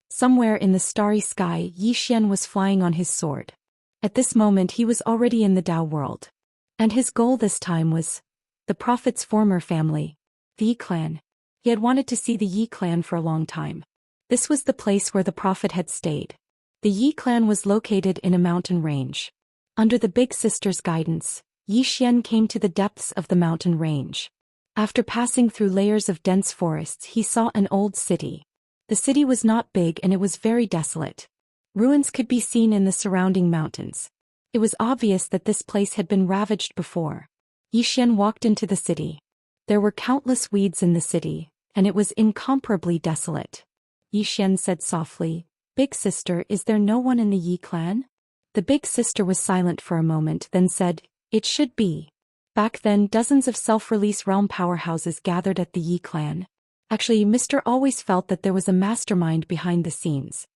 S1: Somewhere in the starry sky, Xian was flying on his sword. At this moment he was already in the Dao world. And his goal this time was the Prophet's former family, the Yi clan. He had wanted to see the Yi clan for a long time. This was the place where the Prophet had stayed. The Yi clan was located in a mountain range. Under the big sister's guidance, Xian came to the depths of the mountain range. After passing through layers of dense forests, he saw an old city. The city was not big and it was very desolate. Ruins could be seen in the surrounding mountains. It was obvious that this place had been ravaged before. Xian walked into the city. There were countless weeds in the city, and it was incomparably desolate. Xian said softly, "Big sister, is there no one in the Yi clan?" The big sister was silent for a moment, then said, "It should be." Back then, dozens of self-release realm powerhouses gathered at the Yi clan. Actually, Mr. always felt that there was a mastermind behind the scenes.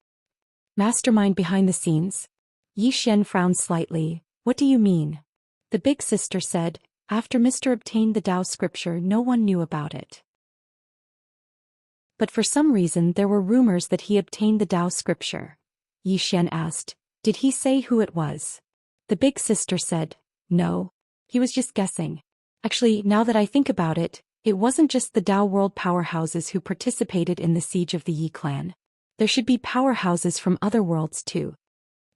S1: Mastermind behind the scenes? Xian frowned slightly. "What do you mean?" The big sister said, "After Mr. obtained the Dao scripture, no one knew about it. But for some reason there were rumors that he obtained the Dao scripture." Xian asked, "Did he say who it was?" The big sister said, "No. He was just guessing. Actually, now that I think about it, it wasn't just the Dao world powerhouses who participated in the siege of the Yi clan. There should be powerhouses from other worlds too."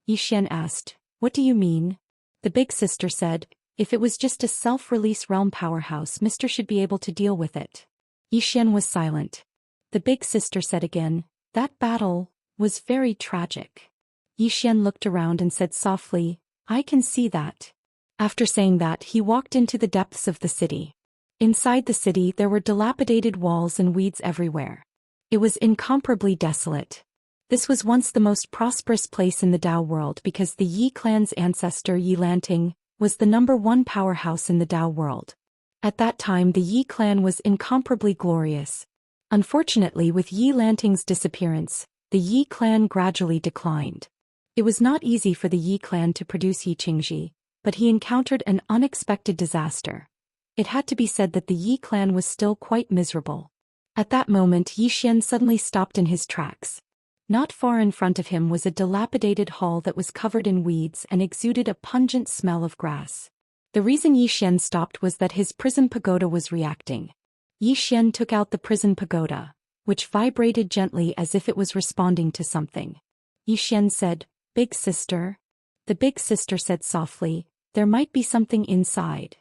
S1: Xian asked, "What do you mean?" The big sister said, "If it was just a self-release realm powerhouse, Mr. should be able to deal with it." Xian was silent. The big sister said again, "That battle was very tragic." Xian looked around and said softly, "I can see that." After saying that, he walked into the depths of the city. Inside the city there were dilapidated walls and weeds everywhere. It was incomparably desolate. This was once the most prosperous place in the Dao world because the Yi clan's ancestor Yi Lanting was the #1 powerhouse in the Tao world. At that time the Yi clan was incomparably glorious. Unfortunately, with Yi Lanting's disappearance, the Yi clan gradually declined. It was not easy for the Yi clan to produce Yi Qingji, but he encountered an unexpected disaster. It had to be said that the Yi clan was still quite miserable. At that moment Yi Xian suddenly stopped in his tracks. Not far in front of him was a dilapidated hall that was covered in weeds and exuded a pungent smell of grass. The reason Yi Xian stopped was that his prison pagoda was reacting. Yi Xian took out the prison pagoda, which vibrated gently as if it was responding to something. Yi Xian said, "Big sister." The big sister said softly, "There might be something inside."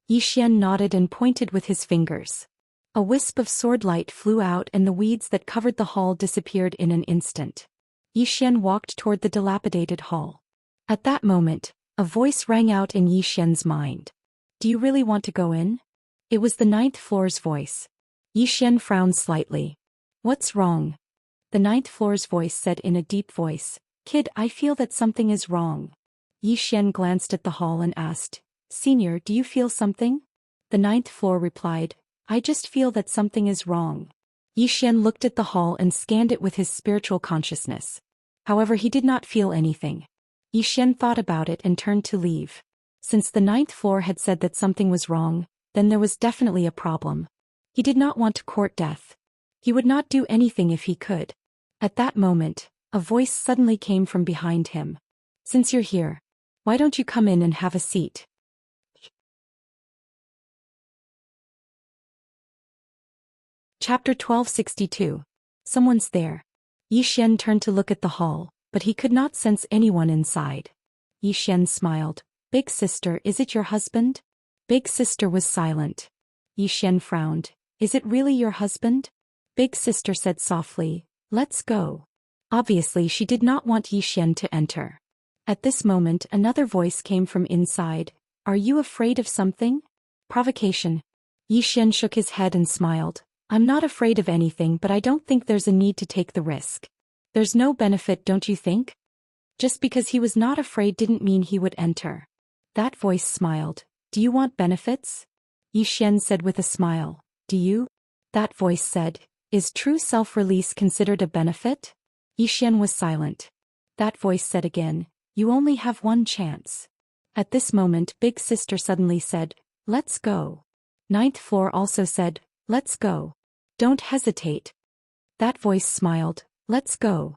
S1: Yi Xian nodded and pointed with his fingers. A wisp of sword light flew out and the weeds that covered the hall disappeared in an instant. Yi Xian walked toward the dilapidated hall. At that moment, a voice rang out in Yi Xian's mind. "Do you really want to go in?" It was the 9th floor's voice. Yi Xian frowned slightly. "What's wrong?" The 9th floor's voice said in a deep voice, "Kid, I feel that something is wrong." Yi Xian glanced at the hall and asked, "Senior, do you feel something?" The 9th floor replied, "I just feel that something is wrong." Yi Xian looked at the hall and scanned it with his spiritual consciousness. However, he did not feel anything. Yi Xian thought about it and turned to leave. Since the 9th floor had said that something was wrong, then there was definitely a problem. He did not want to court death. He would not do anything if he could. At that moment, a voice suddenly came from behind him. "Since you're here, why don't you come in and have a seat?" Chapter 1262. Someone's there. Yi Xian turned to look at the hall, but he could not sense anyone inside. Yi Xian smiled. "Big sister, is it your husband?" Big sister was silent. Yi Xian frowned. "Is it really your husband?" Big sister said softly, "Let's go." Obviously she did not want Yi Xian to enter. At this moment another voice came from inside. "Are you afraid of something?" Provocation. Yi Xian shook his head and smiled. "I'm not afraid of anything, but I don't think there's a need to take the risk. There's no benefit, don't you think?" Just because he was not afraid didn't mean he would enter. That voice smiled. "Do you want benefits?" Yi Xian said with a smile. "Do you?" That voice said, "Is true self-release considered a benefit?" Yi Xian was silent. That voice said again, "You only have one chance." At this moment Big Sister suddenly said, "Let's go." 9th floor also said, "Let's go. Don't hesitate." That voice smiled, "Let's go."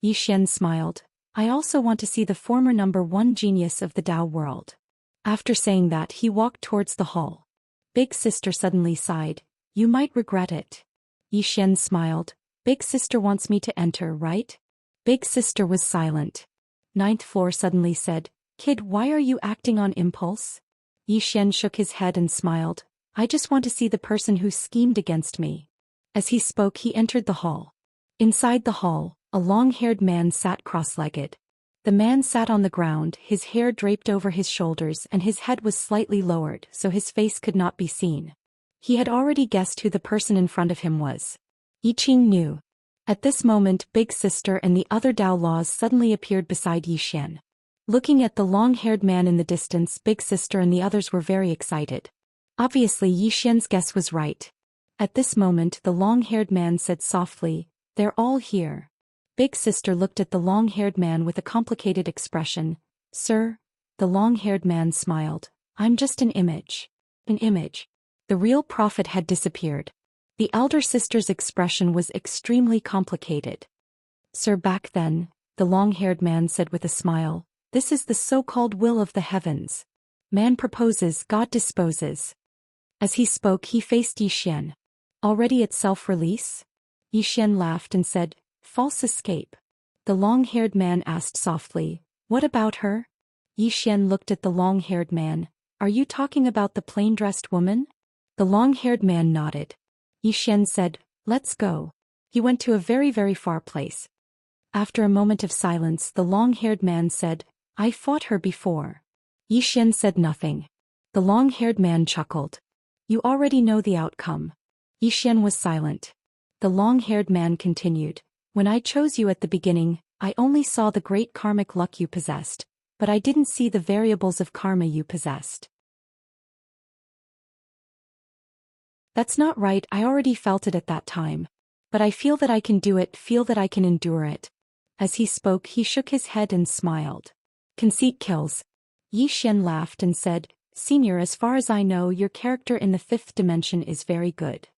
S1: Yi Xian smiled. "I also want to see the former #1 genius of the Tao world." After saying that he walked towards the hall. Big Sister suddenly sighed, "You might regret it." Yi Xian smiled. "Big Sister wants me to enter, right?" Big Sister was silent. 9th floor suddenly said, "Kid, why are you acting on impulse?" Yi Xian shook his head and smiled. "I just want to see the person who schemed against me." As he spoke he entered the hall. Inside the hall, a long-haired man sat cross-legged. The man sat on the ground, his hair draped over his shoulders and his head was slightly lowered so his face could not be seen. He had already guessed who the person in front of him was. Yi Qing knew. At this moment Big Sister and the other Tao laws suddenly appeared beside Yi Xian. Looking at the long-haired man in the distance, Big Sister and the others were very excited. Obviously Yi Xian's guess was right. At this moment the long-haired man said softly, "They're all here." Big Sister looked at the long-haired man with a complicated expression. "Sir?" The long-haired man smiled. "I'm just an image." An image. The real prophet had disappeared. The elder sister's expression was extremely complicated. "Sir, back then," the long-haired man said with a smile, "this is the so-called will of the heavens. Man proposes, God disposes." As he spoke he faced Yi Xian. "Already at self-release?" Yi Xian laughed and said, "False escape." The long-haired man asked softly, "What about her?" Yi Xian looked at the long-haired man. "Are you talking about the plain-dressed woman?" The long-haired man nodded. Yi Xian said, "Let's go." He went to a very, very far place. After a moment of silence the long-haired man said, "I fought her before." Yi Xian said nothing. The long-haired man chuckled. "You already know the outcome." Yi Xian was silent. The long-haired man continued, "When I chose you at the beginning, I only saw the great karmic luck you possessed. but I didn't see the variables of karma you possessed. That's not right, I already felt it at that time. But I feel that I can do it, feel that I can endure it. As he spoke, he shook his head and smiled. Conceit kills. Xian laughed and said, Senior, as far as I know, your character in the fifth dimension is very good.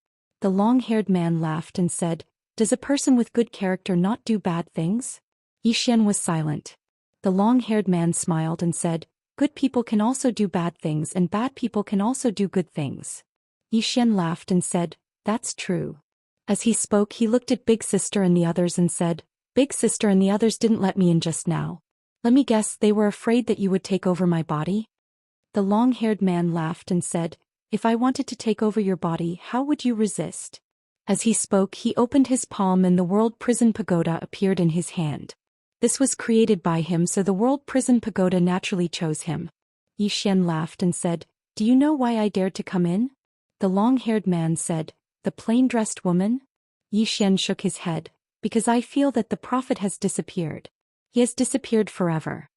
S1: The long-haired man laughed and said, Does a person with good character not do bad things? Xian was silent. The long-haired man smiled and said, Good people can also do bad things and bad people can also do good things. Xian laughed and said, That's true. As he spoke, he looked at Big Sister and the others and said, Big Sister and the others didn't let me in just now. Let me guess, they were afraid that you would take over my body? The long-haired man laughed and said, If I wanted to take over your body, how would you resist? As he spoke, he opened his palm and the World Prison Pagoda appeared in his hand. This was created by him, so the World Prison Pagoda naturally chose him. Xian laughed and said, Do you know why I dared to come in? The long-haired man said, The plain-dressed woman? Xian shook his head, Because I feel that the prophet has disappeared. He has disappeared forever.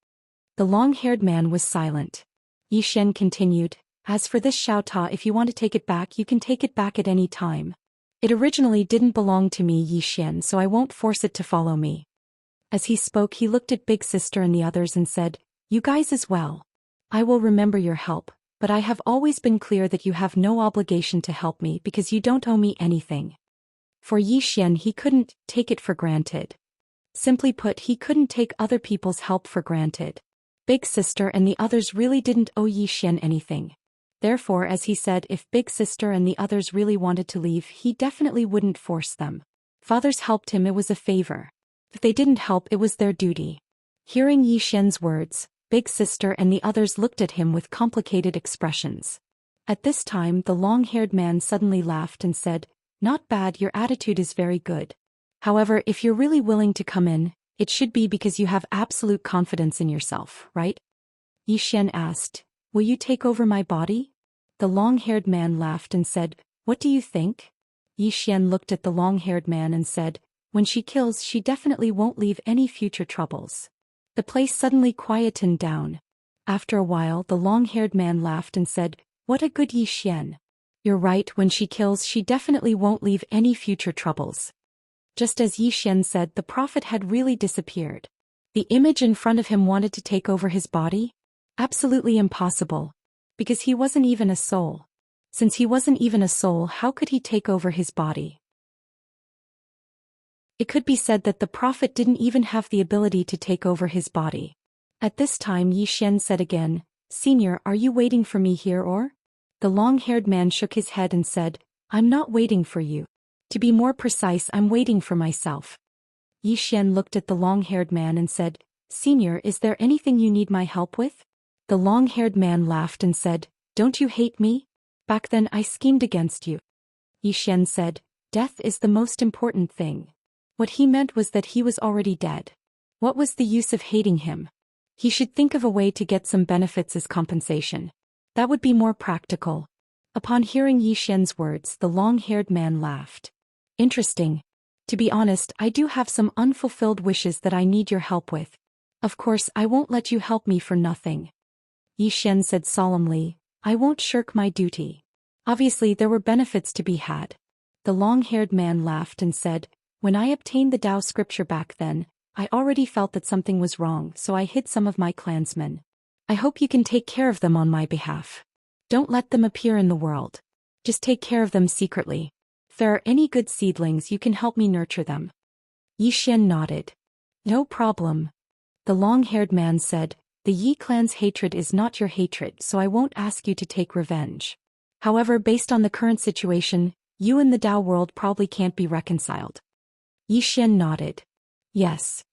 S1: The long-haired man was silent. Xian continued, As for this Xiaota, if you want to take it back, you can take it back at any time. It originally didn't belong to me, Xian, so I won't force it to follow me. As he spoke, he looked at Big Sister and the others and said, You guys as well. I will remember your help, but I have always been clear that you have no obligation to help me because you don't owe me anything. For Xian, he couldn't take it for granted. Simply put, he couldn't take other people's help for granted. Big Sister and the others really didn't owe Xian anything. Therefore, as he said, if Big Sister and the others really wanted to leave, he definitely wouldn't force them. Fathers helped him, it was a favor. If they didn't help, it was their duty. Hearing Xian's words, Big Sister and the others looked at him with complicated expressions. At this time, the long-haired man suddenly laughed and said, Not bad, your attitude is very good. However, if you're really willing to come in, it should be because you have absolute confidence in yourself, right? Xian asked, Will you take over my body? The long-haired man laughed and said, What do you think? Xian looked at the long-haired man and said, When she kills, she definitely won't leave any future troubles. The place suddenly quietened down. After a while, the long-haired man laughed and said, What a good Xian. You're right, when she kills, she definitely won't leave any future troubles. Just as Xian said, the prophet had really disappeared. The image in front of him wanted to take over his body? Absolutely impossible. Because he wasn't even a soul. Since he wasn't even a soul, how could he take over his body? It could be said that the prophet didn't even have the ability to take over his body. At this time, Xian said again, Senior, are you waiting for me here or? The long-haired man shook his head and said, I'm not waiting for you. To be more precise, I'm waiting for myself. Xian looked at the long-haired man and said, Senior, is there anything you need my help with? The long-haired man laughed and said, Don't you hate me? Back then I schemed against you. Xian said, Death is the most important thing. What he meant was that he was already dead. What was the use of hating him? He should think of a way to get some benefits as compensation. That would be more practical. Upon hearing Xian's words, the long-haired man laughed. Interesting. To be honest, I do have some unfulfilled wishes that I need your help with. Of course, I won't let you help me for nothing. Xian said solemnly, I won't shirk my duty. Obviously, there were benefits to be had. The long-haired man laughed and said, When I obtained the Tao scripture back then, I already felt that something was wrong, so I hid some of my clansmen. I hope you can take care of them on my behalf. Don't let them appear in the world. Just take care of them secretly. If there are any good seedlings, you can help me nurture them. Xian nodded. No problem. The long-haired man said, The Yi clan's hatred is not your hatred, so I won't ask you to take revenge. However, based on the current situation, you and the Tao world probably can't be reconciled. Xian nodded. Yes.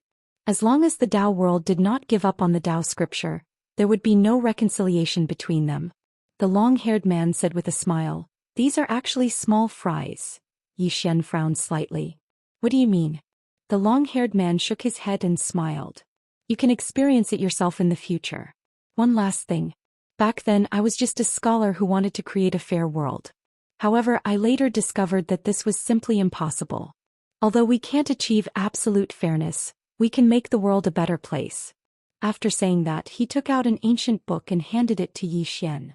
S1: As long as the Tao world did not give up on the Tao scripture, there would be no reconciliation between them. The long-haired man said with a smile, These are actually small fries. Xian frowned slightly. What do you mean? The long-haired man shook his head and smiled. You can experience it yourself in the future. One last thing. Back then, I was just a scholar who wanted to create a fair world. However, I later discovered that this was simply impossible. Although we can't achieve absolute fairness, we can make the world a better place. After saying that, he took out an ancient book and handed it to Zhou Xian.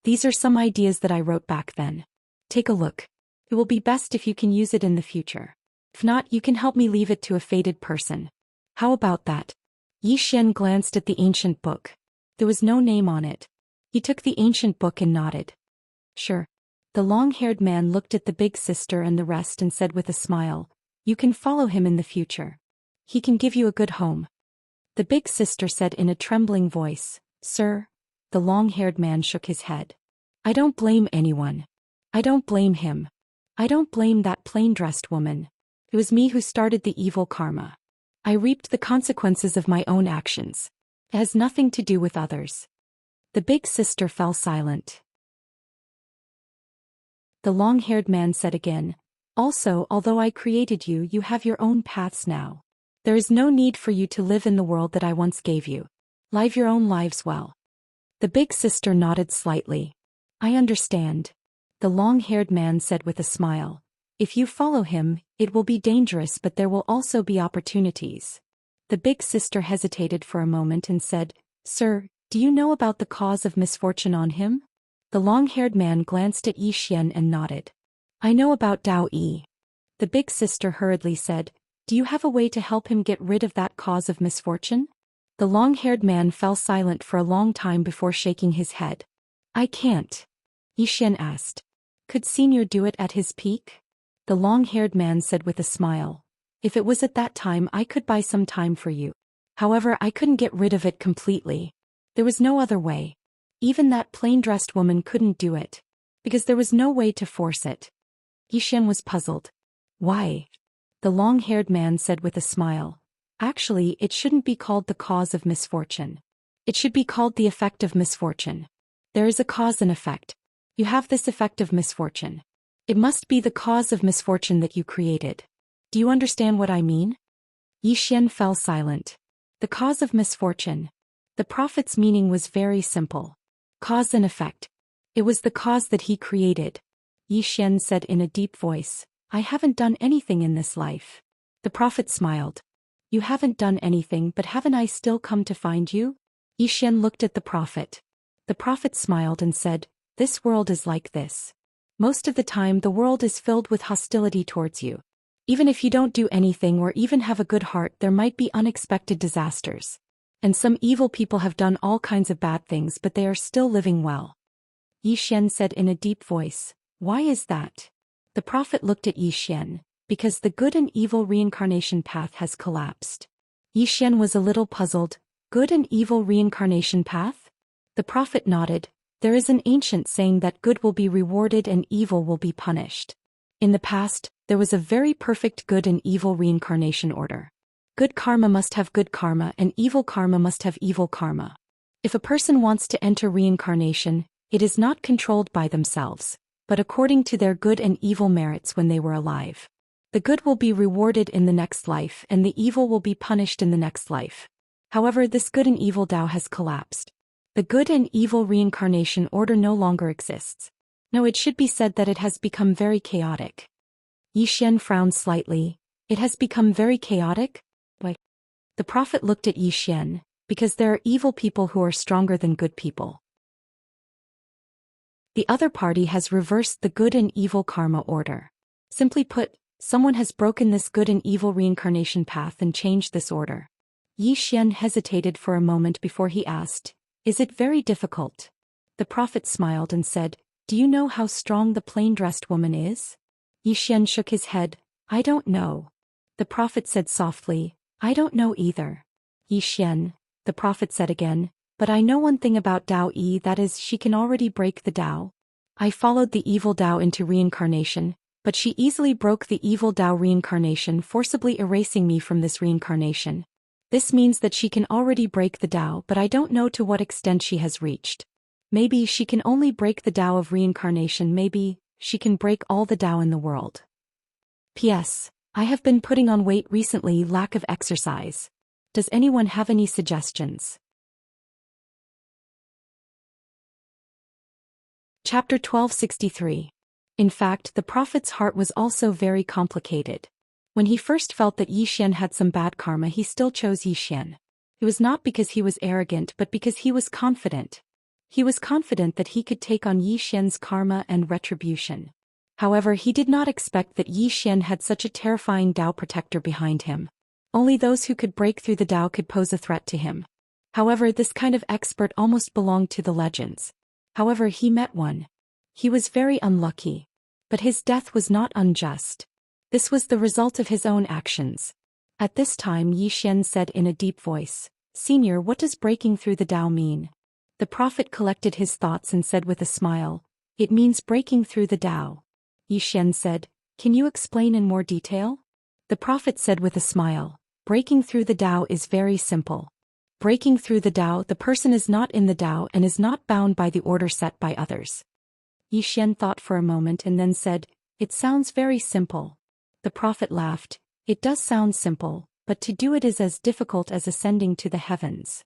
S1: These are some ideas that I wrote back then. Take a look. It will be best if you can use it in the future. If not, you can help me leave it to a fated person. How about that? Zhou Xian glanced at the ancient book. There was no name on it. He took the ancient book and nodded. Sure. The long-haired man looked at the big sister and the rest and said with a smile, you can follow him in the future. He can give you a good home. The big sister said in a trembling voice, Sir. The long-haired man shook his head. I don't blame anyone. I don't blame him. I don't blame that plain-dressed woman. It was me who started the evil karma. I reaped the consequences of my own actions. It has nothing to do with others. The big sister fell silent. The long-haired man said again, Also, although I created you, you have your own paths now. There is no need for you to live in the world that I once gave you. Live your own lives well. The big sister nodded slightly. I understand. The long-haired man said with a smile. If you follow him, it will be dangerous, but there will also be opportunities. The big sister hesitated for a moment and said, Sir, do you know about the cause of misfortune on him? The long-haired man glanced at Zhou Xian and nodded. I know about Dao Yi. The big sister hurriedly said, Do you have a way to help him get rid of that cause of misfortune? The long-haired man fell silent for a long time before shaking his head. I can't. Zhou Xian asked. Could Senior do it at his peak? The long-haired man said with a smile. If it was at that time, I could buy some time for you. However, I couldn't get rid of it completely. There was no other way. Even that plain-dressed woman couldn't do it. Because there was no way to force it. Zhou Xian was puzzled. Why? The long-haired man said with a smile. Actually, it shouldn't be called the cause of misfortune. It should be called the effect of misfortune. There is a cause and effect. You have this effect of misfortune. It must be the cause of misfortune that you created. Do you understand what I mean? Zhou Xian fell silent. The cause of misfortune. The prophet's meaning was very simple. Cause and effect. It was the cause that he created. Zhou Xian said in a deep voice, I haven't done anything in this life. The prophet smiled. You haven't done anything, but haven't I still come to find you? Zhou Xian looked at the prophet. The prophet smiled and said, This world is like this. Most of the time the world is filled with hostility towards you. Even if you don't do anything or even have a good heart, there might be unexpected disasters. And some evil people have done all kinds of bad things, but they are still living well. Zhou Xian said in a deep voice, Why is that? The prophet looked at Zhou Xian. Because the good and evil reincarnation path has collapsed. Zhou Xian was a little puzzled. Good and evil reincarnation path? The prophet nodded. There is an ancient saying that good will be rewarded and evil will be punished. In the past, there was a very perfect good and evil reincarnation order. Good karma must have good karma and evil karma must have evil karma. If a person wants to enter reincarnation, it is not controlled by themselves, but according to their good and evil merits when they were alive. The good will be rewarded in the next life and the evil will be punished in the next life. However, this good and evil Tao has collapsed. The good and evil reincarnation order no longer exists. No, it should be said that it has become very chaotic. Zhou Xian frowned slightly. It has become very chaotic? Why? The prophet looked at Zhou Xian, because there are evil people who are stronger than good people. The other party has reversed the good and evil karma order. Simply put, someone has broken this good and evil reincarnation path and changed this order. Zhou Xian hesitated for a moment before he asked, Is it very difficult? The prophet smiled and said, Do you know how strong the plain-dressed woman is? Zhou Xian shook his head. I don't know. The prophet said softly, I don't know either. Zhou Xian, the prophet said again, but I know one thing about Dao Yi, that is, she can already break the Dao. I followed the evil Dao into reincarnation, but she easily broke the evil Dao reincarnation, forcibly erasing me from this reincarnation. This means that she can already break the Dao, but I don't know to what extent she has reached. Maybe she can only break the Dao of reincarnation, maybe she can break all the Dao in the world. P.S. I have been putting on weight recently, lack of exercise. Does anyone have any suggestions? Chapter 1263. In fact, the prophet's heart was also very complicated. When he first felt that Zhou Xian had some bad karma, he still chose Zhou Xian. It was not because he was arrogant but because he was confident. He was confident that he could take on Yi Xian's karma and retribution. However, he did not expect that Yi Xian had such a terrifying Tao protector behind him. Only those who could break through the Tao could pose a threat to him. However, this kind of expert almost belonged to the legends. However, he met one. He was very unlucky. But his death was not unjust. This was the result of his own actions. At this time Yi Xian said in a deep voice, "Senior, what does breaking through the Tao mean?" The prophet collected his thoughts and said with a smile, "It means breaking through the Tao." Yi Xian said, "Can you explain in more detail?" The prophet said with a smile, "Breaking through the Tao is very simple. Breaking through the Tao, the person is not in the Tao and is not bound by the order set by others." Yi Xian thought for a moment and then said, "It sounds very simple." The prophet laughed, "It does sound simple, but to do it is as difficult as ascending to the heavens."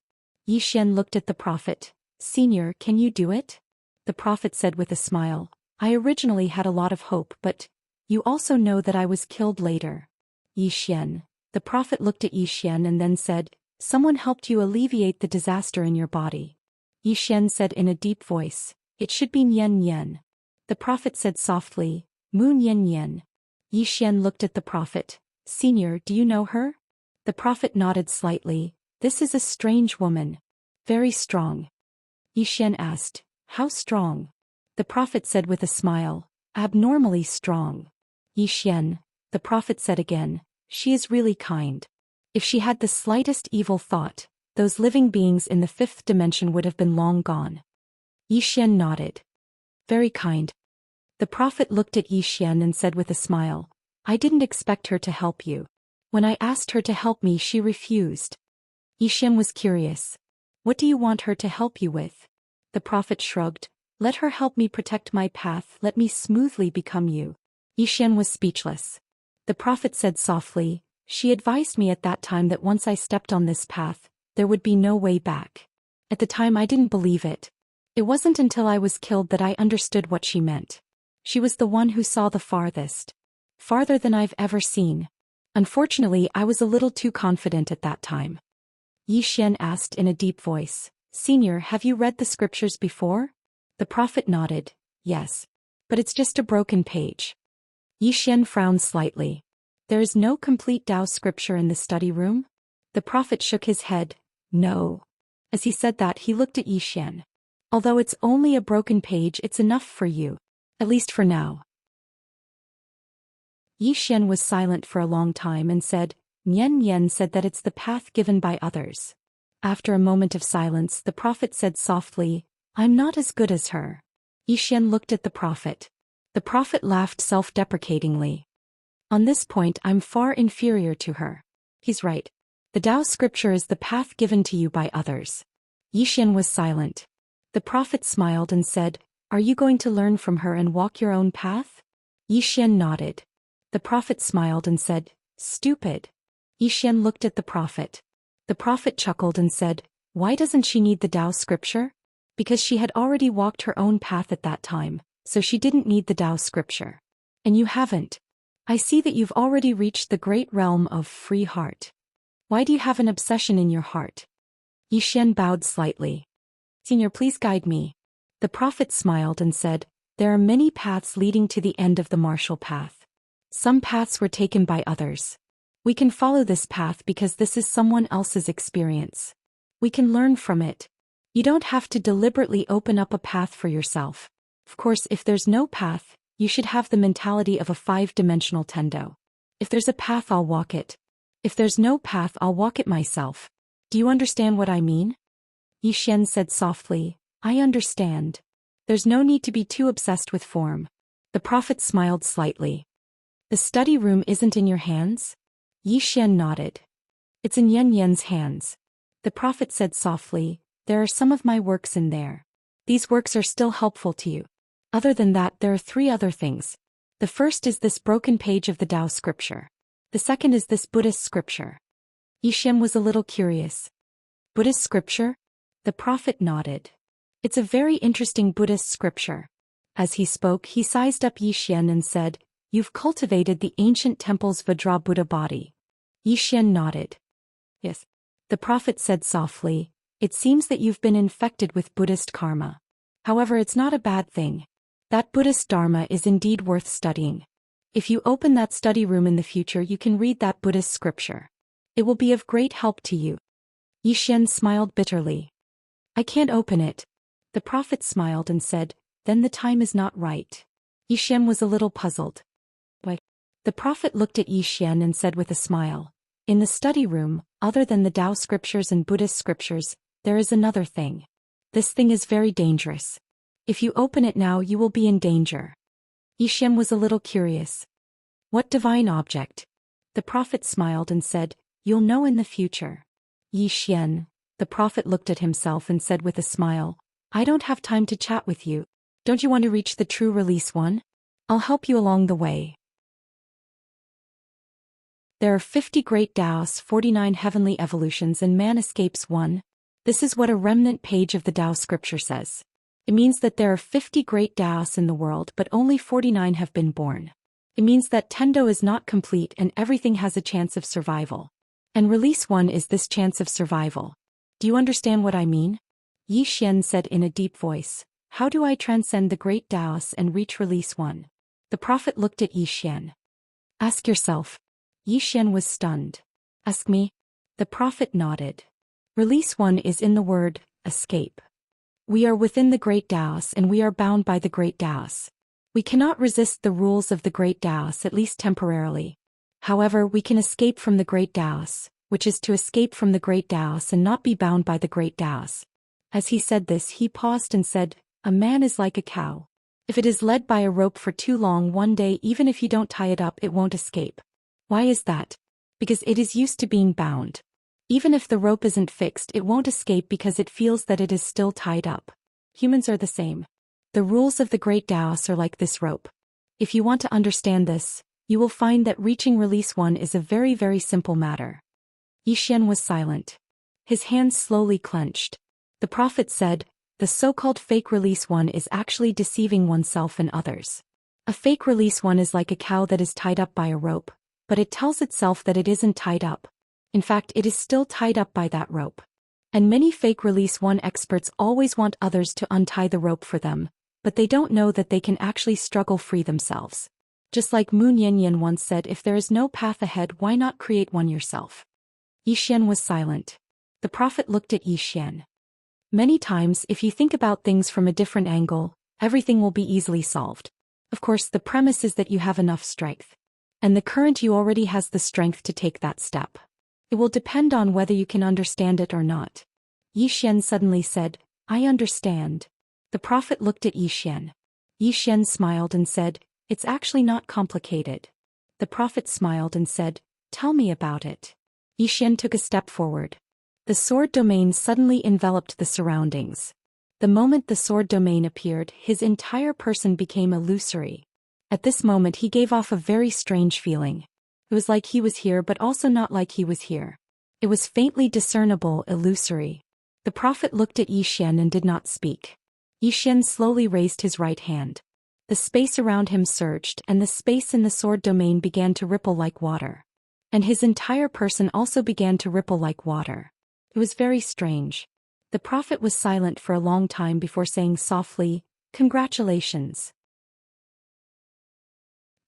S1: Yi Xian looked at the prophet, "Senior, can you do it?" The prophet said with a smile, "I originally had a lot of hope, but you also know that I was killed later." Yi Xian. The prophet looked at Yi Xian and then said, "Someone helped you alleviate the disaster in your body." Yi Xian said in a deep voice, "It should be Nian Nian." The prophet said softly, "Mu Nian Nian." Yi Xian looked at the prophet, "Senior, do you know her?" The prophet nodded slightly, "This is a strange woman. Very strong." Yi Xian asked, "How strong?" The prophet said with a smile, "Abnormally strong." Yi Xian. The prophet said again, "She is really kind. If she had the slightest evil thought, those living beings in the fifth dimension would have been long gone." Yi Xian nodded. "Very kind." The prophet looked at Yi Xian and said with a smile, "I didn't expect her to help you. When I asked her to help me, she refused." Yi Xian was curious. "What do you want her to help you with?" The prophet shrugged, "Let her help me protect my path, let me smoothly become you." Yi Xian was speechless. The prophet said softly, "She advised me at that time that once I stepped on this path, there would be no way back. At the time I didn't believe it. It wasn't until I was killed that I understood what she meant. She was the one who saw the farthest. Farther than I've ever seen. Unfortunately, I was a little too confident at that time." Yi Xian asked in a deep voice, "Senior, have you read the scriptures before?" The prophet nodded, "Yes. But it's just a broken page." Yi Xian frowned slightly. "There is no complete Tao scripture in the study room?" The prophet shook his head, "No." As he said that, he looked at Yi Xian. "Although it's only a broken page, it's enough for you. At least for now." Yi Xian was silent for a long time and said, "Nian Nian said that it's the path given by others." After a moment of silence, the prophet said softly, "I'm not as good as her." Yi Xian looked at the prophet. The prophet laughed self-deprecatingly. "On this point, I'm far inferior to her." He's right. The Tao scripture is the path given to you by others. Yi Xian was silent. The prophet smiled and said, "Are you going to learn from her and walk your own path?" Yi Xian nodded. The prophet smiled and said, "Stupid." Yi Xian looked at the prophet. The prophet chuckled and said, "Why doesn't she need the Tao scripture?" Because she had already walked her own path at that time, so she didn't need the Tao scripture. And you haven't. I see that you've already reached the great realm of free heart. Why do you have an obsession in your heart? Yi Xian bowed slightly. "Senior, please guide me." The prophet smiled and said, "There are many paths leading to the end of the martial path. Some paths were taken by others. We can follow this path because this is someone else's experience. We can learn from it. You don't have to deliberately open up a path for yourself. Of course, if there's no path, you should have the mentality of a 5-dimensional Tendo. If there's a path, I'll walk it. If there's no path, I'll walk it myself. Do you understand what I mean?" Yi Xian said softly, "I understand. There's no need to be too obsessed with form." The prophet smiled slightly. "The study room isn't in your hands?" Yi Xian nodded. "It's in Yan Yan's hands." The prophet said softly, "There are some of my works in there. These works are still helpful to you. Other than that, there are 3 other things. The first is this broken page of the Tao scripture. The second is this Buddhist scripture." Yi Xian was a little curious. "Buddhist scripture?" The prophet nodded. "It's a very interesting Buddhist scripture." As he spoke, he sized up Yi Xian and said, "You've cultivated the ancient temple's Vajra Buddha body." Yi Xian nodded. "Yes." The prophet said softly, "It seems that you've been infected with Buddhist karma. However, it's not a bad thing. That Buddhist dharma is indeed worth studying. If you open that study room in the future, you can read that Buddhist scripture. It will be of great help to you." Xian smiled bitterly. "I can't open it." The prophet smiled and said, "Then the time is not right." Xian was a little puzzled. "Why?" The prophet looked at Xian and said with a smile, "In the study room, other than the Tao scriptures and Buddhist scriptures, there is another thing. This thing is very dangerous. If you open it now, you will be in danger." Xian was a little curious. "What divine object?" The prophet smiled and said, "You'll know in the future." Xian, the prophet looked at himself and said with a smile, "I don't have time to chat with you. Don't you want to reach the true release one? I'll help you along the way. There are 50 great Taos, 49 heavenly evolutions, and man escapes one. This is what a remnant page of the Tao scripture says. It means that there are 50 great Taos in the world, but only 49 have been born. It means that Tendo is not complete and everything has a chance of survival. And release one is this chance of survival. Do you understand what I mean?" Xian said in a deep voice, "How do I transcend the great Taos and reach release one?" The prophet looked at Xian. "Ask yourself." Xian was stunned. "Ask me?" The prophet nodded. Release one is in the word, escape. We are within the great Taos and we are bound by the great Taos. We cannot resist the rules of the great Taos, at least temporarily. However, we can escape from the great Taos, which is to escape from the great Taos and not be bound by the great Taos. As he said this, he paused and said, "A man is like a cow. If it is led by a rope for too long, one day even if you don't tie it up, it won't escape. Why is that? Because it is used to being bound. Even if the rope isn't fixed, it won't escape because it feels that it is still tied up. Humans are the same. The rules of the great Taos are like this rope. If you want to understand this, you will find that reaching release one is a very, very simple matter." Xian was silent. His hands slowly clenched. The prophet said, "The so-called fake release one is actually deceiving oneself and others. A fake release one is like a cow that is tied up by a rope, but it tells itself that it isn't tied up. In fact, it is still tied up by that rope. And many fake release one experts always want others to untie the rope for them, but they don't know that they can actually struggle free themselves. Just like Moon Yanyan once said, if there is no path ahead, why not create one yourself?" Xian was silent. The prophet looked at Xian. "Many times, if you think about things from a different angle, everything will be easily solved. Of course, the premise is that you have enough strength. And the current you already has the strength to take that step. It will depend on whether you can understand it or not." Xian suddenly said, "I understand." The prophet looked at Xian. Xian smiled and said, "It's actually not complicated." The prophet smiled and said, "Tell me about it." Xian took a step forward. The sword domain suddenly enveloped the surroundings. The moment the sword domain appeared, his entire person became illusory. At this moment he gave off a very strange feeling. It was like he was here but also not like he was here. It was faintly discernible, illusory. The prophet looked at Xian and did not speak. Xian slowly raised his right hand. The space around him surged and the space in the sword domain began to ripple like water. And his entire person also began to ripple like water. It was very strange. The prophet was silent for a long time before saying softly, "Congratulations."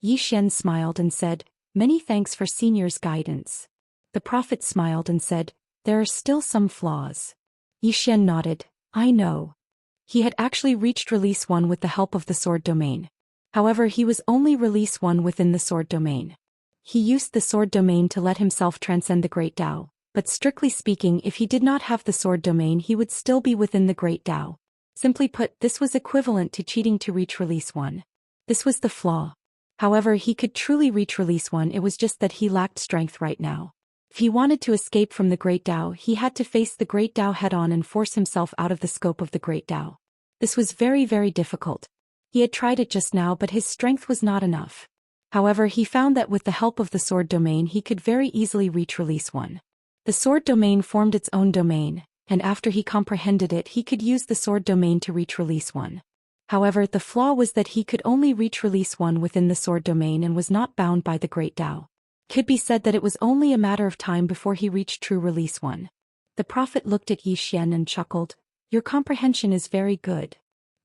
S1: Xian smiled and said, "Many thanks for senior's guidance." The prophet smiled and said, "There are still some flaws." Xian nodded, "I know." He had actually reached release one with the help of the sword domain. However, he was only release one within the sword domain. He used the sword domain to let himself transcend the great Tao, but strictly speaking, if he did not have the sword domain, he would still be within the great Tao. Simply put, this was equivalent to cheating to reach release one. This was the flaw. However, he could truly reach release one, it was just that he lacked strength right now. If he wanted to escape from the great Tao, he had to face the great Tao head-on and force himself out of the scope of the great Tao. This was very, very difficult. He had tried it just now, but his strength was not enough. However, he found that with the help of the sword domain he could very easily reach release one. The sword domain formed its own domain, and after he comprehended it, he could use the sword domain to reach release one. However, the flaw was that he could only reach release one within the sword domain and was not bound by the great Tao. Could be said that it was only a matter of time before he reached true release one. The prophet looked at Yi Xian and chuckled. Your comprehension is very good.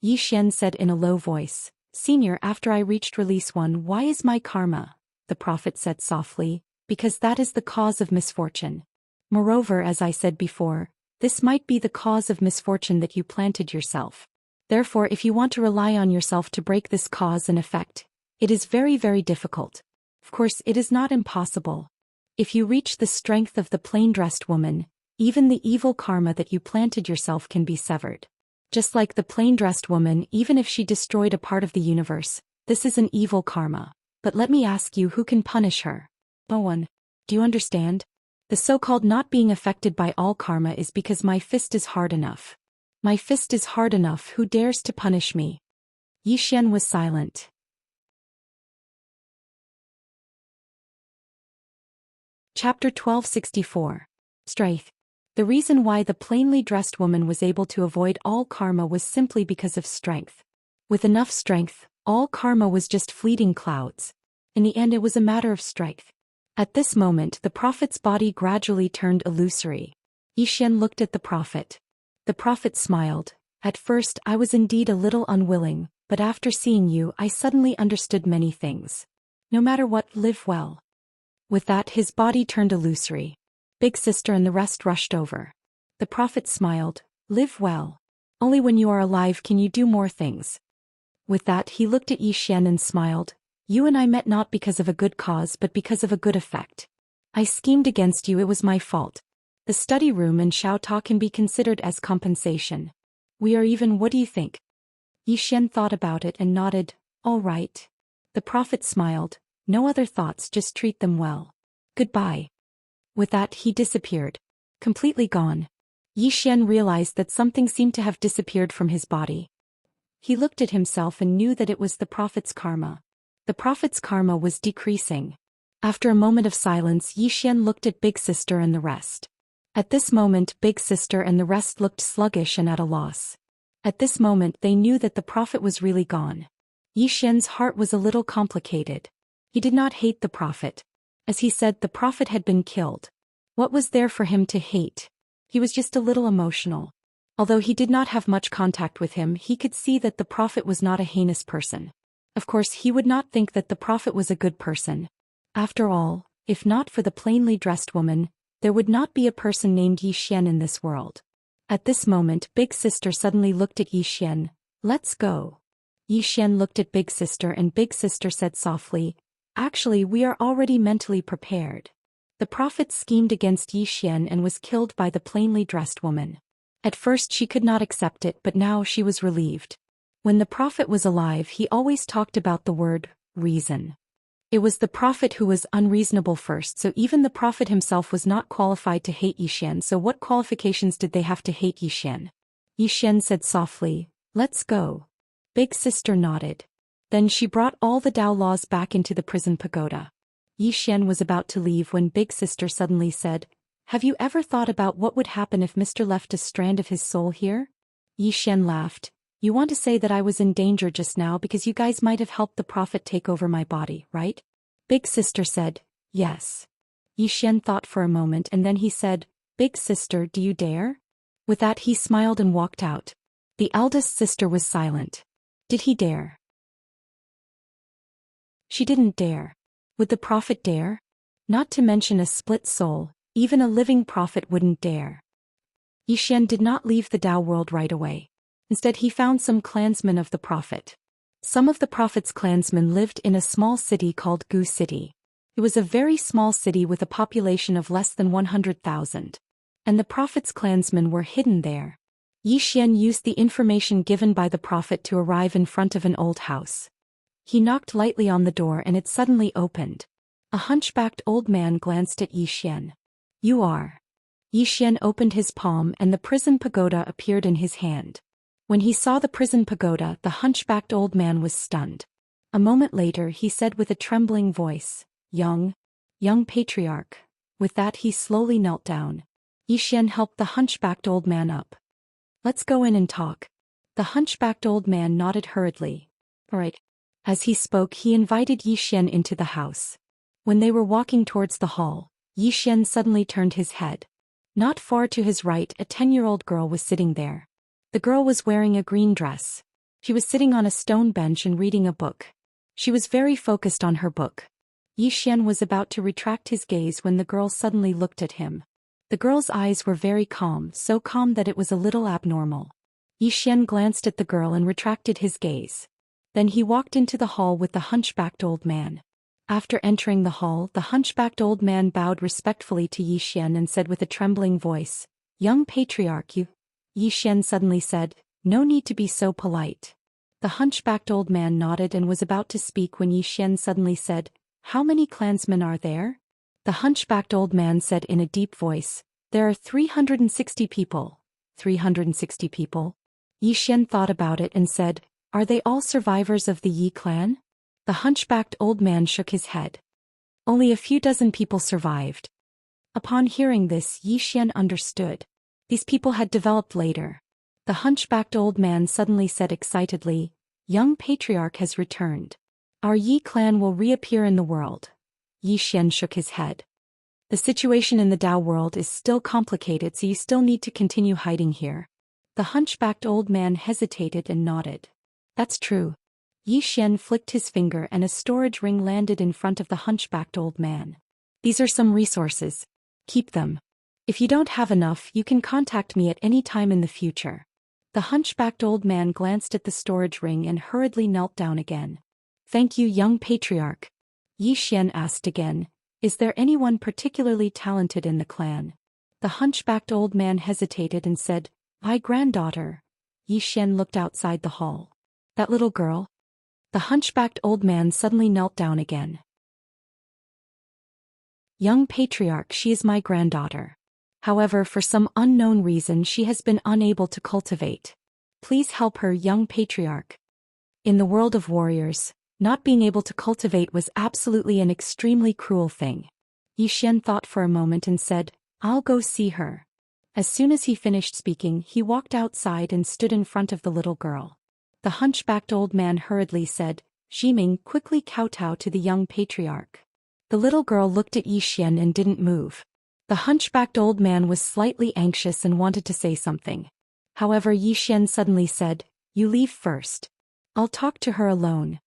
S1: Yi Xian said in a low voice, Senior, after I reached release 1, why is my karma? The prophet said softly, because that is the cause of misfortune. Moreover, as I said before, this might be the cause of misfortune that you planted yourself. Therefore, if you want to rely on yourself to break this cause and effect, it is very, very difficult. Of course, it is not impossible. If you reach the strength of the plain-dressed woman, even the evil karma that you planted yourself can be severed. Just like the plain-dressed woman, even if she destroyed a part of the universe, this is an evil karma. But let me ask you, who can punish her? No one. Do you understand? The so-called not being affected by all karma is because my fist is hard enough. My fist is hard enough, who dares to punish me? Yi Xian was silent. Chapter 1264. Strength. The reason why the plainly dressed woman was able to avoid all karma was simply because of strength. With enough strength, all karma was just fleeting clouds. In the end, it was a matter of strength. At this moment, the prophet's body gradually turned illusory. Yi Xian looked at the prophet. The prophet smiled. At first, I was indeed a little unwilling, but after seeing you, I suddenly understood many things. No matter what, live well. With that, his body turned illusory. Big sister and the rest rushed over. The prophet smiled. Live well. Only when you are alive can you do more things. With that, he looked at Yi Xian and smiled. You and I met not because of a good cause but because of a good effect. I schemed against you, it was my fault. The study room and Xiao Ta can be considered as compensation. We are even, what do you think? Yi Xian thought about it and nodded. All right. The prophet smiled. No other thoughts, just treat them well. Goodbye. With that, he disappeared. Completely gone. Yi Xian realized that something seemed to have disappeared from his body. He looked at himself and knew that it was the prophet's karma. The prophet's karma was decreasing. After a moment of silence, Yi Xian looked at Big Sister and the rest. At this moment, Big Sister and the rest looked sluggish and at a loss. At this moment, they knew that the prophet was really gone. Yi Xian's heart was a little complicated. He did not hate the prophet. As he said, the prophet had been killed. What was there for him to hate? He was just a little emotional. Although he did not have much contact with him, he could see that the prophet was not a heinous person. Of course, he would not think that the prophet was a good person. After all, if not for the plainly dressed woman, there would not be a person named Yi Xian in this world. At this moment, Big Sister suddenly looked at Yi Xian. Let's go. Yi Xian looked at Big Sister and Big Sister said softly, Actually, we are already mentally prepared. The prophet schemed against Yi Xian and was killed by the plainly dressed woman. At first she could not accept it, but now she was relieved. When the prophet was alive, he always talked about the word, reason. It was the prophet who was unreasonable first, so even the prophet himself was not qualified to hate Yi Xian, so what qualifications did they have to hate Yi Xian? Yi Xian said softly, Let's go. Big Sister nodded. Then she brought all the Tao laws back into the prison pagoda. Yi Xian was about to leave when Big Sister suddenly said, Have you ever thought about what would happen if Mr. left a strand of his soul here? Yi Xian laughed. You want to say that I was in danger just now because you guys might have helped the prophet take over my body, right? Big Sister said, Yes. Yi Xian thought for a moment and then he said, Big Sister, do you dare? With that he smiled and walked out. The eldest sister was silent. Did he dare? She didn't dare. Would the prophet dare? Not to mention a split soul, even a living prophet wouldn't dare. Yi Xian did not leave the Tao world right away. Instead he found some clansmen of the prophet. Some of the prophet's clansmen lived in a small city called Gu City. It was a very small city with a population of less than 100,000. And the prophet's clansmen were hidden there. Yi Xian used the information given by the prophet to arrive in front of an old house. He knocked lightly on the door and it suddenly opened. A hunchbacked old man glanced at Yi Xian. You are. Yi Xian opened his palm and the prison pagoda appeared in his hand. When he saw the prison pagoda, the hunchbacked old man was stunned. A moment later he said with a trembling voice, Young patriarch. With that he slowly knelt down. Yi Xian helped the hunchbacked old man up. Let's go in and talk. The hunchbacked old man nodded hurriedly. All right. As he spoke, he invited Yi Xian into the house. When they were walking towards the hall, Yi Xian suddenly turned his head. Not far to his right, a 10-year-old girl was sitting there. The girl was wearing a green dress. She was sitting on a stone bench and reading a book. She was very focused on her book. Yi Xian was about to retract his gaze when the girl suddenly looked at him. The girl's eyes were very calm, so calm that it was a little abnormal. Yi Xian glanced at the girl and retracted his gaze. Then he walked into the hall with the hunchbacked old man. After entering the hall, the hunchbacked old man bowed respectfully to Yi Xian and said with a trembling voice, "Young patriarch, you." Yi Xian suddenly said, "No need to be so polite." The hunchbacked old man nodded and was about to speak when Yi Xian suddenly said, "How many clansmen are there?" The hunchbacked old man said in a deep voice, "There are 360 people. 360 people? Yi Xian thought about it and said, "Are they all survivors of the Yi clan?" The hunchbacked old man shook his head. Only a few dozen people survived. Upon hearing this, Yi Xian understood. These people had developed later. The hunchbacked old man suddenly said excitedly, "Young patriarch has returned. Our Yi clan will reappear in the world." Yi Xian shook his head. "The situation in the Dao world is still complicated, so you still need to continue hiding here." The hunchbacked old man hesitated and nodded. "That's true." Yi Xian flicked his finger and a storage ring landed in front of the hunchbacked old man. "These are some resources. Keep them. If you don't have enough, you can contact me at any time in the future." The hunchbacked old man glanced at the storage ring and hurriedly knelt down again. "Thank you, young patriarch." Yi Xian asked again, "Is there anyone particularly talented in the clan?" The hunchbacked old man hesitated and said, "My granddaughter." Yi Xian looked outside the hall. "That little girl?" The hunchbacked old man suddenly knelt down again. "Young patriarch, she is my granddaughter. However, for some unknown reason she has been unable to cultivate. Please help her, young patriarch." In the world of warriors, not being able to cultivate was absolutely an extremely cruel thing. Yi Xian thought for a moment and said, "I'll go see her." As soon as he finished speaking, he walked outside and stood in front of the little girl. The hunchbacked old man hurriedly said, "Ximing, quickly kowtow to the young patriarch." The little girl looked at Yi Xian and didn't move. The hunchbacked old man was slightly anxious and wanted to say something. However, Yi Xian suddenly said, "You leave first. I'll talk to her alone."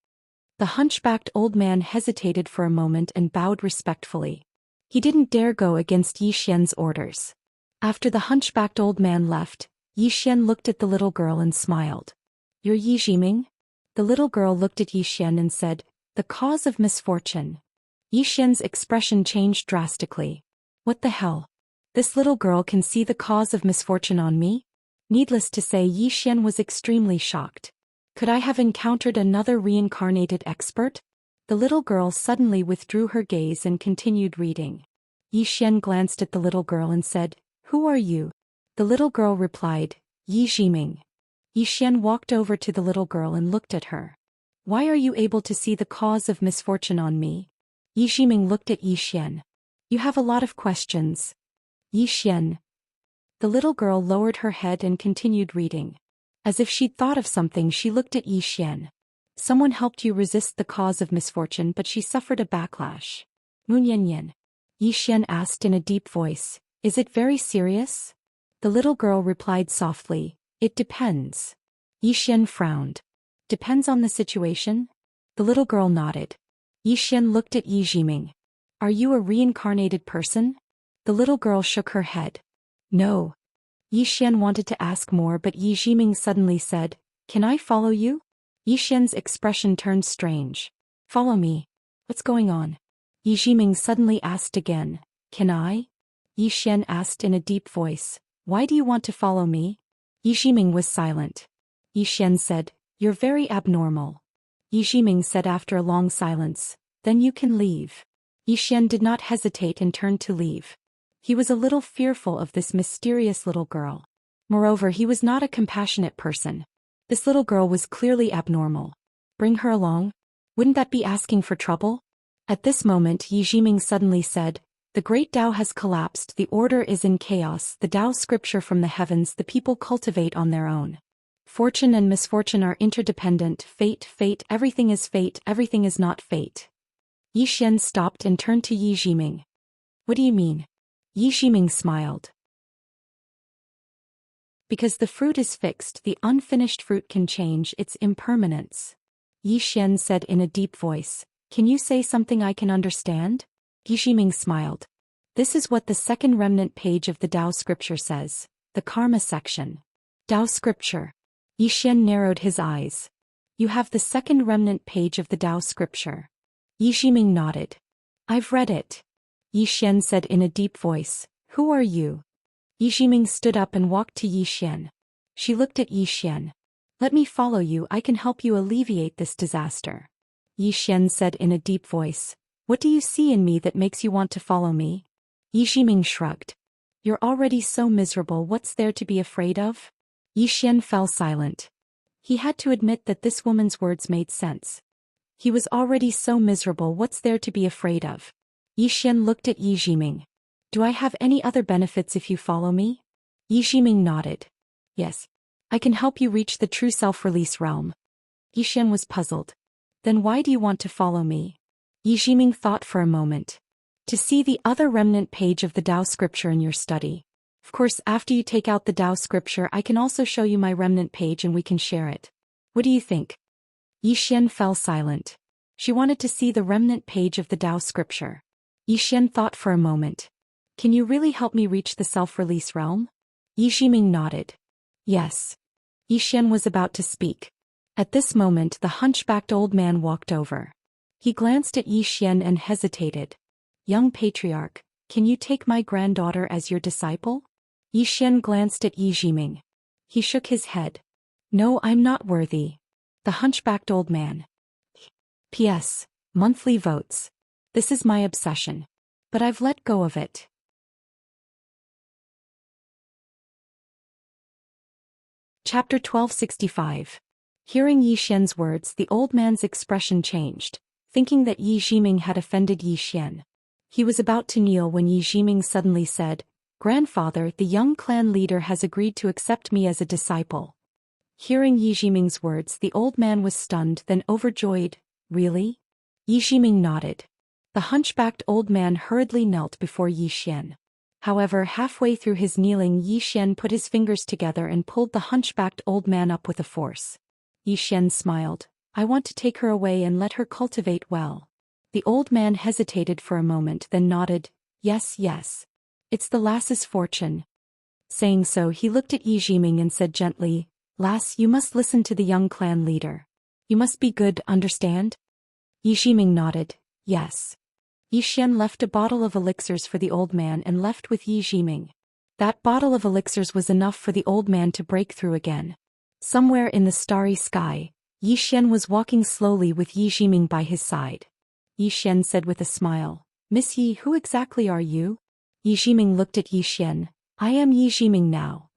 S1: The hunchbacked old man hesitated for a moment and bowed respectfully. He didn't dare go against Yi Xian's orders. After the hunchbacked old man left, Yi Xian looked at the little girl and smiled. "You're Yi Ximing?" The little girl looked at Yi Xian and said, "The cause of misfortune." Yi Xian's expression changed drastically. "What the hell? This little girl can see the cause of misfortune on me?" Needless to say, Yi Xian was extremely shocked. Could I have encountered another reincarnated expert? The little girl suddenly withdrew her gaze and continued reading. Yi Xian glanced at the little girl and said, "Who are you?" The little girl replied, "Yi Ximing." Yi Xian walked over to the little girl and looked at her. "Why are you able to see the cause of misfortune on me?" Yi Ximing looked at Yi Xian. "You have a lot of questions." Yi Xian. The little girl lowered her head and continued reading. As if she'd thought of something, she looked at Yi Xian. "Someone helped you resist the cause of misfortune, but she suffered a backlash." "Mun Yan Yan?" Yi Xian asked in a deep voice, "Is it very serious?" The little girl replied softly, "It depends." Yi Xian frowned. "Depends on the situation?" The little girl nodded. Yi Xian looked at Yi Ximing. "Are you a reincarnated person?" The little girl shook her head. "No." Yi Xian wanted to ask more, but Yi Ximing suddenly said, "Can I follow you?" Yi Xian's expression turned strange. "Follow me? What's going on?" Yi Ximing suddenly asked again, "Can I?" Yi Xian asked in a deep voice, "Why do you want to follow me?" Yi Ximing was silent. Yi Xian said, "You're very abnormal." Yi Ximing said after a long silence, "Then you can leave." Yi Xian did not hesitate and turned to leave. He was a little fearful of this mysterious little girl. Moreover, he was not a compassionate person. This little girl was clearly abnormal. Bring her along? Wouldn't that be asking for trouble? At this moment, Yi Ximing suddenly said, "The great Tao has collapsed, the order is in chaos, the Tao scripture from the heavens the people cultivate on their own. Fortune and misfortune are interdependent, fate, everything is not fate." Yi Xian stopped and turned to Yi Ximing. "What do you mean?" Yi Ximing smiled. Because the fruit is fixed, the unfinished fruit can change its impermanence. Xian said in a deep voice, "Can you say something I can understand?" Yiximing smiled. "This is what the second remnant page of the Tao scripture says, the karma section." Tao scripture. Xian narrowed his eyes. "You have the second remnant page of the Tao scripture?" Yiximing nodded. "I've read it." Xian said in a deep voice, "Who are you?" Yiximing stood up and walked to Xian. She looked at Xian. "Let me follow you, I can help you alleviate this disaster." Xian said in a deep voice, "What do you see in me that makes you want to follow me?" Yiximing shrugged. "You're already so miserable, what's there to be afraid of?" Xian fell silent. He had to admit that this woman's words made sense. He was already so miserable, what's there to be afraid of? Xian looked at Yiximing. "Do I have any other benefits if you follow me?" Yiximing nodded. "Yes. I can help you reach the true self-release realm." Xian was puzzled. "Then why do you want to follow me?" Yiximing thought for a moment. "To see the other remnant page of the Tao scripture in your study. Of course, after you take out the Tao scripture, I can also show you my remnant page and we can share it. What do you think?" Xian fell silent. She wanted to see the remnant page of the Tao scripture. Xian thought for a moment. "Can you really help me reach the self-release realm?" Yiximing nodded. "Yes." Xian was about to speak. At this moment, the hunchbacked old man walked over. He glanced at Xian and hesitated. "Young patriarch, can you take my granddaughter as your disciple?" Xian glanced at Yiximing. He shook his head. "No, I'm not worthy." The hunchbacked old man. P.S. Monthly votes. This is my obsession. But I've let go of it. Chapter 1265. Hearing Xian's words, the old man's expression changed, thinking that Yiximing had offended Xian. He was about to kneel when Yiximing suddenly said, "Grandfather, the young clan leader has agreed to accept me as a disciple." Hearing Yiximing's words, the old man was stunned, then overjoyed. "Really?" Yiximing nodded. The hunchbacked old man hurriedly knelt before Xian. However, halfway through his kneeling, Xian put his fingers together and pulled the hunchbacked old man up with a force. Xian smiled. "I want to take her away and let her cultivate well." The old man hesitated for a moment, then nodded. "Yes, yes. It's the lass's fortune." Saying so, he looked at Yiximing and said gently, "Lass, you must listen to the young clan leader. You must be good, understand?" Yiximing nodded. "Yes." Xian left a bottle of elixirs for the old man and left with Yiximing. That bottle of elixirs was enough for the old man to break through again. Somewhere in the starry sky, Xian was walking slowly with Yiximing by his side. Xian said with a smile, "Miss Yi, who exactly are you?" Yiximing looked at Xian. "I am Yiximing now."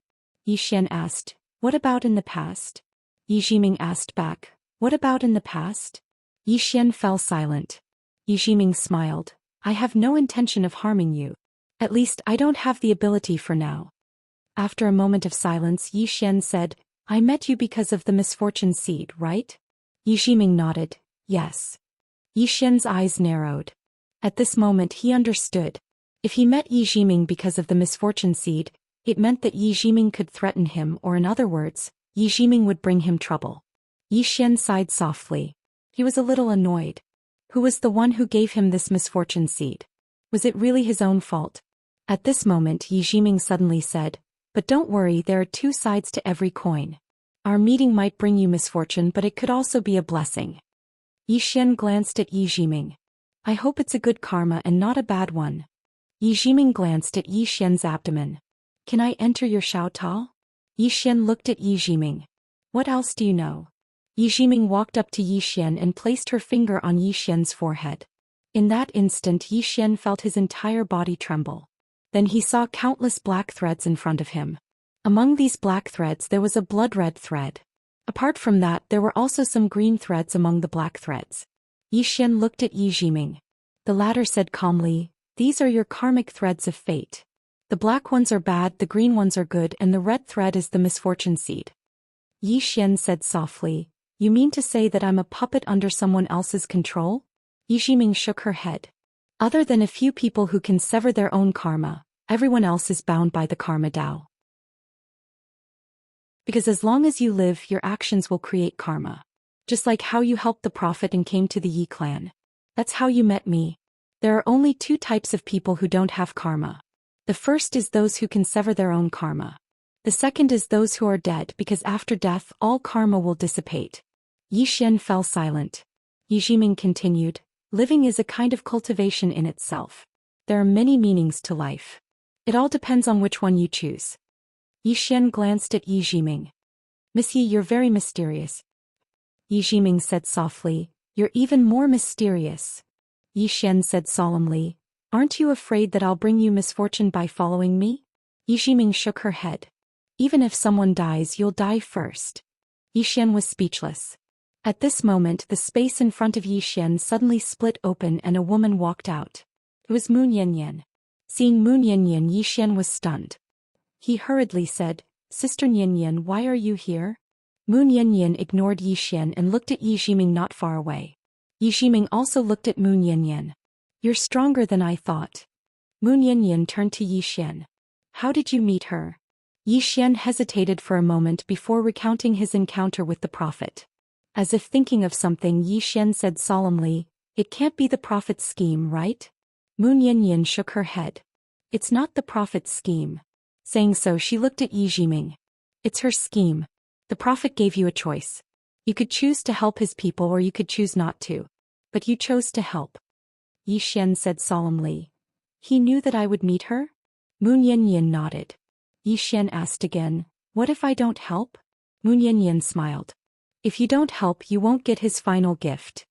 S1: Xian asked, "What about in the past?" Yiximing asked back, "What about in the past?" Xian fell silent. Yiximing smiled. "I have no intention of harming you. At least I don't have the ability for now." After a moment of silence, Xian said, "I met you because of the misfortune seed, right?" Yiximing nodded. "Yes." Xian's eyes narrowed. At this moment he understood. If he met Yiximing because of the misfortune seed, it meant that Yiximing could threaten him, or in other words, Yiximing would bring him trouble. Xian sighed softly. He was a little annoyed. Who was the one who gave him this misfortune seed? Was it really his own fault? At this moment Yiximing suddenly said, "But don't worry, there are two sides to every coin. Our meeting might bring you misfortune, but it could also be a blessing." Xian glanced at Yiximing. "I hope it's a good karma and not a bad one." Yiximing glanced at Xian's abdomen. "Can I enter your Xiaotao?" Xian looked at Yiximing. "What else do you know?" Yiximing walked up to Xian and placed her finger on Xian's forehead. In that instant Xian felt his entire body tremble. Then he saw countless black threads in front of him. Among these black threads there was a blood-red thread. Apart from that, there were also some green threads among the black threads. Xian looked at Yiximing. The latter said calmly, "These are your karmic threads of fate. The black ones are bad, the green ones are good, and the red thread is the misfortune seed." Xian said softly, "You mean to say that I'm a puppet under someone else's control?" Yiximing shook her head. "Other than a few people who can sever their own karma, everyone else is bound by the karma Tao." Because as long as you live, your actions will create karma. Just like how you helped the prophet and came to the Yi clan. That's how you met me. There are only two types of people who don't have karma. The first is those who can sever their own karma. The second is those who are dead because after death all karma will dissipate. Yi Xian fell silent. Yi Jiming continued, living is a kind of cultivation in itself. There are many meanings to life. It all depends on which one you choose. Yi Xian glanced at Yi Jiming. Miss Yi, you're very mysterious. Yi Jiming said softly, you're even more mysterious. Yi Xian said solemnly, aren't you afraid that I'll bring you misfortune by following me? Yi Jiming shook her head. Even if someone dies, you'll die first. Yi Xian was speechless. At this moment, the space in front of Yi Xian suddenly split open and a woman walked out. It was Mu Nianyan. Seeing Mu Nianyan, Yi Xian was stunned. He hurriedly said, Sister Nianyan, why are you here? Mu Nianyan ignored Yi Xian and looked at Yi Jiming not far away. Yi Jiming also looked at Mu Nianyan. You're stronger than I thought. Mu Nianyan turned to Yi Xian. How did you meet her? Yi Xian hesitated for a moment before recounting his encounter with the prophet. As if thinking of something, Yi Xian said solemnly, it can't be the prophet's scheme, right? Mu Nianyan shook her head. It's not the prophet's scheme. Saying so, she looked at Yi Jiming. It's her scheme. The prophet gave you a choice. You could choose to help his people or you could choose not to. But you chose to help. Yi Xian said solemnly. He knew that I would meet her? Mu Nianyan nodded. Yi Xian asked again, what if I don't help? Mu Nianyan smiled. If you don't help, you won't get his final gift.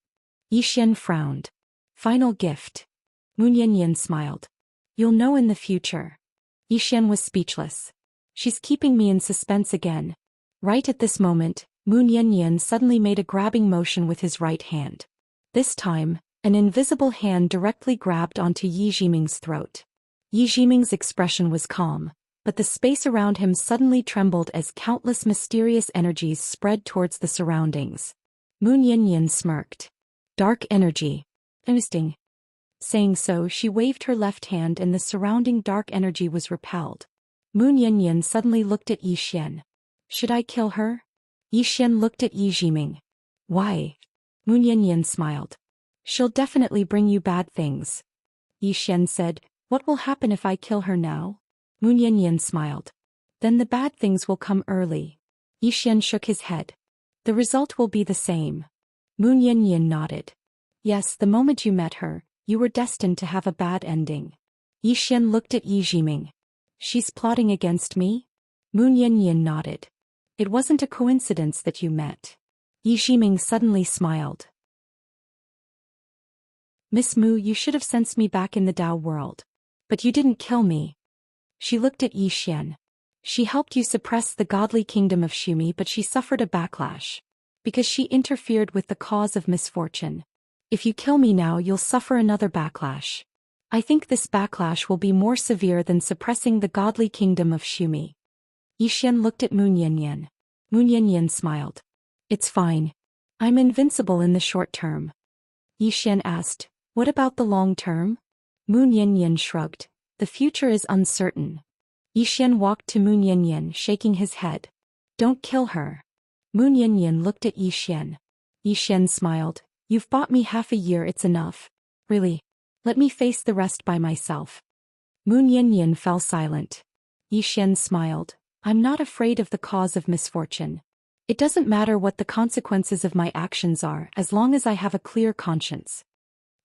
S1: Yi Xian frowned. Final gift. Mu Nianyan smiled. You'll know in the future. Yi Xian was speechless. She's keeping me in suspense again. Right at this moment, Mu Nianyan suddenly made a grabbing motion with his right hand. This time, an invisible hand directly grabbed onto Yi Jiming's throat. Yi Jiming's expression was calm, but the space around him suddenly trembled as countless mysterious energies spread towards the surroundings. Mu Nianyan smirked. Dark energy. Interesting. Saying so, she waved her left hand and the surrounding dark energy was repelled. Mu Nianyan suddenly looked at Yi Xian. Should I kill her? Yi Xian looked at Yi Jiming. Why? Mu Nianyan smiled. She'll definitely bring you bad things. Yi Xian said, what will happen if I kill her now? Mu Nianyan smiled. Then the bad things will come early. Yi Xian shook his head. The result will be the same. Mu Nianyan nodded. Yes, the moment you met her, you were destined to have a bad ending. Yi Xian looked at Yi Jiming. She's plotting against me? Mu Nianyan nodded. It wasn't a coincidence that you met. Yi Jiming suddenly smiled. Miss Mu, you should have sensed me back in the Dao world. But you didn't kill me. She looked at Yi Xian. She helped you suppress the godly kingdom of Shumi, but she suffered a backlash. Because she interfered with the cause of misfortune. If you kill me now, you'll suffer another backlash. I think this backlash will be more severe than suppressing the godly kingdom of Shumi. Yi Xian looked at Mu Nianyan. Mu Nianyan smiled. It's fine. I'm invincible in the short term. Yi Xian asked, what about the long term? Mu Nianyan shrugged. The future is uncertain. Yi Xian walked to Mu Nianyan, shaking his head. Don't kill her. Mu Nianyan looked at Yi Xian. Yi Xian smiled. You've bought me half a year, it's enough. Really. Let me face the rest by myself. Mu Nianyan fell silent. Yi Xian smiled. I'm not afraid of the cause of misfortune. It doesn't matter what the consequences of my actions are as long as I have a clear conscience.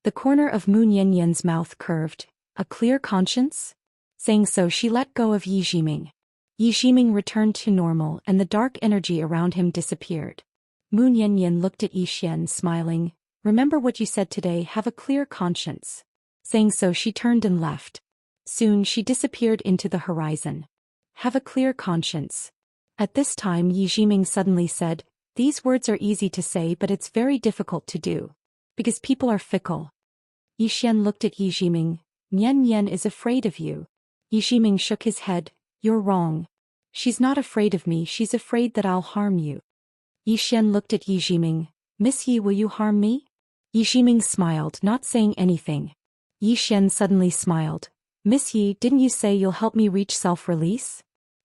S1: The corner of Mu Nianyan's mouth curved. A clear conscience? Saying so, she let go of Yi Jiming. Yi Jiming returned to normal and the dark energy around him disappeared. Mu Nianyan looked at Yi Xian, smiling. Remember what you said today, have a clear conscience. Saying so, she turned and left. Soon she disappeared into the horizon. Have a clear conscience. At this time Yi Jiming suddenly said, these words are easy to say but it's very difficult to do. Because people are fickle. Yi Xian looked at Yi Jiming. Nian Nian is afraid of you. Yi Jiming shook his head. You're wrong. She's not afraid of me, she's afraid that I'll harm you. Yi Xian looked at Yi Jiming. Miss Yi, will you harm me? Yi Jiming smiled, not saying anything. Yi Xian suddenly smiled. Miss Yi, didn't you say you'll help me reach self-release?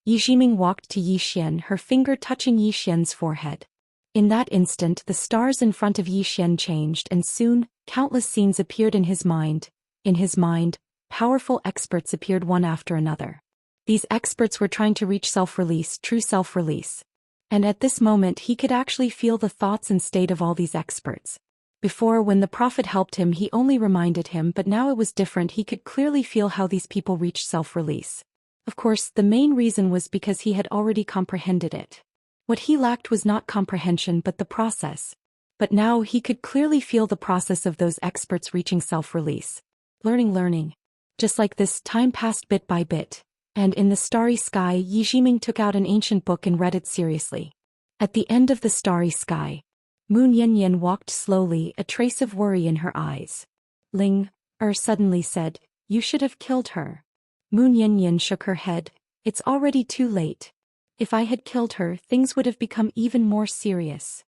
S1: Yi Jiming walked to Yi Xian, her finger touching Yi Xian's forehead. In that instant the stars in front of Yi Xian changed, and soon, countless scenes appeared in his mind. In his mind, powerful experts appeared one after another. These experts were trying to reach self-release, true self-release. And at this moment he could actually feel the thoughts and state of all these experts. Before, when the prophet helped him, he only reminded him, but now it was different. He could clearly feel how these people reached self-release. Of course, the main reason was because he had already comprehended it. What he lacked was not comprehension but the process. But now he could clearly feel the process of those experts reaching self-release. Learning. Just like this, time passed bit by bit. And in the starry sky, Yi Jiming took out an ancient book and read it seriously. At the end of the starry sky, Moon Yanyan walked slowly, a trace of worry in her eyes. Ling suddenly said, "You should have killed her." Moon Yanyan shook her head. "It's already too late. If I had killed her, things would have become even more serious."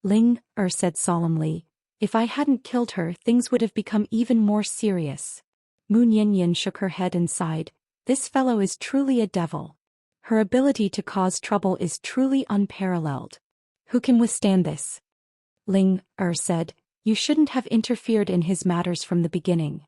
S1: Ling said solemnly, "If I hadn't killed her, things would have become even more serious." Moon Yanyan shook her head and sighed. "This fellow is truly a devil. Her ability to cause trouble is truly unparalleled. Who can withstand this?" Ling said, "You shouldn't have interfered in his matters from the beginning."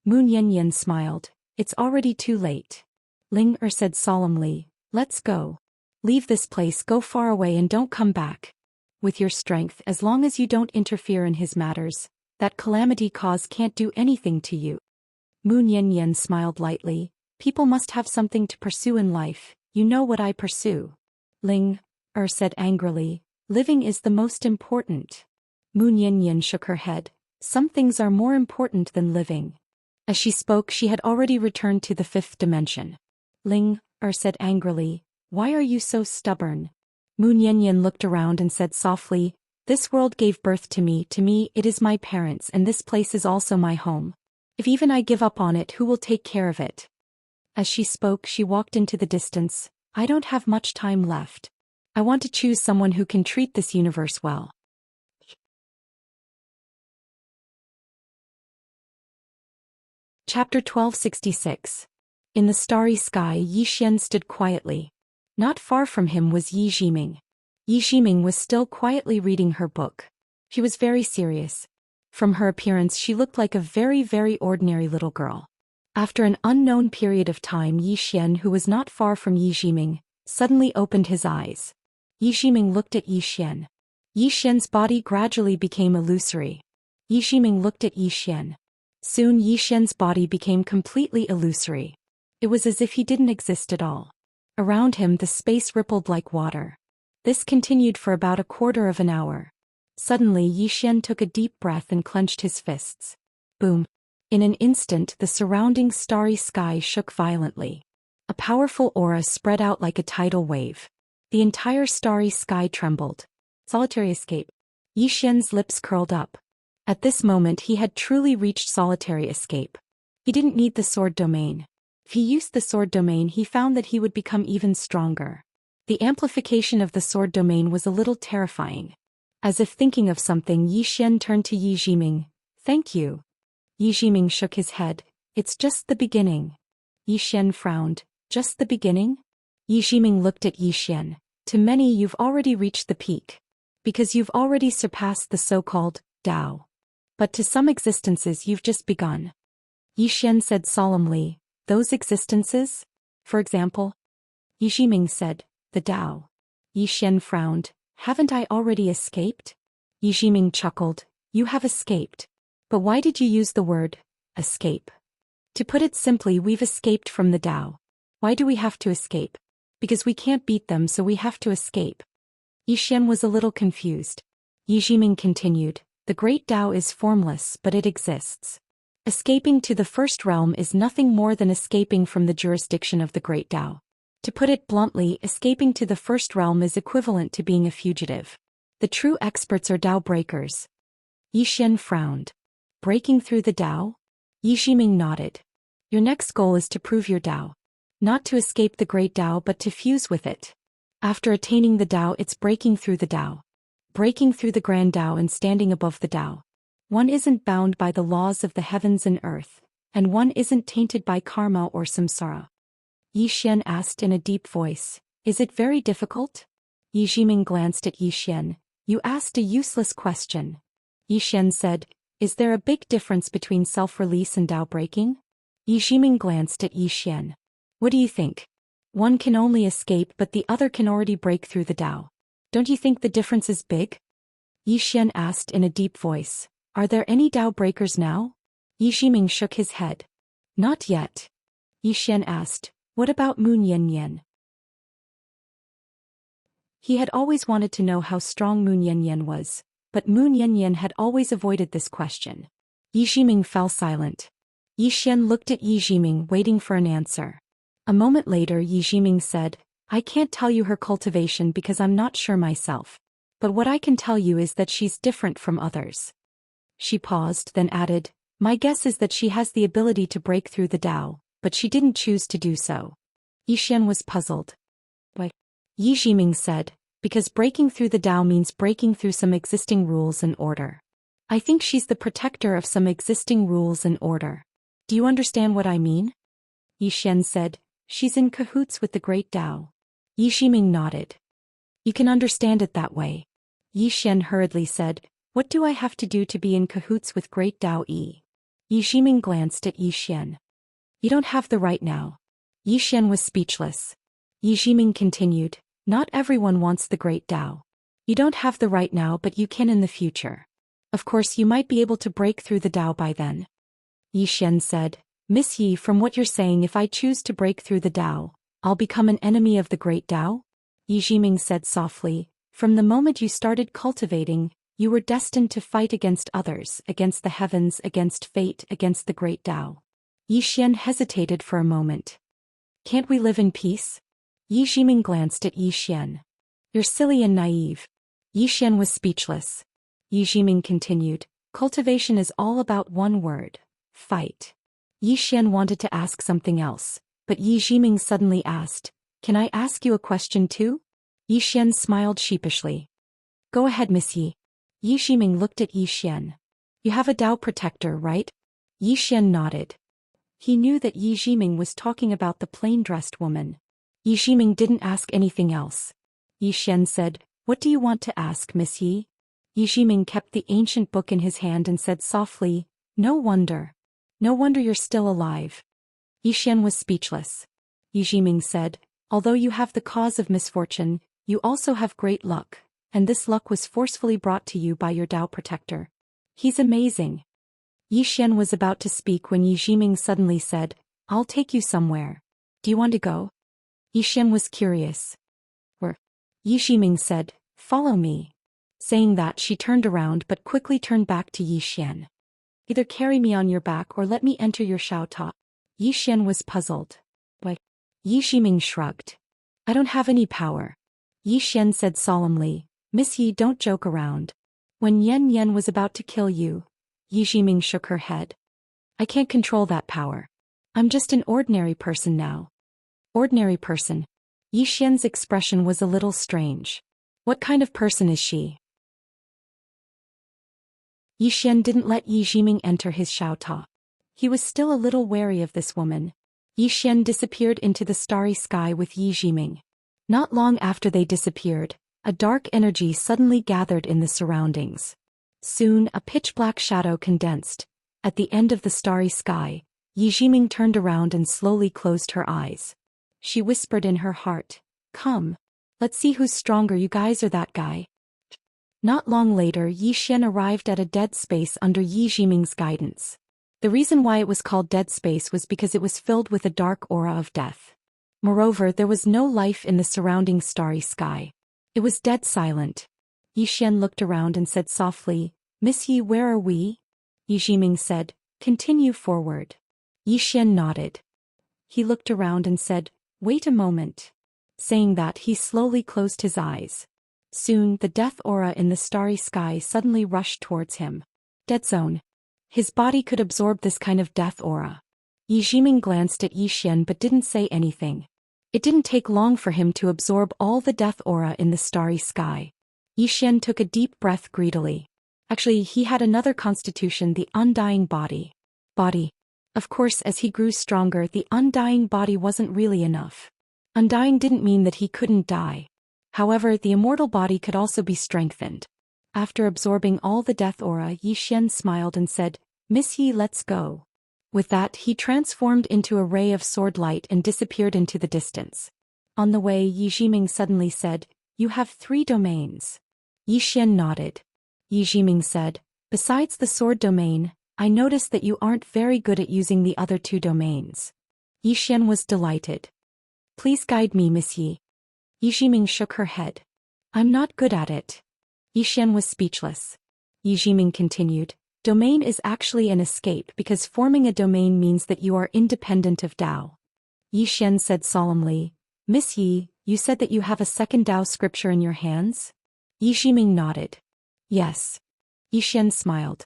S1: Moon Yanyan smiled. "It's already too late." Ling said solemnly, "Let's go. Leave this place, go far away and don't come back. With your strength, as long as you don't interfere in his matters, that calamity cause can't do anything to you." Moon Yanyan smiled lightly. "People must have something to pursue in life. You know what I pursue." Ling said angrily, "Living is the most important." Moon Yanyan shook her head. "Some things are more important than living." As she spoke, she had already returned to the fifth dimension. Ling said angrily, "Why are you so stubborn?" Moon Yanyan looked around and said softly, "This world gave birth to me it is my parents, and this place is also my home. If even I give up on it, who will take care of it?" As she spoke, she walked into the distance. "I don't have much time left. I want to choose someone who can treat this universe well." Chapter 1266. In the starry sky, Yi Xian stood quietly. Not far from him was Yi Jiming. Yi Jiming was still quietly reading her book. She was very serious. From her appearance, she looked like a very, very ordinary little girl. After an unknown period of time, Yi Xian, who was not far from Yi Jiming, suddenly opened his eyes. Yi Jiming looked at Yi Xian. Yi Xian's body gradually became illusory. Yi Jiming looked at Yi Xian. Soon Yi Xian's body became completely illusory. It was as if he didn't exist at all. Around him the space rippled like water. This continued for about a quarter of an hour. Suddenly Yi Xian took a deep breath and clenched his fists. Boom! In an instant the surrounding starry sky shook violently. A powerful aura spread out like a tidal wave. The entire starry sky trembled. Solitary escape. Yi Xian's lips curled up. At this moment he had truly reached solitary escape. He didn't need the sword domain. If he used the sword domain, he found that he would become even stronger. The amplification of the sword domain was a little terrifying. As if thinking of something, Yi Xian turned to Yi Jiming. "Thank you." Yi Jiming shook his head. "It's just the beginning." Yi Xian frowned. "Just the beginning?" Yi Jiming looked at Yi Xian. "To many you've already reached the peak. Because you've already surpassed the so-called Tao. But to some existences you've just begun." Yi Xian said solemnly, "Those existences? For example?" Yi Jiming said, "The Tao." Yi Xian frowned. "Haven't I already escaped?" Yi Jiming chuckled. "You have escaped. But why did you use the word escape?" "To put it simply, we've escaped from the Tao. Why do we have to escape? Because we can't beat them, so we have to escape." Yi Xian was a little confused. Yi Jiming continued, "The great Tao is formless, but it exists. Escaping to the first realm is nothing more than escaping from the jurisdiction of the great Tao. To put it bluntly, escaping to the first realm is equivalent to being a fugitive. The true experts are Tao breakers." Yi Xian frowned. "Breaking through the Tao?" Yi Jiming nodded. "Your next goal is to prove your Tao. Not to escape the great Tao but to fuse with it. After attaining the Tao, it's breaking through the Tao. Breaking through the grand Tao and standing above the Tao. One isn't bound by the laws of the heavens and earth, and one isn't tainted by karma or samsara." Yi Xian asked in a deep voice. Is it very difficult? Yi Jiming glanced at Yi Xian. You asked a useless question. Yi Xian said, is there a big difference between self-release and Dao breaking? Yi Jiming glanced at Yi Xian. What do you think? One can only escape but the other can already break through the Dao. Don't you think the difference is big? Yi Xian asked in a deep voice. Are there any Dao breakers now? Yi Jiming shook his head. Not yet. Yi Xian asked, what about Moon Yanyan? He had always wanted to know how strong Moon Yanyan was, but Moon Yanyan had always avoided this question. Yi Jiming fell silent. Yi Xian looked at Yi Jiming waiting for an answer. A moment later Yi Jiming said, I can't tell you her cultivation because I'm not sure myself. But what I can tell you is that she's different from others. She paused, then added, my guess is that she has the ability to break through the Dao, but she didn't choose to do so. Yi Xian was puzzled. Why? Yi Jiming said, because breaking through the Dao means breaking through some existing rules and order. I think she's the protector of some existing rules and order. Do you understand what I mean? Yi Xian said, she's in cahoots with the great Dao. Yi Jiming nodded. You can understand it that way. Yi Xian hurriedly said, what do I have to do to be in cahoots with great Dao Yi? Yi Jiming glanced at Yi Xian. You don't have the right now. Yi Xian was speechless. Yi Jiming continued, not everyone wants the great Dao. You don't have the right now but you can in the future. Of course you might be able to break through the Dao by then. Yi Xian said, Miss Yi, from what you're saying, if I choose to break through the Dao, I'll become an enemy of the great Dao? Yi Jiming said softly, from the moment you started cultivating, you were destined to fight against others, against the heavens, against fate, against the great Dao. Yi Xian hesitated for a moment. Can't we live in peace? Yi Jiming glanced at Yi Xian. You're silly and naive. Yi Xian was speechless. Yi Jiming continued, cultivation is all about one word, fight. Yi Xian wanted to ask something else, but Yi Jiming suddenly asked, can I ask you a question too? Yi Xian smiled sheepishly. Go ahead, Miss Yi. Yi Jiming looked at Yi Xian. You have a Dao protector, right? Yi Xian nodded. He knew that Yi Jiming was talking about the plain-dressed woman. Yi Jiming didn't ask anything else. Yi Xian said, what do you want to ask, Miss Yi? Yi Jiming kept the ancient book in his hand and said softly, no wonder. No wonder you're still alive. Yi Xian was speechless. Yi Jiming said, although you have the cause of misfortune, you also have great luck, and this luck was forcefully brought to you by your Dao protector. He's amazing. Yi Xian was about to speak when Yi Jiming suddenly said, I'll take you somewhere. Do you want to go? Yi Xian was curious. Where? Yi Jiming said, follow me. Saying that she turned around but quickly turned back to Yi Xian. Either carry me on your back or let me enter your Shao Ta. Yi Xian was puzzled. Why? Yi Jiming shrugged. I don't have any power. Yi Xian said solemnly, Miss Yi, don't joke around. When Yan Yan was about to kill you, Yi Jiming shook her head. I can't control that power. I'm just an ordinary person now. Ordinary person. Yi Xian's expression was a little strange. What kind of person is she? Yi Xian didn't let Yi Jiming enter his Shao Ta. He was still a little wary of this woman. Yi Xian disappeared into the starry sky with Yi Jiming. Not long after they disappeared, a dark energy suddenly gathered in the surroundings. Soon a pitch-black shadow condensed. At the end of the starry sky, Yi Jiming turned around and slowly closed her eyes. She whispered in her heart, come. Let's see who's stronger, you guys or that guy. Not long later Yi Xian arrived at a dead space under Yi Jiming's guidance. The reason why it was called dead space was because it was filled with a dark aura of death. Moreover, there was no life in the surrounding starry sky. It was dead silent. Yi Xian looked around and said softly, Miss Yi, where are we? Yi Jiming said, continue forward. Yi Xian nodded. He looked around and said, wait a moment. Saying that, he slowly closed his eyes. Soon, the death aura in the starry sky suddenly rushed towards him. Dead zone. His body could absorb this kind of death aura. Yi Jiming glanced at Yi Xian but didn't say anything. It didn't take long for him to absorb all the death aura in the starry sky. Yi Xian took a deep breath greedily. Actually, he had another constitution, the undying body. Body. Of course, as he grew stronger, the undying body wasn't really enough. Undying didn't mean that he couldn't die. However, the immortal body could also be strengthened. After absorbing all the death aura, Yi Xian smiled and said, "Miss Yi, let's go." With that, he transformed into a ray of sword light and disappeared into the distance. On the way, Yi Jiming suddenly said, "You have 3 domains." Yi Xian nodded. Yi Jiming said, "Besides the sword domain, I noticed that you aren't very good at using the other 2 domains." Yi Xian was delighted. "Please guide me, Miss Yi." Yi Jiming shook her head. "I'm not good at it." Yi Xian was speechless. Yi Jiming continued, "Domain is actually an escape because forming a domain means that you are independent of Tao." Yi Xian said solemnly, "Miss Yi, you said that you have a second Tao scripture in your hands?" Yi Jiming nodded. "Yes." Yi Xian smiled.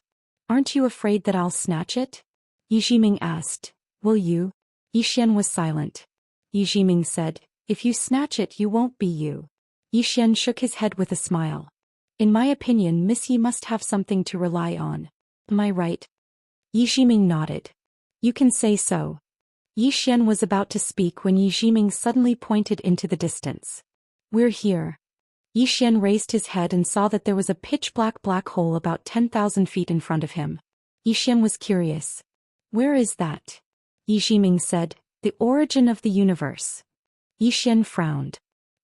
S1: "Aren't you afraid that I'll snatch it?" Yi Jiming asked. "Will you?" Yi Xian was silent. Yi Jiming said, "If you snatch it, you won't be you." Yi Xian shook his head with a smile. "In my opinion, Miss Yi must have something to rely on. Am I right?" Yi Jiming nodded. "You can say so." Yi Xian was about to speak when Yi Jiming suddenly pointed into the distance. "We're here." Yi Xian raised his head and saw that there was a pitch-black black hole about 10,000 feet in front of him. Yi Xian was curious. "Where is that?" Yi Jiming said, "The origin of the universe." Yi Xian frowned.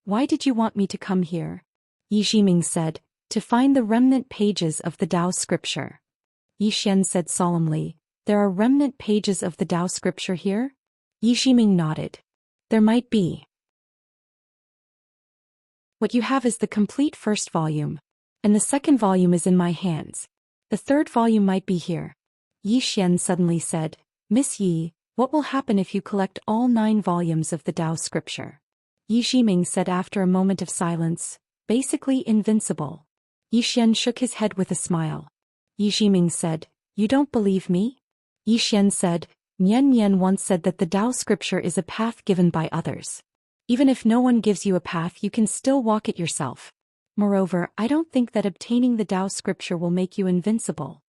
S1: "Why did you want me to come here?" Yi Jiming said, "To find the remnant pages of the Tao scripture." Yi Xian said solemnly, "There are remnant pages of the Tao scripture here?" Yi Jiming nodded. "There might be. What you have is the complete first volume. And the second volume is in my hands. The third volume might be here." Yi Xian suddenly said, "Miss Yi, what will happen if you collect all 9 volumes of the Tao scripture?" Yi Jiming said after a moment of silence, "Basically invincible." Yi Xian shook his head with a smile. Yi Jiming said, "You don't believe me?" Yi Xian said, "Nian Nian once said that the Tao scripture is a path given by others. Even if no one gives you a path, you can still walk it yourself. Moreover, I don't think that obtaining the Tao scripture will make you invincible."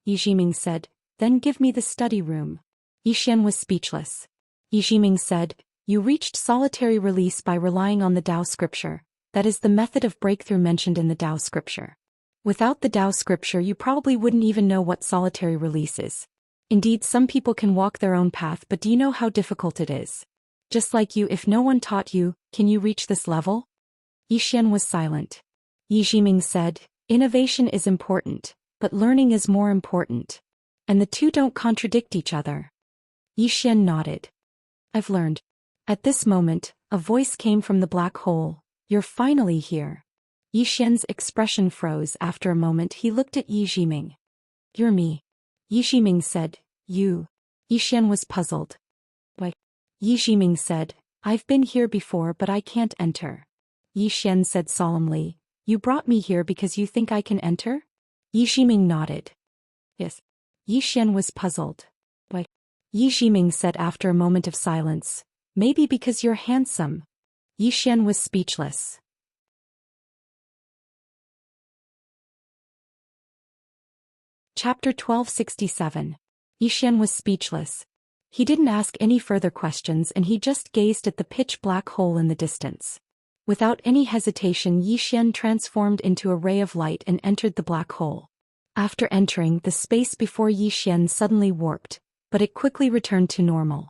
S1: Yi Jiming said, "Then give me the study room." Yi Xian was speechless. Yi Jiming said, "You reached solitary release by relying on the Tao scripture. That is the method of breakthrough mentioned in the Tao scripture. Without the Tao scripture, you probably wouldn't even know what solitary release is. Indeed, some people can walk their own path, but do you know how difficult it is? Just like you, if no one taught you, can you reach this level?" Yi Xian was silent. Yi Jiming said, "Innovation is important, but learning is more important. And the 2 don't contradict each other." Yi Xian nodded. "I've learned." At this moment, a voice came from the black hole. "You're finally here." Yi Xian's expression froze. After a moment, he looked at Yi Jiming. "You're me." Yi Jiming said, "You?" Yi Xian was puzzled. "Why?" Yi Jiming said, "I've been here before, but I can't enter." Yi Xian said solemnly, "You brought me here because you think I can enter?" Yi Jiming nodded. "Yes." Yi Xian was puzzled. "Why?" Yi Jiming said after a moment of silence, "Maybe because you're handsome." Yi Xian was speechless. Chapter 1267. Yi Xian was speechless. He didn't ask any further questions and he just gazed at the pitch-black hole in the distance. Without any hesitation, Yi Xian transformed into a ray of light and entered the black hole. After entering, the space before Yi Xian suddenly warped, but it quickly returned to normal.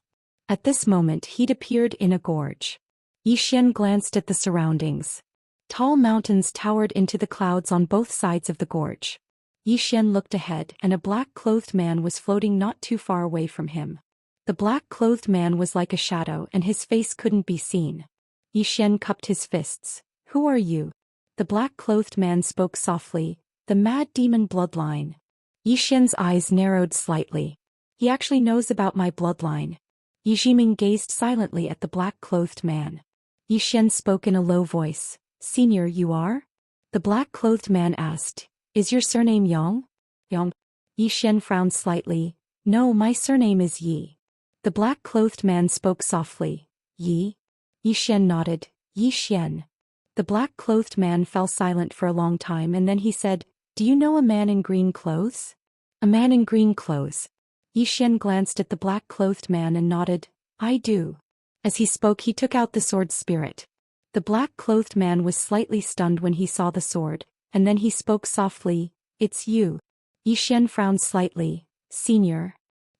S1: At this moment, he'd appeared in a gorge. Yi Xian glanced at the surroundings. Tall mountains towered into the clouds on both sides of the gorge. Yi Xian looked ahead and a black-clothed man was floating not too far away from him. The black-clothed man was like a shadow and his face couldn't be seen. Yi Xian cupped his fists. "Who are you?" The black-clothed man spoke softly, "The mad demon bloodline." Yi Xian's eyes narrowed slightly. "He actually knows about my bloodline." Yi Jiming gazed silently at the black-clothed man. Yi Xian spoke in a low voice. "Senior, you are?" The black-clothed man asked, "Is your surname Yang?" "Yang." Yi Xian frowned slightly. "No, my surname is Yi." The black-clothed man spoke softly. "Yi?" Yi Xian nodded. "Yi Xian." The black-clothed man fell silent for a long time and then he said, "Do you know a man in green clothes?" "A man in green clothes." Yi Xian glanced at the black-clothed man and nodded, I do. As he spoke he took out the sword spirit. The black-clothed man was slightly stunned when he saw the sword, and then he spoke softly, It's you. Yi Xian frowned slightly, Senior.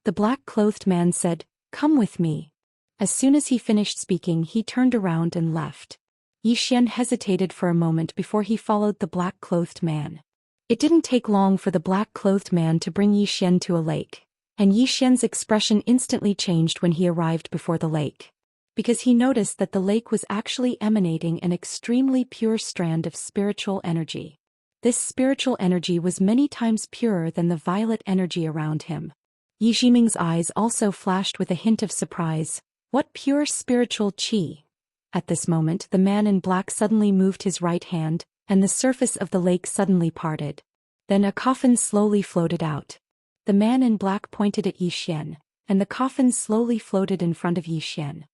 S1: The black-clothed man said, Come with me. As soon as he finished speaking he turned around and left. Yi Xian hesitated for a moment before he followed the black-clothed man. It didn't take long for the black-clothed man to bring Yi Xian to a lake, and Yi Xian's expression instantly changed when he arrived before the lake. Because he noticed that the lake was actually emanating an extremely pure strand of spiritual energy. This spiritual energy was many times purer than the violet energy around him. Yi Jiming's eyes also flashed with a hint of surprise. What pure spiritual qi? At this moment the man in black suddenly moved his right hand, and the surface of the lake suddenly parted. Then a coffin slowly floated out. The man in black pointed at Yi Xian, and the coffin slowly floated in front of Yi Xian.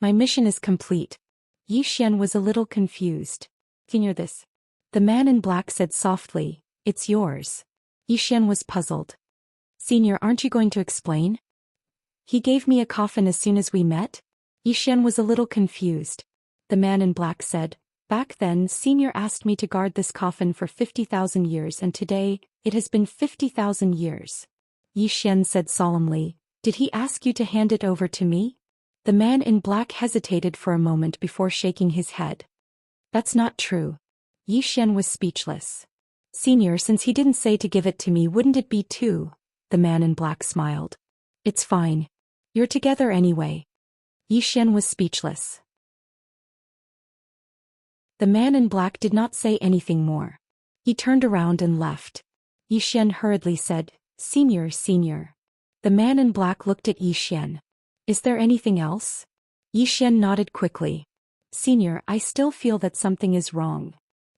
S1: My mission is complete. Yi Xian was a little confused. Can you hear this? The man in black said softly, It's yours. Yi Xian was puzzled. Senior, aren't you going to explain? He gave me a coffin as soon as we met? Yi Xian was a little confused. The man in black said, Back then Senior asked me to guard this coffin for 50,000 years and today, it has been 50,000 years. Yi Xian said solemnly, Did he ask you to hand it over to me? The man in black hesitated for a moment before shaking his head. That's not true. Yi Xian was speechless. Senior, since he didn't say to give it to me, wouldn't it be too? The man in black smiled. It's fine. You're together anyway. Yi Xian was speechless. The man in black did not say anything more. He turned around and left. Yi Xian hurriedly said, Senior. The man in black looked at Yi Xian. Is there anything else? Yi Xian nodded quickly. Senior, I still feel that something is wrong.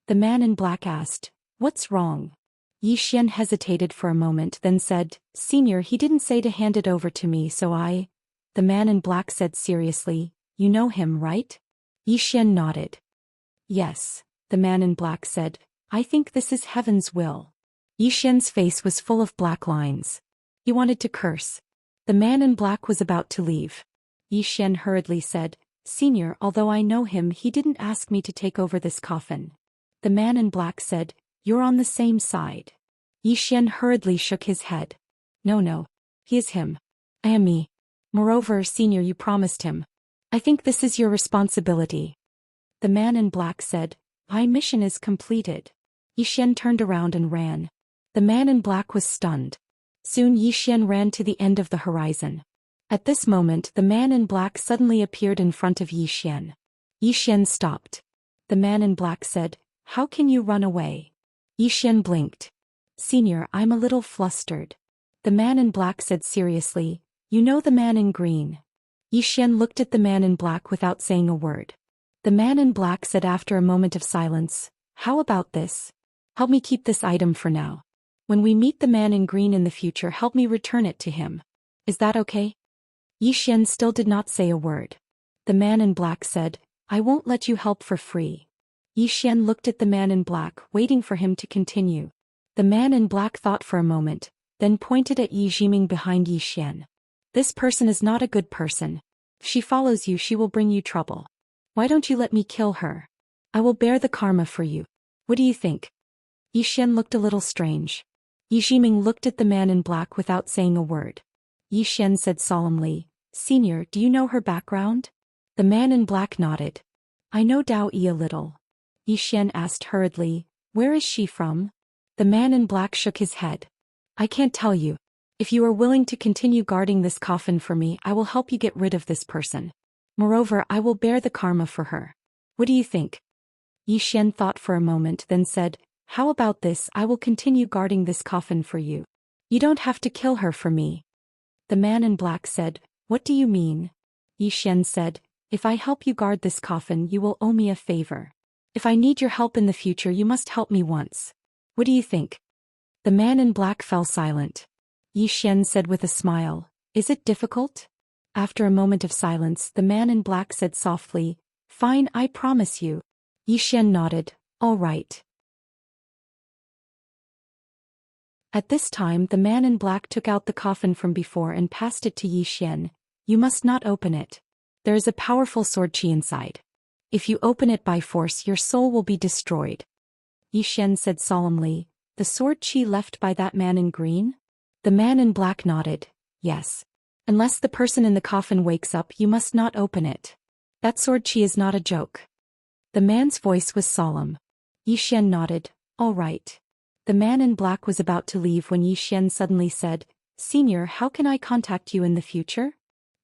S1: The man in black asked, What's wrong? Yi Xian hesitated for a moment then said, Senior, he didn't say to hand it over to me so I... The man in black said seriously, You know him, right? Yi Xian nodded. Yes, the man in black said, I think this is heaven's will. Yi Xian's face was full of black lines. He wanted to curse. The man in black was about to leave. Yi Xian hurriedly said, Senior, although I know him, he didn't ask me to take over this coffin. The man in black said, You're on the same side. Yi Xian hurriedly shook his head. No. He is him. I am me. Moreover, Senior, you promised him. I think this is your responsibility. The man in black said, My mission is completed. Yi Xian turned around and ran. The man in black was stunned. Soon Yi Xian ran to the end of the horizon. At this moment the man in black suddenly appeared in front of Yi Xian. Yi Xian stopped. The man in black said, How can you run away? Yi Xian blinked. Senior, I'm a little flustered. The man in black said seriously, You know the man in green. Yi Xian looked at the man in black without saying a word. The man in black said after a moment of silence, How about this? Help me keep this item for now. When we meet the man in green in the future, help me return it to him. Is that okay? Yi Xian still did not say a word. The man in black said, I won't let you help for free. Yi Xian looked at the man in black, waiting for him to continue. The man in black thought for a moment, then pointed at Yi Jiming behind Yi Xian. This person is not a good person. If she follows you, she will bring you trouble. Why don't you let me kill her? I will bear the karma for you. What do you think? Yi Xian looked a little strange. Yi Jiming looked at the man in black without saying a word. Yi Xian said solemnly, Senior, do you know her background? The man in black nodded. I know Dao Yi a little. Yi Xian asked hurriedly, Where is she from? The man in black shook his head. I can't tell you. If you are willing to continue guarding this coffin for me, I will help you get rid of this person. Moreover, I will bear the karma for her. What do you think? Yi Xian thought for a moment then said, How about this? I will continue guarding this coffin for you. You don't have to kill her for me. The man in black said, What do you mean? Yi Xian said, If I help you guard this coffin, you will owe me a favor. If I need your help in the future, you must help me once. What do you think? The man in black fell silent. Yi Xian said with a smile, Is it difficult? After a moment of silence, the man in black said softly, Fine, I promise you. Yi Xian nodded, All right. At this time the man in black took out the coffin from before and passed it to Yi Xian. You must not open it. There is a powerful sword chi inside. If you open it by force your soul will be destroyed. Yi Xian said solemnly, the sword chi left by that man in green? The man in black nodded, yes. Unless the person in the coffin wakes up you must not open it. That sword chi is not a joke. The man's voice was solemn. Yi Xian nodded, all right. The man in black was about to leave when Yi Xian suddenly said, Senior, how can I contact you in the future?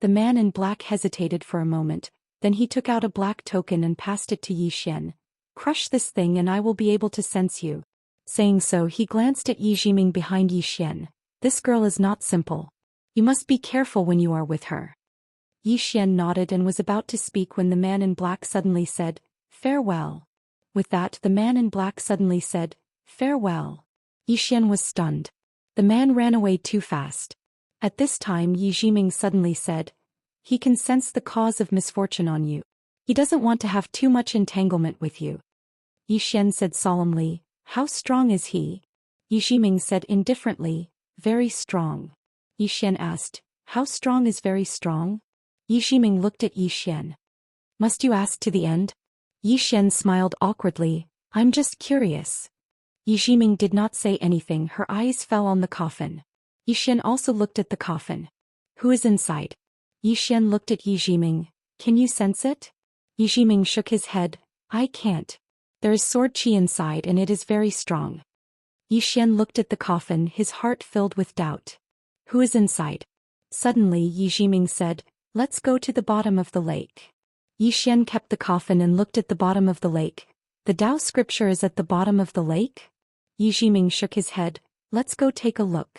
S1: The man in black hesitated for a moment, then he took out a black token and passed it to Yi Xian. Crush this thing and I will be able to sense you. Saying so he glanced at Yi Jiming behind Yi Xian. This girl is not simple. You must be careful when you are with her. Yi Xian nodded and was about to speak when the man in black suddenly said, farewell. With that the man in black suddenly said, farewell. Yi Xian was stunned. The man ran away too fast. At this time Yi Jiming suddenly said, he can sense the cause of misfortune on you. He doesn't want to have too much entanglement with you. Yi Xian said solemnly, how strong is he? Yi Jiming said indifferently, very strong. Yi Xian asked, how strong is very strong? Yi Jiming looked at Yi Xian. Must you ask to the end? Yi Xian smiled awkwardly, I'm just curious. Yi Jiming did not say anything, her eyes fell on the coffin. Yi Xian also looked at the coffin. Who is inside? Yi Xian looked at Yi Jiming, can you sense it? Yi Jiming shook his head, I can't. There is sword chi inside and it is very strong. Yi Xian looked at the coffin, his heart filled with doubt. Who is inside? Suddenly Yi Jiming said, let's go to the bottom of the lake. Yi Xian kept the coffin and looked at the bottom of the lake. The Tao scripture is at the bottom of the lake? Yi Jiming shook his head, let's go take a look.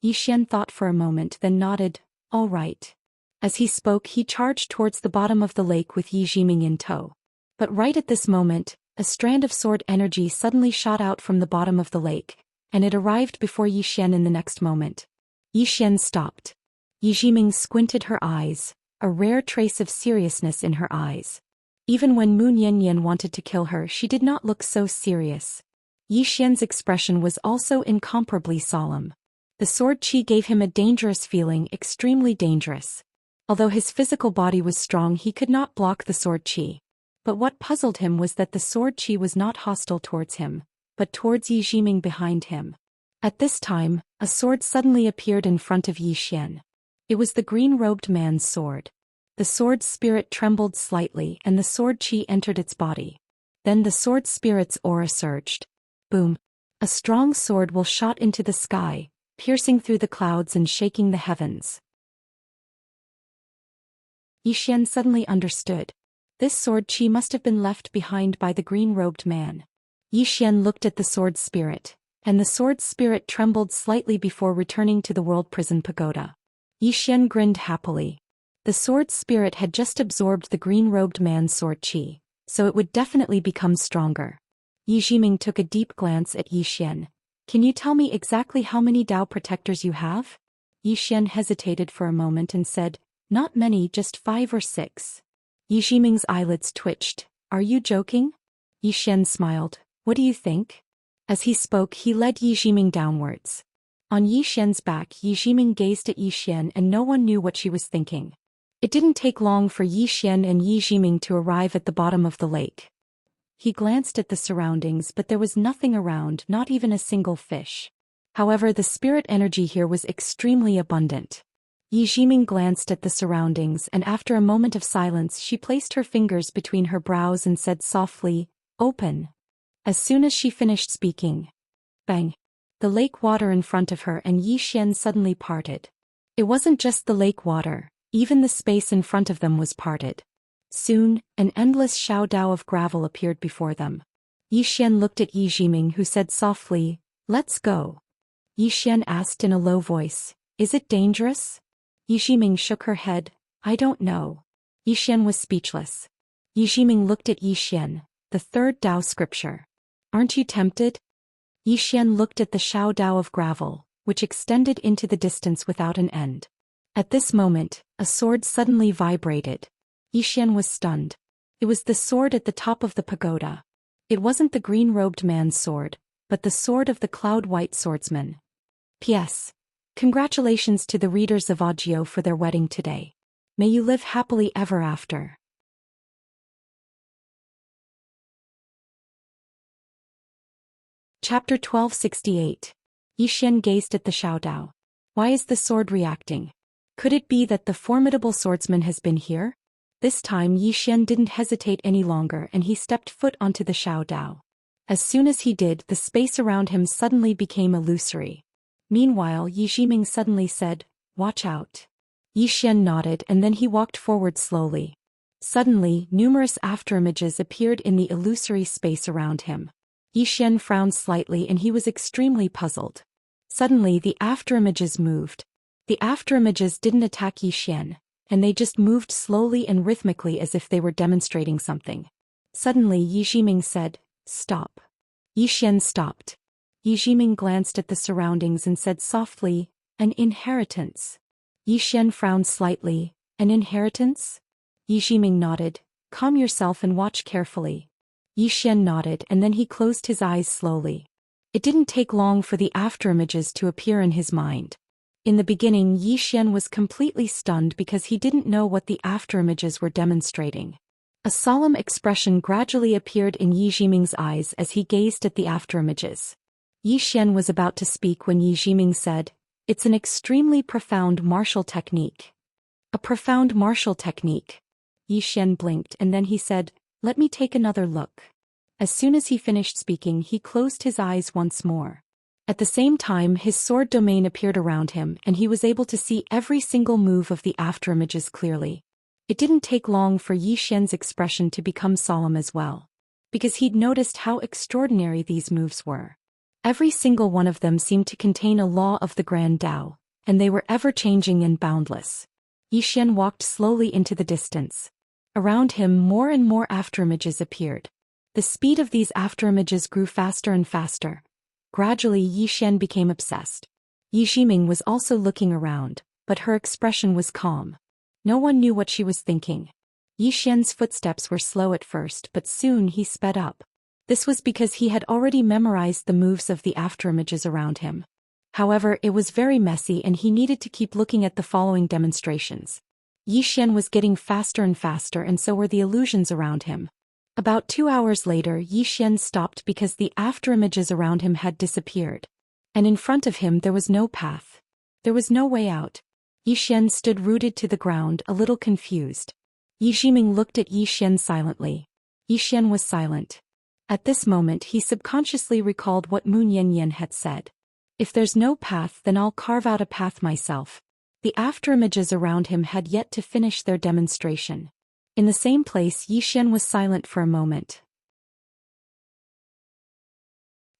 S1: Yi Xian thought for a moment then nodded, all right. As he spoke he charged towards the bottom of the lake with Yi Jiming in tow. But right at this moment, a strand of sword energy suddenly shot out from the bottom of the lake, and it arrived before Yi Xian in the next moment. Yi Xian stopped. Yi Jiming squinted her eyes, a rare trace of seriousness in her eyes. Even when Mu Nianyan wanted to kill her she did not look so serious. Yi Xian's expression was also incomparably solemn. The sword chi gave him a dangerous feeling, extremely dangerous. Although his physical body was strong he could not block the sword chi. But what puzzled him was that the sword chi was not hostile towards him, but towards Yi Jiming behind him. At this time, a sword suddenly appeared in front of Yi Xian. It was the green-robed man's sword. The sword's spirit trembled slightly and the sword chi entered its body. Then the sword spirit's aura surged. Boom! A strong sword will shot into the sky, piercing through the clouds and shaking the heavens. Yi Xian suddenly understood. This sword chi must have been left behind by the green-robed man. Yi Xian looked at the sword spirit, and the sword spirit trembled slightly before returning to the world prison pagoda. Yi Xian grinned happily. The sword spirit had just absorbed the green-robed man's sword chi, so it would definitely become stronger. Yi Jiming took a deep glance at Yi Xian. Can you tell me exactly how many Tao protectors you have? Yi Xian hesitated for a moment and said, not many, just 5 or 6. Yi Jiming's eyelids twitched. Are you joking? Yi Xian smiled. What do you think? As he spoke he led Yi Jiming downwards. On Yi Xian's back Yi Jiming gazed at Yi Xian and no one knew what she was thinking. It didn't take long for Yi Xian and Yi Jiming to arrive at the bottom of the lake. He glanced at the surroundings but there was nothing around, not even a single fish. However, the spirit energy here was extremely abundant. Yi Jiming glanced at the surroundings and after a moment of silence she placed her fingers between her brows and said softly, open. As soon as she finished speaking, bang! The lake water in front of her and Yi Xian suddenly parted. It wasn't just the lake water, even the space in front of them was parted. Soon, an endless xiaodao of gravel appeared before them. Yi Xian looked at Yi Jiming who said softly, let's go. Yi Xian asked in a low voice, is it dangerous? Yi Jiming shook her head, I don't know. Yi Xian was speechless. Yi Jiming looked at Yi Xian, the third Tao scripture. Aren't you tempted? Yi Xian looked at the xiaodao of gravel, which extended into the distance without an end. At this moment, a sword suddenly vibrated. Yi Xian was stunned. It was the sword at the top of the pagoda. It wasn't the green-robed man's sword, but the sword of the cloud-white swordsman. P.S. Congratulations to the readers of Audio for their wedding today. May you live happily ever after. Chapter 1268. Xian gazed at the Xiaodao. Why is the sword reacting? Could it be that the formidable swordsman has been here? This time Xian didn't hesitate any longer and he stepped foot onto the Xiaodao. As soon as he did, the space around him suddenly became illusory. Meanwhile, Yijiming suddenly said, "Watch out." Xian nodded and then he walked forward slowly. Suddenly, numerous afterimages appeared in the illusory space around him. Xian frowned slightly and he was extremely puzzled. Suddenly the afterimages moved. The afterimages didn't attack Xian, and they just moved slowly and rhythmically as if they were demonstrating something. Suddenly Yijiming said, "Stop." Xian stopped. Yijiming glanced at the surroundings and said softly, "An inheritance." Xian frowned slightly, "An inheritance?" Yijiming nodded, "Calm yourself and watch carefully." Xian nodded and then he closed his eyes slowly. It didn't take long for the afterimages to appear in his mind. In the beginning, Xian was completely stunned because he didn't know what the afterimages were demonstrating. A solemn expression gradually appeared in Yijiming's eyes as he gazed at the afterimages. Xian was about to speak when Yijiming said, "It's an extremely profound martial technique." "A profound martial technique." Xian blinked and then he said, "Let me take another look." As soon as he finished speaking, he closed his eyes once more. At the same time, his sword domain appeared around him and he was able to see every single move of the afterimages clearly. It didn't take long for Xian's expression to become solemn as well. Because he'd noticed how extraordinary these moves were. Every single one of them seemed to contain a law of the Grand Tao, and they were ever-changing and boundless. Xian walked slowly into the distance. Around him more and more afterimages appeared. The speed of these afterimages grew faster and faster. Gradually Xian became obsessed. Yijiming was also looking around, but her expression was calm. No one knew what she was thinking. Xian's footsteps were slow at first but soon he sped up. This was because he had already memorized the moves of the afterimages around him. However, it was very messy and he needed to keep looking at the following demonstrations. Xian was getting faster and faster and so were the illusions around him. About 2 hours later Xian stopped because the afterimages around him had disappeared. And in front of him there was no path. There was no way out. Xian stood rooted to the ground, a little confused. Yijiming looked at Xian silently. Xian was silent. At this moment he subconsciously recalled what Moon Yanyan had said. "If there's no path then I'll carve out a path myself." The afterimages around him had yet to finish their demonstration. In the same place Xian was silent for a moment.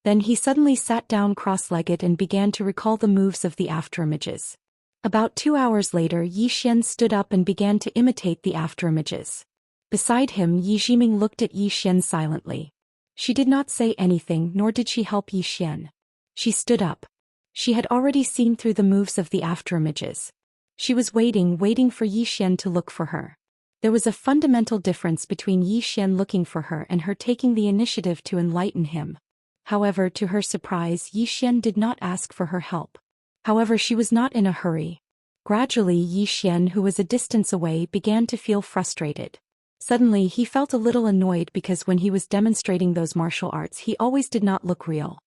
S1: Then he suddenly sat down cross-legged and began to recall the moves of the afterimages. About 2 hours later Xian stood up and began to imitate the afterimages. Beside him Yijiming looked at Xian silently. She did not say anything nor did she help Xian. She stood up. She had already seen through the moves of the afterimages. She was waiting for Xian to look for her. There was a fundamental difference between Xian looking for her and her taking the initiative to enlighten him. However, to her surprise, Xian did not ask for her help. However, she was not in a hurry. Gradually Xian, who was a distance away, began to feel frustrated. Suddenly he felt a little annoyed because when he was demonstrating those martial arts he always did not look real.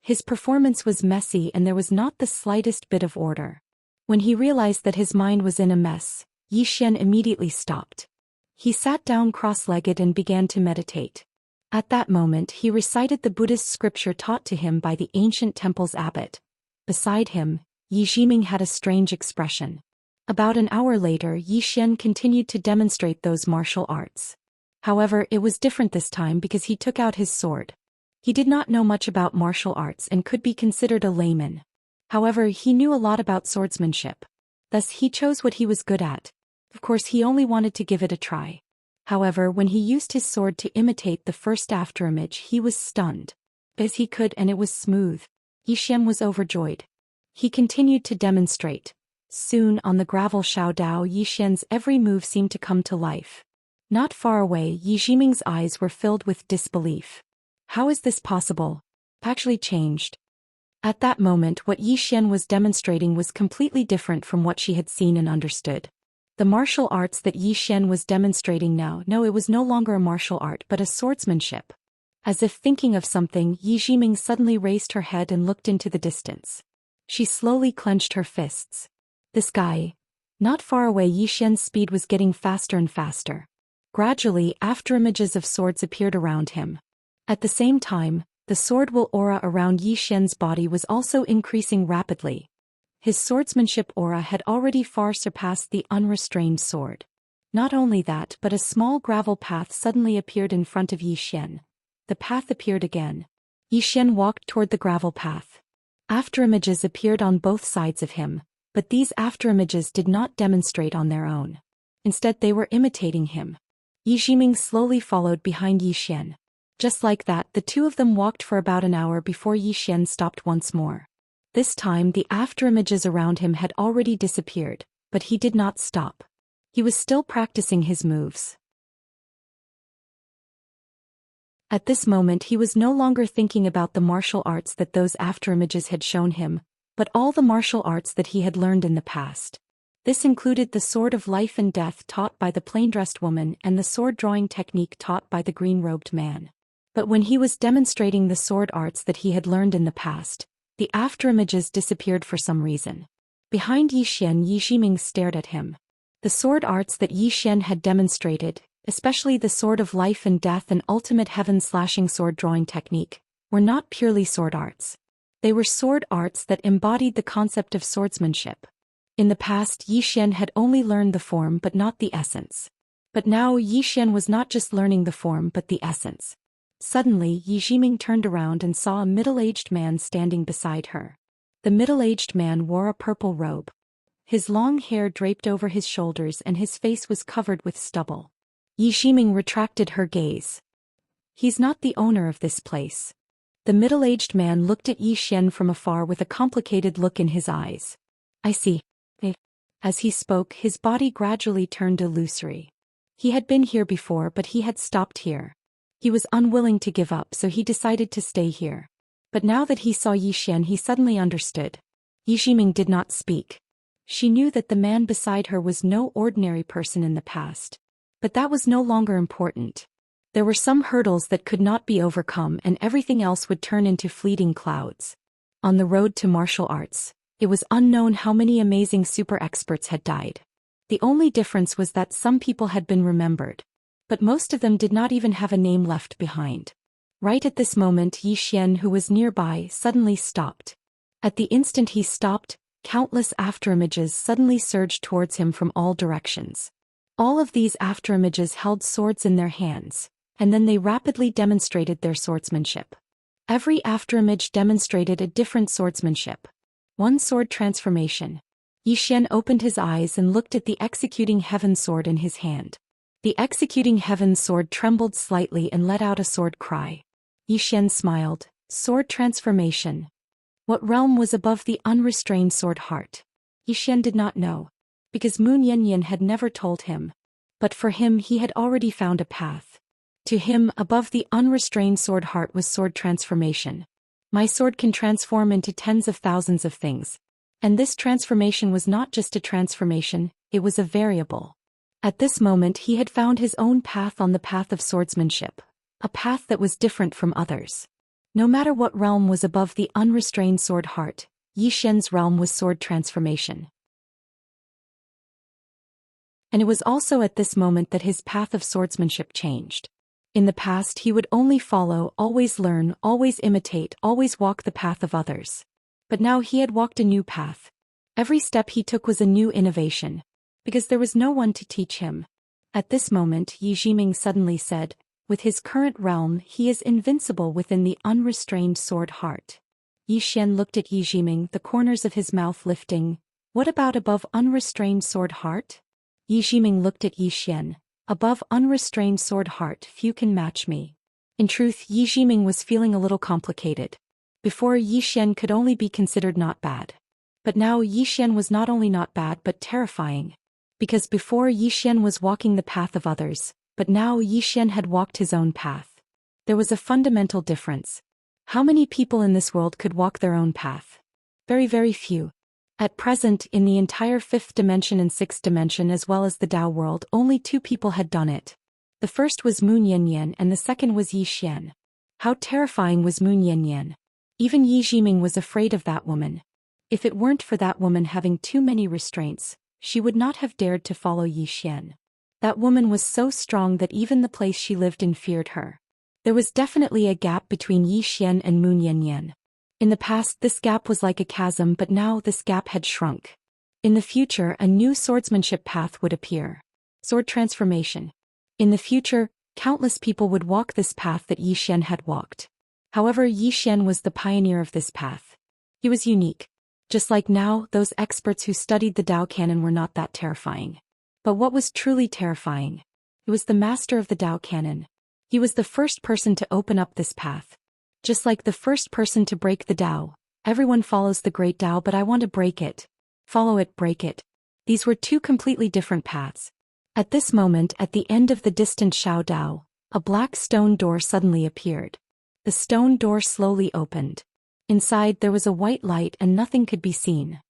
S1: His performance was messy and there was not the slightest bit of order. When he realized that his mind was in a mess, Xian immediately stopped. He sat down cross-legged and began to meditate. At that moment he recited the Buddhist scripture taught to him by the ancient temple's abbot. Beside him, Yijiming had a strange expression. About an hour later Xian continued to demonstrate those martial arts. However, it was different this time because he took out his sword. He did not know much about martial arts and could be considered a layman. However, he knew a lot about swordsmanship. Thus he chose what he was good at. Of course he only wanted to give it a try. However, when he used his sword to imitate the first afterimage he was stunned. As he could and it was smooth. Xian was overjoyed. He continued to demonstrate. Soon on the gravel Xiaodao Xian's every move seemed to come to life. Not far away Yijiming's eyes were filled with disbelief. How is this possible? Actually changed. At that moment what Yi Xian was demonstrating was completely different from what she had seen and understood. The martial arts that Yi Xian was demonstrating now, no, it was no longer a martial art but a swordsmanship. As if thinking of something, Yi Jiming suddenly raised her head and looked into the distance. She slowly clenched her fists. This guy. Not far away, Yi Xian's speed was getting faster and faster. Gradually, afterimages of swords appeared around him. At the same time, the sword will aura around Yi Xian's body was also increasing rapidly. His swordsmanship aura had already far surpassed the unrestrained sword. Not only that, but a small gravel path suddenly appeared in front of Yi Xian. The path appeared again. Yi Xian walked toward the gravel path. Afterimages appeared on both sides of him, but these afterimages did not demonstrate on their own. Instead they were imitating him. Yi Jiming slowly followed behind Yi Xian. Just like that, the two of them walked for about an hour before Yi Xian stopped once more. This time the afterimages around him had already disappeared, but he did not stop. He was still practicing his moves. At this moment he was no longer thinking about the martial arts that those afterimages had shown him, but all the martial arts that he had learned in the past. This included the sword of life and death taught by the plain-dressed woman and the sword-drawing technique taught by the green-robed man. But when he was demonstrating the sword arts that he had learned in the past, the afterimages disappeared for some reason. Behind Yi Xian, Yi Jiming stared at him. The sword arts that Yi Xian had demonstrated, especially the sword of life and death and ultimate heaven-slashing sword-drawing technique, were not purely sword arts. They were sword arts that embodied the concept of swordsmanship. In the past, Yi Xian had only learned the form but not the essence. But now Yi Xian was not just learning the form but the essence. Suddenly, Yi Jiming turned around and saw a middle-aged man standing beside her. The middle-aged man wore a purple robe. His long hair draped over his shoulders and his face was covered with stubble. Yi Jiming retracted her gaze. He's not the owner of this place. The middle-aged man looked at Yi Xian from afar with a complicated look in his eyes. I see. As he spoke, his body gradually turned illusory. He had been here before but he had stopped here. He was unwilling to give up, so he decided to stay here. But now that he saw Yi Xian, he suddenly understood. Yi Jiming did not speak. She knew that the man beside her was no ordinary person in the past. But that was no longer important. There were some hurdles that could not be overcome and everything else would turn into fleeting clouds. On the road to martial arts, it was unknown how many amazing super experts had died. The only difference was that some people had been remembered. But most of them did not even have a name left behind. Right at this moment, Yi Xian, who was nearby, suddenly stopped. At the instant he stopped, countless afterimages suddenly surged towards him from all directions. All of these afterimages held swords in their hands, and then they rapidly demonstrated their swordsmanship. Every afterimage demonstrated a different swordsmanship. One sword transformation. Yi Xian opened his eyes and looked at the executing heaven sword in his hand. The executing heaven sword trembled slightly and let out a sword cry. Yi Xian smiled. Sword transformation. What realm was above the unrestrained sword heart? Yi Xian did not know, because Moon Yanyan had never told him. But for him he had already found a path. To him, above the unrestrained sword heart was sword transformation. My sword can transform into tens of thousands of things. And this transformation was not just a transformation, it was a variable. At this moment he had found his own path on the path of swordsmanship, a path that was different from others. No matter what realm was above the unrestrained sword heart, Yi Xian's realm was sword transformation. And it was also at this moment that his path of swordsmanship changed. In the past he would only follow, always learn, always imitate, always walk the path of others. But now he had walked a new path. Every step he took was a new innovation. Because there was no one to teach him. At this moment Yi Jiming suddenly said, with his current realm he is invincible within the unrestrained sword heart. Yi Xian looked at Yi Jiming, the corners of his mouth lifting. What about above unrestrained sword heart? Yi Jiming looked at Yi Xian. Above unrestrained sword heart few can match me. In truth, Yi Jiming was feeling a little complicated. Before, Yi Xian could only be considered not bad. But now Yi Xian was not only not bad but terrifying. Because before Yi Xian was walking the path of others, but now Yi Xian had walked his own path. There was a fundamental difference. How many people in this world could walk their own path? Very, very few. At present, in the entire 5th dimension and 6th dimension as well as the Tao world, only 2 people had done it. The first was Mu Nianyan and the second was Zhou Xian. How terrifying was Mu Nianyan. Even Yi Jiming was afraid of that woman. If it weren't for that woman having too many restraints, she would not have dared to follow Zhou Xian. That woman was so strong that even the place she lived in feared her. There was definitely a gap between Zhou Xian and Mu Nianyan. In the past this gap was like a chasm, but now this gap had shrunk. In the future a new swordsmanship path would appear. Sword transformation. In the future, countless people would walk this path that Zhou Xian had walked. However, Zhou Xian was the pioneer of this path. He was unique. Just like now, those experts who studied the Tao canon were not that terrifying. But what was truly terrifying? He was the master of the Tao canon. He was the first person to open up this path. Just like the first person to break the Tao, everyone follows the great Tao, but I want to break it. Follow it, break it. These were 2 completely different paths. At this moment, at the end of the distant Shao Dao, a black stone door suddenly appeared. The stone door slowly opened. Inside there was a white light and nothing could be seen.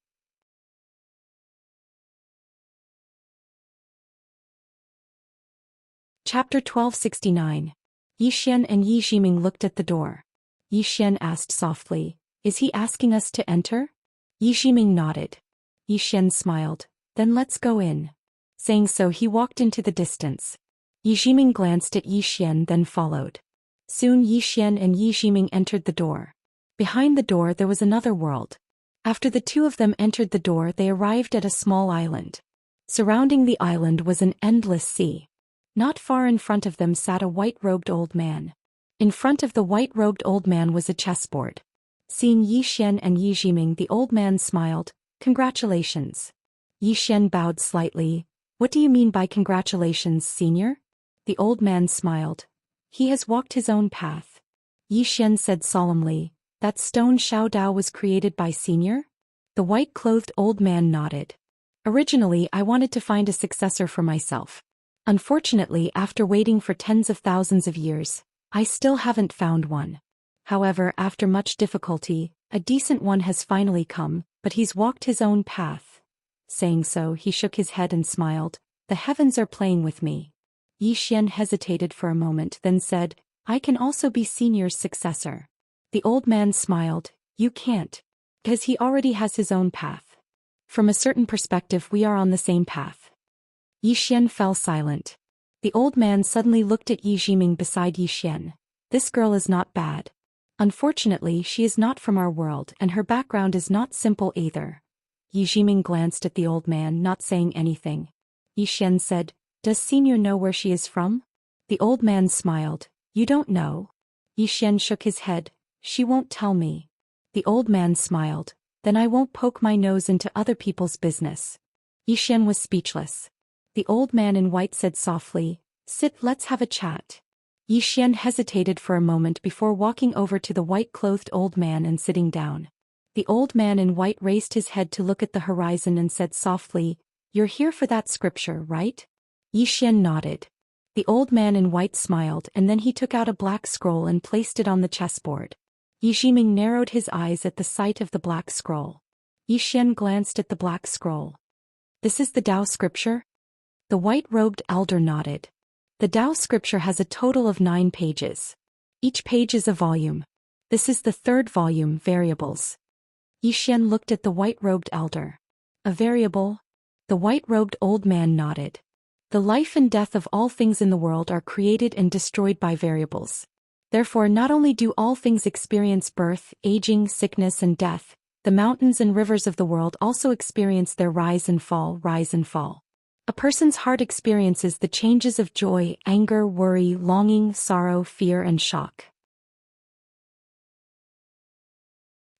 S1: Chapter 1269. Yi Xian and Yi Jiming looked at the door. Yi Xian asked softly, "Is he asking us to enter?" Yi Jiming nodded. Yi Xian smiled, "Then let's go in." Saying so he walked into the distance. Yi Jiming glanced at Yi Xian then followed. Soon Yi Xian and Yi Jiming entered the door. Behind the door there was another world. After the 2 of them entered the door they arrived at a small island. Surrounding the island was an endless sea. Not far in front of them sat a white-robed old man. In front of the white-robed old man was a chessboard. Seeing Yi Xian and Yi Jiming, the old man smiled, "Congratulations." Yi Xian bowed slightly. "What do you mean by congratulations, senior?" The old man smiled. "He has walked his own path." Yi Xian said solemnly, "That stone Shao Dao was created by senior?" The white-clothed old man nodded. "Originally I wanted to find a successor for myself. Unfortunately, after waiting for tens of thousands of years, I still haven't found one. However, after much difficulty, a decent one has finally come, but he's walked his own path." Saying so, he shook his head and smiled, "The heavens are playing with me." Yi Xian hesitated for a moment then said, "I can also be senior's successor." The old man smiled, "You can't. Because he already has his own path. From a certain perspective we are on the same path." Yi Xian fell silent. The old man suddenly looked at Yi Jiming beside Yi Xian. "This girl is not bad. Unfortunately, she is not from our world and her background is not simple either." Yi Jiming glanced at the old man, not saying anything. Yi Xian said, "Does senior know where she is from?" The old man smiled, "You don't know?" Yi Xian shook his head, "She won't tell me." The old man smiled, "Then I won't poke my nose into other people's business." Yi Xian was speechless. The old man in white said softly, "Sit, let's have a chat." Yi Xian hesitated for a moment before walking over to the white-clothed old man and sitting down. The old man in white raised his head to look at the horizon and said softly, "You're here for that scripture, right?" Yi Xian nodded. The old man in white smiled and then he took out a black scroll and placed it on the chessboard. Yi Jiming narrowed his eyes at the sight of the black scroll. Yi Xian glanced at the black scroll. "This is the Tao scripture?" The white-robed elder nodded. The Tao scripture has a total of 9 pages. Each page is a volume. This is the 3rd volume, Variables. Yi Xian looked at the white-robed elder. "A variable?" The white-robed old man nodded. "The life and death of all things in the world are created and destroyed by variables. Therefore not only do all things experience birth, aging, sickness and death, the mountains and rivers of the world also experience their rise and fall, rise and fall. A person's heart experiences the changes of joy, anger, worry, longing, sorrow, fear and shock.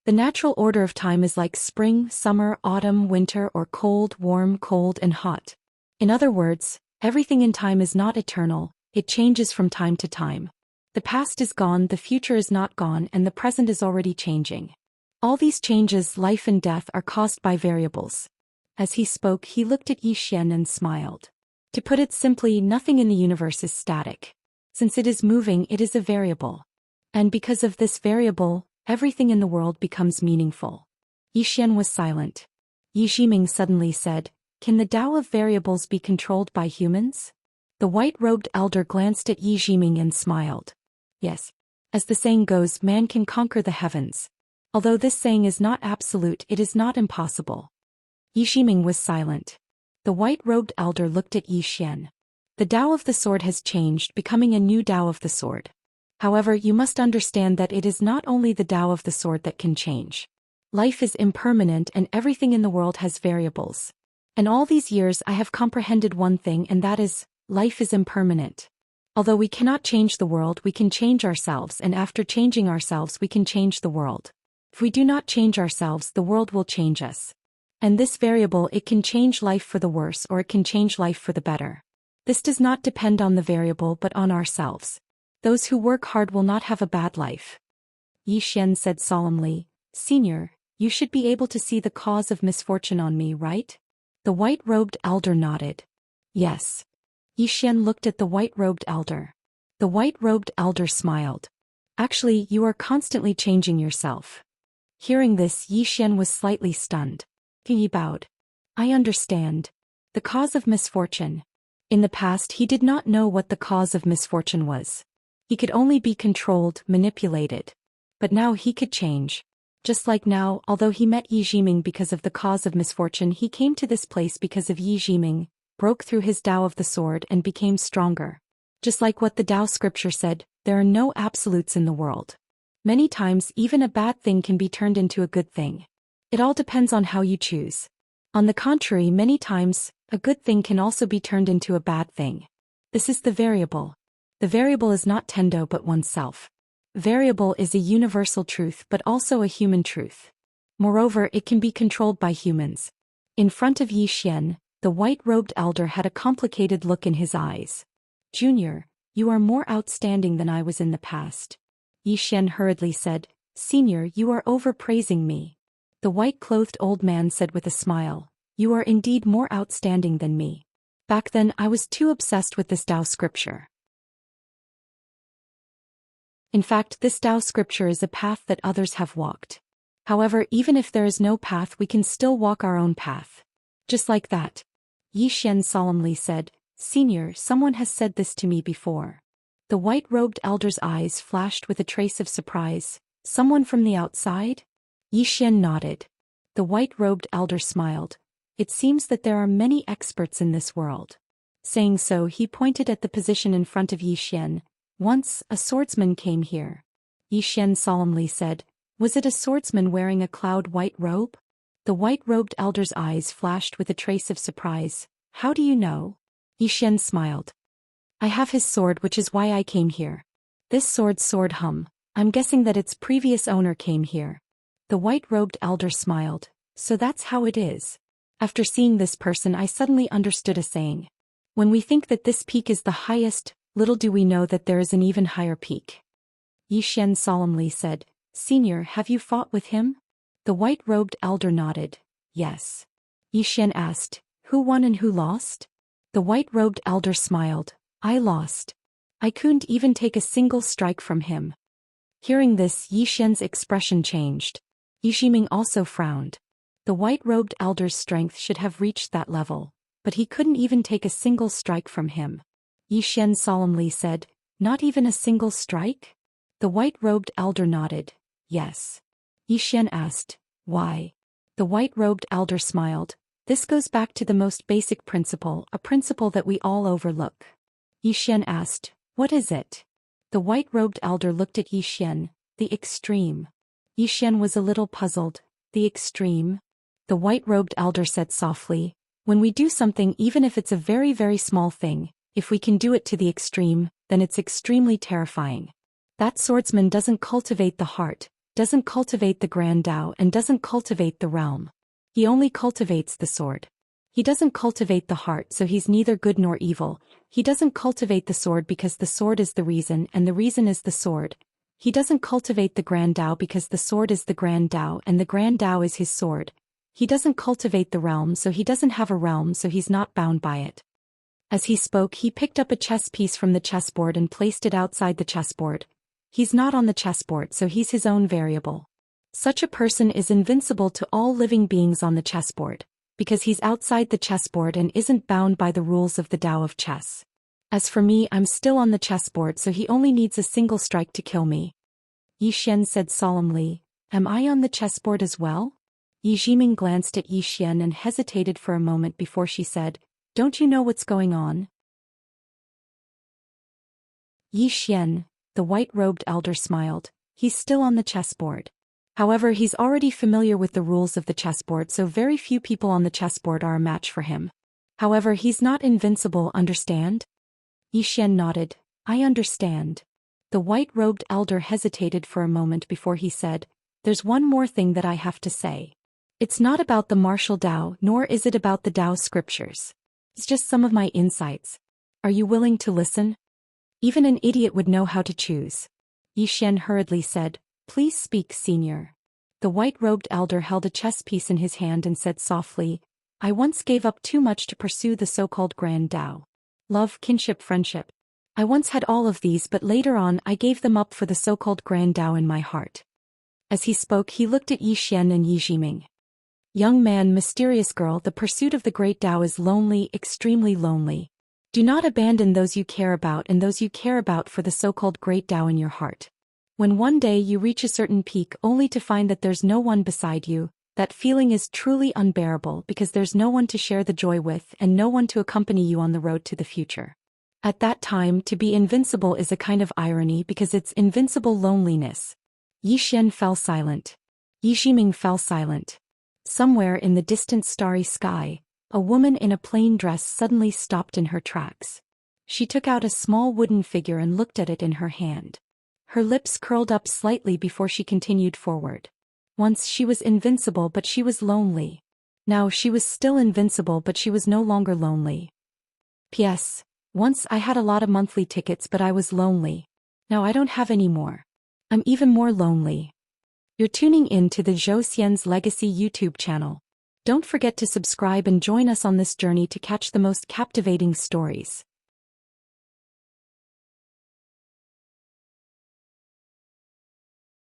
S1: The natural order of time is like spring, summer, autumn, winter, or cold, warm, cold and hot. In other words, everything in time is not eternal, it changes from time to time. The past is gone, the future is not gone, and the present is already changing. All these changes, life and death, are caused by variables." As he spoke, he looked at Yi Xian and smiled. To put it simply, nothing in the universe is static. Since it is moving, it is a variable. And because of this variable, everything in the world becomes meaningful. Yi Xian was silent. Yi Zhiming suddenly said, "Can the Tao of variables be controlled by humans?" The white-robed elder glanced at Yi Zhiming and smiled. Yes. As the saying goes, man can conquer the heavens. Although this saying is not absolute, it is not impossible. Yi Zhiming was silent. The white-robed elder looked at Yi Xian. The Tao of the sword has changed, becoming a new Tao of the sword. However, you must understand that it is not only the Tao of the sword that can change. Life is impermanent and everything in the world has variables. And all these years I have comprehended one thing, and that is, life is impermanent. Although we cannot change the world, we can change ourselves, and after changing ourselves we can change the world. If we do not change ourselves, the world will change us. And this variable, it can change life for the worse or it can change life for the better. This does not depend on the variable but on ourselves. Those who work hard will not have a bad life. Yi Xian said solemnly, "Senior, you should be able to see the cause of misfortune on me, right?" The white-robed elder nodded. Yes. Yi Xian looked at the white-robed elder. The white-robed elder smiled. Actually, you are constantly changing yourself. Hearing this, Yi Xian was slightly stunned. He bowed. I understand. The cause of misfortune. In the past he did not know what the cause of misfortune was. He could only be controlled, manipulated. But now he could change. Just like now, although he met Yi Zhiming because of the cause of misfortune, he came to this place because of Yi Zhiming, broke through his Tao of the sword and became stronger. Just like what the Tao scripture said, there are no absolutes in the world. Many times even a bad thing can be turned into a good thing. It all depends on how you choose. On the contrary, many times, a good thing can also be turned into a bad thing. This is the variable. The variable is not Tendo but oneself. Variable is a universal truth but also a human truth. Moreover, it can be controlled by humans. In front of Yi Xian, the white-robed elder had a complicated look in his eyes. Junior, you are more outstanding than I was in the past. Yi Xian hurriedly said, Senior, you are overpraising me. The white-clothed old man said with a smile, You are indeed more outstanding than me. Back then I was too obsessed with this Tao scripture. In fact, this Tao scripture is a path that others have walked. However, even if there is no path, we can still walk our own path. Just like that. Yi Xian solemnly said, Senior, someone has said this to me before. The white-robed elder's eyes flashed with a trace of surprise. Someone from the outside? Yi Xian nodded. The white-robed elder smiled. It seems that there are many experts in this world. Saying so, he pointed at the position in front of Yi Xian. Once, a swordsman came here. Yi Xian solemnly said, Was it a swordsman wearing a cloud-white robe? The white-robed elder's eyes flashed with a trace of surprise. How do you know? Yi Xian smiled. I have his sword, which is why I came here. This sword hum. I'm guessing that its previous owner came here. The white-robed elder smiled. So that's how it is. After seeing this person, I suddenly understood a saying. When we think that this peak is the highest, little do we know that there is an even higher peak. Yi Xian solemnly said, Senior, have you fought with him? The white-robed elder nodded. Yes. Yi Xian asked, Who won and who lost? The white-robed elder smiled. I lost. I couldn't even take a single strike from him. Hearing this, Yi Xian's expression changed. Yi Zhiming also frowned. The white-robed elder's strength should have reached that level, but he couldn't even take a single strike from him. Yi Xian solemnly said, Not even a single strike? The white-robed elder nodded. Yes. Yi Xian asked, Why? The white-robed elder smiled. This goes back to the most basic principle, a principle that we all overlook. Yi Xian asked, What is it? The white-robed elder looked at Yi Xian. The extreme. Yi Xian was a little puzzled. The extreme? The white-robed elder said softly, When we do something, even if it's a very, very small thing, if we can do it to the extreme, then it's extremely terrifying. That swordsman doesn't cultivate the heart, doesn't cultivate the grand Tao, and doesn't cultivate the realm. He only cultivates the sword. He doesn't cultivate the heart, so he's neither good nor evil. He doesn't cultivate the sword because the sword is the reason and the reason is the sword. He doesn't cultivate the grand Tao because the sword is the grand Tao and the grand Tao is his sword. He doesn't cultivate the realm, so he doesn't have a realm, so he's not bound by it. As he spoke, he picked up a chess piece from the chessboard and placed it outside the chessboard. He's not on the chessboard, so he's his own variable. Such a person is invincible to all living beings on the chessboard, because he's outside the chessboard and isn't bound by the rules of the Tao of chess. As for me, I'm still on the chessboard, so he only needs a single strike to kill me. Yi Xian said solemnly, "Am I on the chessboard as well?" Yi Jiming glanced at Yi Xian and hesitated for a moment before she said, "Don't you know what's going on?" Yi Xian, the white-robed elder, smiled. He's still on the chessboard. However, he's already familiar with the rules of the chessboard, so very few people on the chessboard are a match for him. However, he's not invincible, understand? Yi Xian nodded. I understand. The white-robed elder hesitated for a moment before he said, "There's one more thing that I have to say. It's not about the martial Tao, nor is it about the Tao scriptures. It's just some of my insights. Are you willing to listen?" Even an idiot would know how to choose. Yi Xian hurriedly said, "Please speak, senior." The white-robed elder held a chess piece in his hand and said softly, "I once gave up too much to pursue the so-called Grand Tao. Love, kinship, friendship. I once had all of these, but later on I gave them up for the so-called Grand Tao in my heart." As he spoke, he looked at Yi Xian and Yi Jiming. "Young man, mysterious girl, the pursuit of the Great Tao is lonely, extremely lonely. Do not abandon those you care about and those you care about for the so-called Great Tao in your heart. When one day you reach a certain peak only to find that there's no one beside you, that feeling is truly unbearable because there's no one to share the joy with and no one to accompany you on the road to the future. At that time, to be invincible is a kind of irony because it's invincible loneliness." Yi Xian fell silent. Yi Jiming fell silent. Somewhere in the distant starry sky, a woman in a plain dress suddenly stopped in her tracks. She took out a small wooden figure and looked at it in her hand. Her lips curled up slightly before she continued forward. Once she was invincible, but she was lonely. Now she was still invincible, but she was no longer lonely. P.S. Once I had a lot of monthly tickets, but I was lonely. Now I don't have any more. I'm even more lonely. You're tuning in to the Zhou Xian's Legacy YouTube channel. Don't forget to subscribe and join us on this journey to catch the most captivating stories.